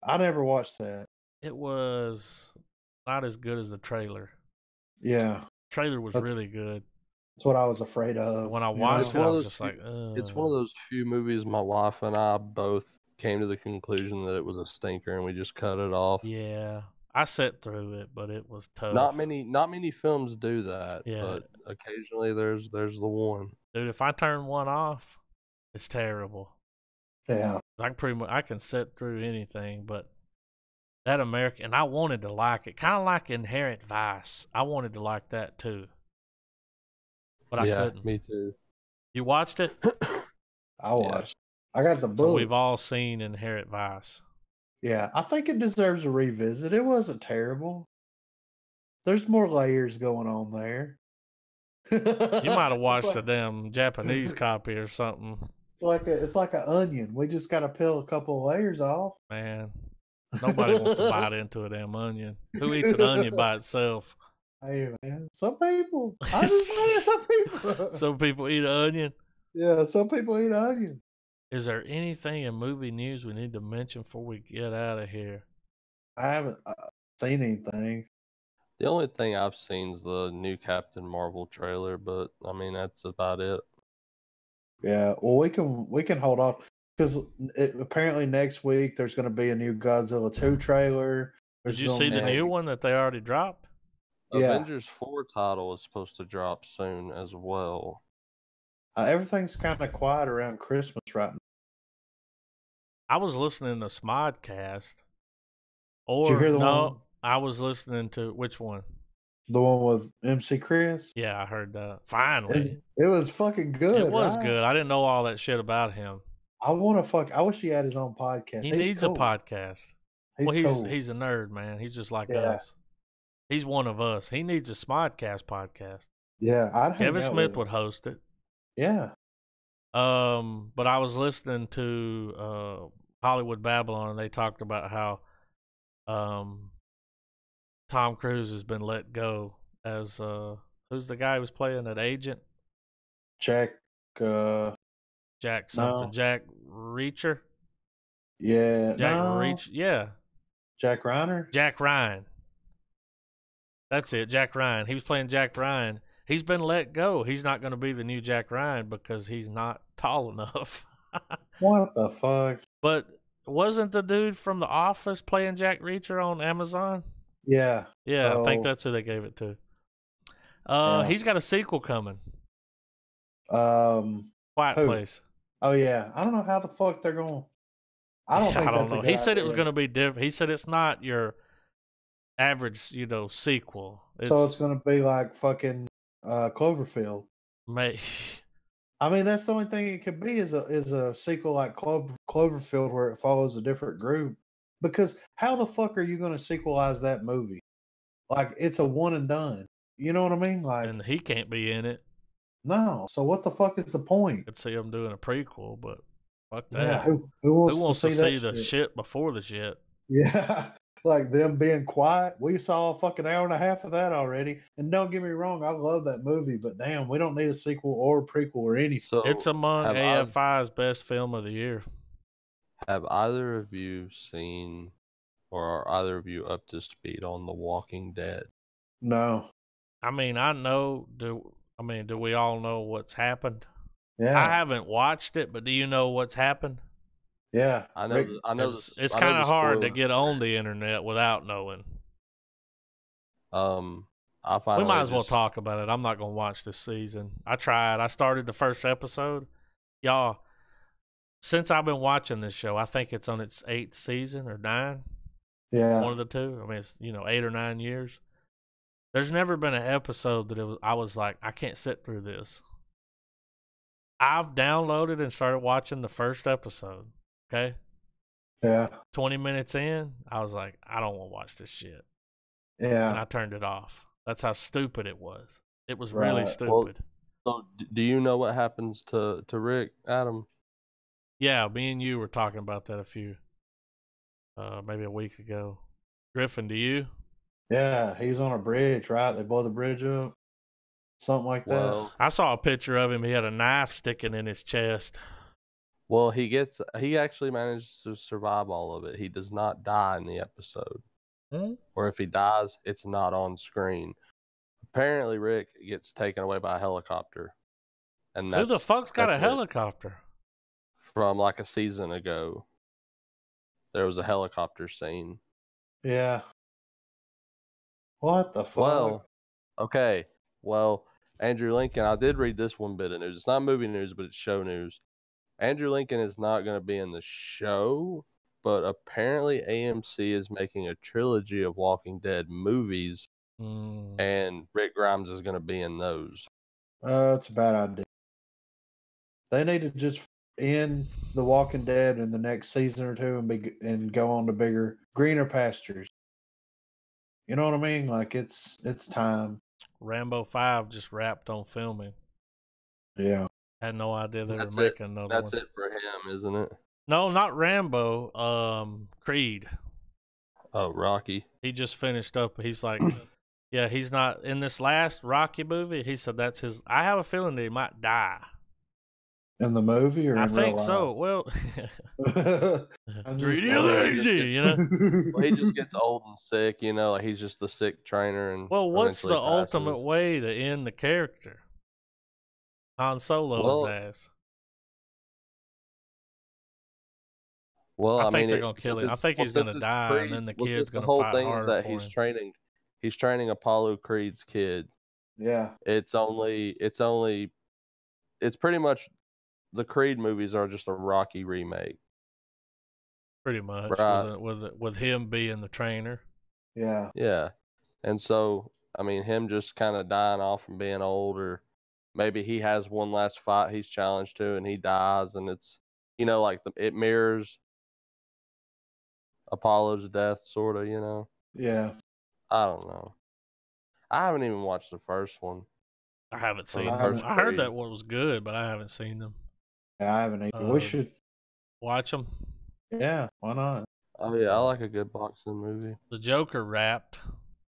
S2: I never watched that.
S1: It was not as good as the trailer.
S2: Yeah.
S1: The trailer was really good.
S2: That's what I was afraid of.
S1: When I watched it, I was just like,
S3: It's one of those few movies my wife and I both came to the conclusion that it was a stinker and we just cut it off.
S1: Yeah. I sat through it, but it was tough.
S3: Not many films do that.
S1: Yeah.
S3: But occasionally there's the one.
S1: Dude, if I turn one off, it's terrible.
S2: Yeah.
S1: I can sit through anything, but that American, and I wanted to like it, kind of like Inherent Vice. I wanted to like that too, but I couldn't.
S3: Me too.
S1: You watched it?
S2: I watched. I got the book.
S1: So we've all seen Inherent Vice.
S2: Yeah, I think it deserves a revisit. It wasn't terrible. There's more layers going on there.
S1: You might have watched a damn Japanese copy or something.
S2: It's like an onion. We just got to peel a couple of layers off.
S1: Man, nobody wants to bite into a damn onion. Who eats an onion by itself?
S2: Hey man, some people. I just some people.
S1: Some people eat an onion.
S2: Yeah, some people eat onion.
S1: Is there anything in movie news we need to mention before we get out of here?
S2: I haven't seen anything.
S3: The only thing I've seen is the new Captain Marvel trailer, but I mean that's about it.
S2: Yeah, well we can hold off because apparently next week there's going to be a new Godzilla 2 trailer.
S1: Did you see the new one that they already dropped?
S2: Yeah.
S3: Avengers 4 title is supposed to drop soon as well.
S2: Everything's kind of quiet around Christmas right now.
S1: I was listening to Smodcast.
S2: Did you hear the one?
S1: I was listening to which one?
S2: The one with MC Chris?
S1: Yeah, I heard that. Finally.
S2: It was fucking good.
S1: It was good. I didn't know all that shit about him.
S2: I wish he had his own podcast.
S1: He needs a podcast.
S2: He's
S1: he's a nerd, man. He's just like us. He's one of us. He needs a Smodcast podcast.
S2: Yeah,
S1: Kevin Smith would host it.
S2: Yeah.
S1: But I was listening to Hollywood Babylon, and they talked about how Tom Cruise has been let go as who's the guy who was playing that agent?
S2: Jack something.
S1: No. Jack Reacher?
S2: Yeah.
S1: Reach. Yeah.
S2: Jack Reiner?
S1: Jack Ryan. That's it, Jack Ryan. He was playing Jack Ryan. He's been let go. He's not going to be the new Jack Ryan because he's not tall enough.
S2: What the fuck?
S1: But wasn't the dude from The Office playing Jack Reacher on Amazon?
S2: Yeah.
S1: Yeah, I think that's who they gave it to. He's got a sequel coming. Quiet Place.
S2: Oh yeah. I don't know how the fuck they're going. I don't know.
S1: He said it was going to be different. He said it's not your average, sequel.
S2: So it's going to be like fucking Cloverfield. I mean, that's the only thing it could be is a sequel like Cloverfield where it follows a different group. Because how the fuck are you going to sequelize that movie? Like, it's a one and done. You know what I mean? Like,
S1: and he can't be in it.
S2: No. So what the fuck is the point?
S1: I'd see him doing a prequel, but fuck that.
S2: Yeah, who wants
S1: to see the shit before the shit?
S2: Yeah. Like them being quiet. We saw a fucking hour and a half of that already. And don't get me wrong, I love that movie, but damn, we don't need a sequel or a prequel or anything.
S3: So
S1: it's among AFI's best film of the year.
S3: Have either of you seen or are either of you up to speed on The Walking Dead?
S2: No.
S1: I mean, I know. Do we all know what's happened?
S2: Yeah.
S1: I haven't watched it, but do you know what's happened?
S2: Yeah,
S3: I know.
S1: It's kind of hard to get on the internet without knowing.
S3: We
S1: might as well talk about it. I'm not gonna watch this season. I tried. I started the first episode. Y'all, since I've been watching this show, I think it's on its 8th season or 9.
S2: Yeah,
S1: one of the two. I mean, it's 8 or 9 years. There's never been an episode that I was like, I can't sit through this. I've downloaded and started watching the first episode. Okay.
S2: Yeah.
S1: 20 minutes in, I was like, I don't want to watch this shit.
S2: Yeah.
S1: And I turned it off. That's how stupid it was. It was really stupid.
S3: Well, so do you know what happens to Rick, Adam?
S1: Yeah, me and you were talking about that maybe a week ago. Griffin, do you?
S2: Yeah, he's on a bridge, right? They blow the bridge up. Something like that.
S1: I saw a picture of him. He had a knife sticking in his chest.
S3: Well, he actually manages to survive all of it. He does not die in the episode. Or if he dies, it's not on screen. Apparently, Rick gets taken away by a helicopter. And
S1: who the fuck's got a helicopter?
S3: From like a season ago, there was a helicopter scene.
S2: Yeah. What the fuck?
S3: Well, Andrew Lincoln, I did read this one bit of news. It's not movie news, but it's show news. Andrew Lincoln is not going to be in the show, but apparently AMC is making a trilogy of Walking Dead movies, and Rick Grimes is going to be in those.
S2: It's a bad idea. They need to just end The Walking Dead in the next season or two and go on to bigger, greener pastures. You know what I mean? Like it's time.
S1: Rambo 5 just wrapped on filming.
S2: Yeah.
S1: Had no idea they were
S3: That's
S1: making another
S3: That's
S1: one.
S3: it for him, isn't it?
S1: No, not Rambo. Creed.
S3: Oh, Rocky.
S1: He just finished up. He's like, yeah, he's not in this last Rocky movie. He said that's his. I have a feeling that he might die.
S2: In the movie or
S1: I
S2: in
S1: think
S2: real
S1: so. Well,
S2: I'm
S1: greedy
S2: just-
S1: lazy, you know.
S3: Well, he just gets old and sick, you know. Like he's just a sick trainer, and
S1: Well, what's the
S3: eventually passes.
S1: ultimate way to end the character? Han Solo his ass.
S3: Well,
S1: I
S3: I
S1: think
S3: mean,
S1: they're gonna kill him. I think he's gonna die, and then the kid's gonna
S3: the whole
S1: fight
S3: thing
S1: harder
S3: is that
S1: for
S3: he's
S1: him.
S3: training. He's training Apollo Creed's kid.
S2: Yeah.
S3: It's pretty much the Creed movies are just a Rocky remake.
S1: Pretty much,
S3: Right.
S1: with him being the trainer.
S2: Yeah.
S3: Yeah. And so, I mean, him just kind of dying off and being old, or maybe he has one last fight he's challenged to and he dies, and it's, you know, like it mirrors Apollo's death, sort of, you know?
S2: Yeah.
S3: I don't know. I haven't even watched the first one.
S1: I haven't seen
S2: I
S1: them.
S2: haven't-
S1: I heard that one was good, but I haven't seen them.
S2: Yeah, I haven't either. We should.
S1: Watch them.
S2: Yeah, why not?
S3: Oh, yeah, I like a good boxing movie.
S1: The Joker wrapped.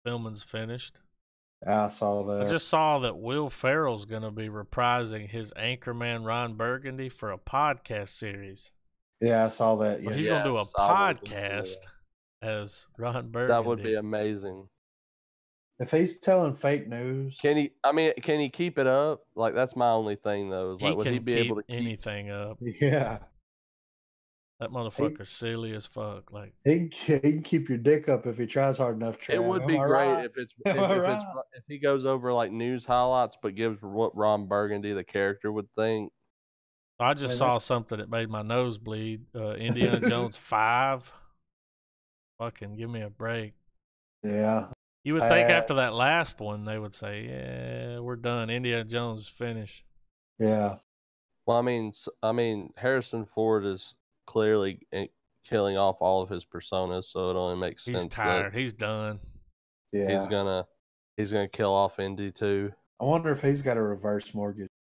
S1: Filming's finished.
S2: I saw that.
S1: I just saw that Will Ferrell's going to be reprising his Anchorman Ron Burgundy for a podcast series.
S2: Yeah, I saw that.
S1: Well,
S2: Yeah.
S1: he's going to do a
S3: Yes, I would
S1: podcast as Ron Burgundy.
S3: That would be amazing.
S2: If he's telling fake news,
S3: Can he keep it up? Like, that's my only thing, though. Is like, would he be able to keep
S1: anything up?
S2: yeah,
S1: That motherfucker's silly as fuck. Like
S2: he can keep your dick up if he tries hard enough. Trav.
S3: It would be
S2: Am I
S3: great
S2: right?
S3: if he goes over like news highlights, but gives what Ron Burgundy, the character, would think.
S1: I just saw something that made my nose bleed. Indiana Jones 5. Fucking give me a break.
S2: Yeah.
S1: You would think after that last one they would say, "Yeah, we're done. Indiana Jones is finished."
S2: Yeah.
S3: Well, I mean, Harrison Ford is clearly killing off all of his personas, so it only makes sense.
S1: He's tired. He's done.
S2: Yeah.
S3: He's gonna kill off Indy too.
S2: I wonder if he's got a reverse mortgage.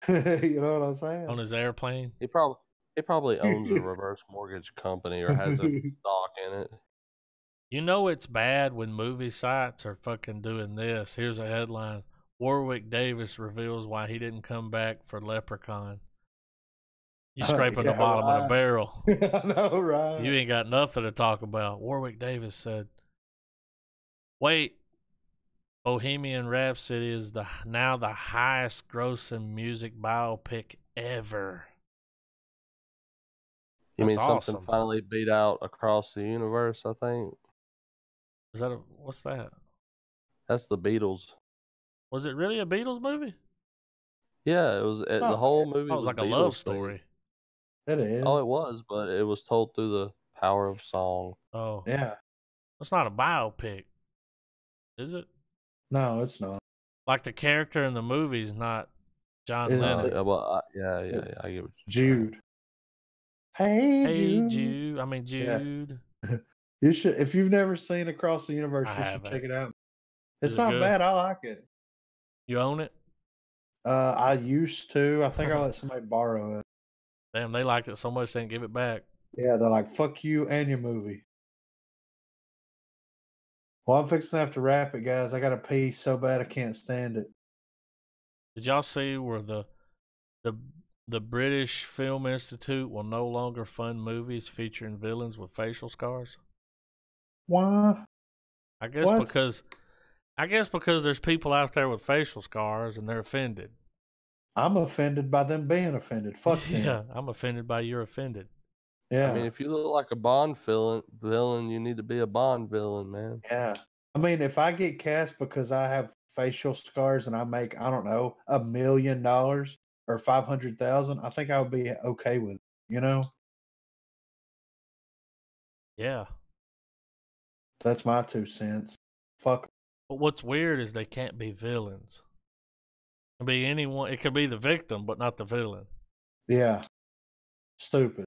S2: You know what I'm saying?
S1: On his airplane.
S3: He probably owns a reverse mortgage company or has a stock in it.
S1: You know it's bad when movie sites are fucking doing this. Here's a headline. Warwick Davis reveals why he didn't come back for Leprechaun. You scraping the bottom of the barrel.
S2: I know, right?
S1: You ain't got nothing to talk about. Warwick Davis said, wait, Bohemian Rhapsody is now the highest grossing music biopic ever.
S3: You mean
S1: That's
S3: something
S1: awesome.
S3: finally beat out Across the Universe, I think?
S1: Is that what's that?
S3: That's the Beatles.
S1: Was it really a Beatles movie?
S3: Yeah, it was. The whole movie
S1: was like a
S3: Beatles
S1: love story.
S2: It is.
S3: Oh, it was, but it was told through the power of song.
S1: Oh.
S2: Yeah.
S1: It's not a biopic, is it?
S2: No, it's not.
S1: Like the character in the movie is not John Lennon.
S3: Yeah, I get what
S2: Jude. Hey, Jude.
S1: Jude. I mean, Jude.
S2: Yeah. You should, if you've never seen Across the Universe, you should check it out. It's not bad. I like it.
S1: You own it?
S2: I used to. I think I let somebody borrow it.
S1: Damn, they liked it so much they didn't give it back.
S2: Yeah, they're like, fuck you and your movie. Well, I'm fixing to have to wrap it, guys. I got to pee so bad I can't stand it.
S1: Did y'all see where the British Film Institute will no longer fund movies featuring villains with facial scars?
S2: Why?
S1: I guess because there's people out there with facial scars and they're offended.
S2: I'm offended by them being offended. Fuck them.
S1: Yeah, I'm offended by you're offended.
S2: Yeah.
S3: I mean, if you look like a Bond villain, you need to be a Bond villain, man.
S2: Yeah. I mean, if I get cast because I have facial scars and I make, I don't know, $1 million or 500,000, I think I would be okay with it, you know?
S1: Yeah.
S2: That's my 2 cents. Fuck.
S1: But what's weird is they can't be villains. It could be anyone. It could be the victim, but not the villain.
S2: Yeah. Stupid.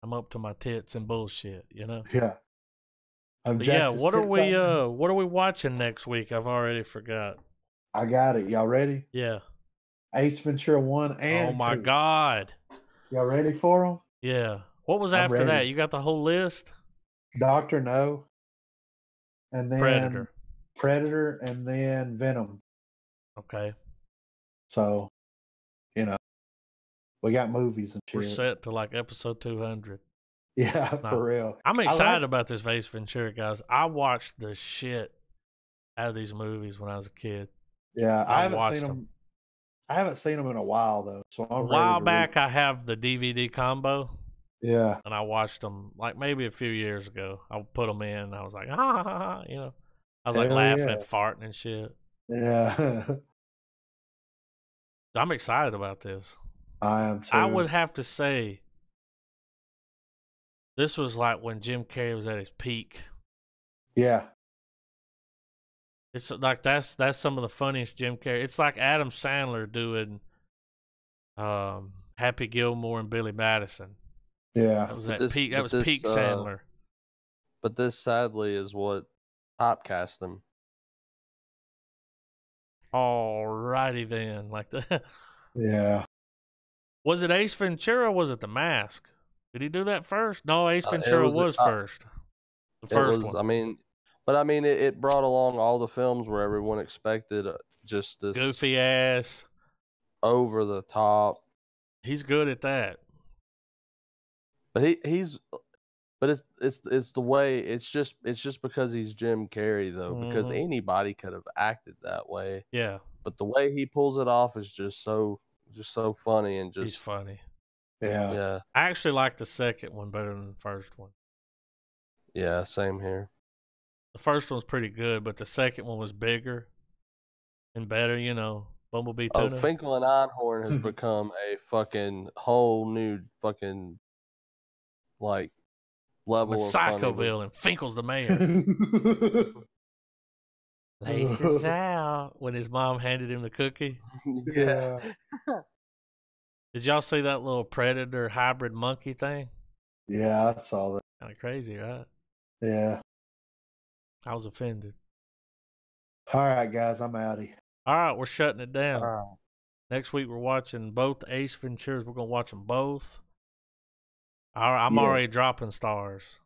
S1: I'm up to my tits and bullshit,
S2: Yeah. I'm
S1: But yeah,
S2: jacked as tits right now.
S1: what are we watching next week? I've already forgot.
S2: I got it. Y'all ready?
S1: Yeah.
S2: Ace Ventura 1
S1: Oh
S2: and
S1: my
S2: 2.
S1: God.
S2: Y'all ready for them?
S1: Yeah. What was
S2: I'm
S1: after
S2: ready.
S1: that? You got the whole list?
S2: Doctor No. And then
S1: Predator.
S2: and then Venom.
S1: Okay.
S2: So, we got movies and shit.
S1: We're set to like episode 200.
S2: Yeah, for real.
S1: I'm excited about this Ace Ventura, guys. I watched the shit out of these movies when I was a kid.
S2: Yeah, I haven't seen them. I haven't seen them in a while though, so I'm
S1: a
S2: ready
S1: while
S2: to
S1: back. I have the DVD combo.
S2: Yeah,
S1: and I watched them like maybe a few years ago. I put them in. And I was like, ha ha ha, I was like laughing and farting and shit.
S2: Yeah,
S1: I'm excited about this.
S2: I am too.
S1: I would have to say this was like when Jim Carrey was at his peak.
S2: Yeah.
S1: It's like that's some of the funniest Jim Carrey. It's like Adam Sandler doing Happy Gilmore and Billy Madison.
S2: Yeah.
S1: That was peak Sandler.
S3: But this sadly is what typecast him.
S1: Alrighty then. Like that.
S2: Yeah.
S1: Was it Ace Ventura or was it The Mask? Did he do that first? No, Ace Ventura was first. The first one.
S3: It brought along all the films where everyone expected just this
S1: goofy ass,
S3: over the top.
S1: He's good at that.
S3: But it's the way it's just because he's Jim Carrey though, because anybody could have acted that way.
S1: Yeah.
S3: But the way he pulls it off is just so funny and
S1: he's funny.
S2: Yeah.
S3: Yeah.
S1: I actually like the second one better than the first one.
S3: Yeah, same here.
S1: The first one was pretty good, but the second one was bigger and better, Bumblebee Tuna.
S3: Oh, Finkel and Einhorn has become a fucking whole new fucking like level of
S1: Psychoville and Finkel's the mayor. Laces out when his mom handed him the cookie.
S2: Yeah.
S1: Did y'all see that little predator hybrid monkey thing?
S2: Yeah, I saw that.
S1: Kind of crazy, right?
S2: Yeah.
S1: I was offended.
S2: All right, guys, I'm outie.
S1: All right, we're shutting it down.
S3: All right.
S1: Next week, we're watching both Ace Venturas. We're going to watch them both. All right, I'm already dropping stars.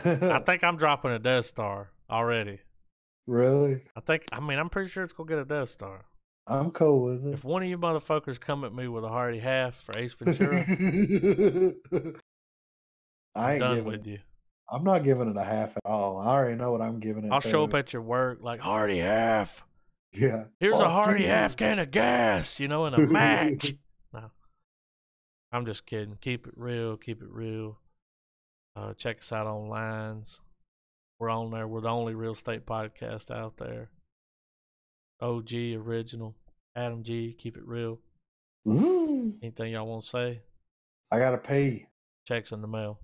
S1: I think I'm dropping a Death Star already.
S2: Really?
S1: I'm pretty sure it's going to get a Death Star.
S2: I'm cool with it.
S1: If one of you motherfuckers come at me with a hearty half for Ace Ventura, I'm done with you.
S2: I'm not giving it a half at all. I already know what I'm giving it.
S1: I'll show up at your work like, hearty half.
S2: Yeah.
S1: Here's a hearty half can of gas, and a match. No. I'm just kidding. Keep it real. Keep it real. Check us out on Lines. We're on there. We're the only real estate podcast out there. OG, original. Adam G, keep it real. Anything y'all want to say?
S2: I got to pee.
S1: Checks in the mail.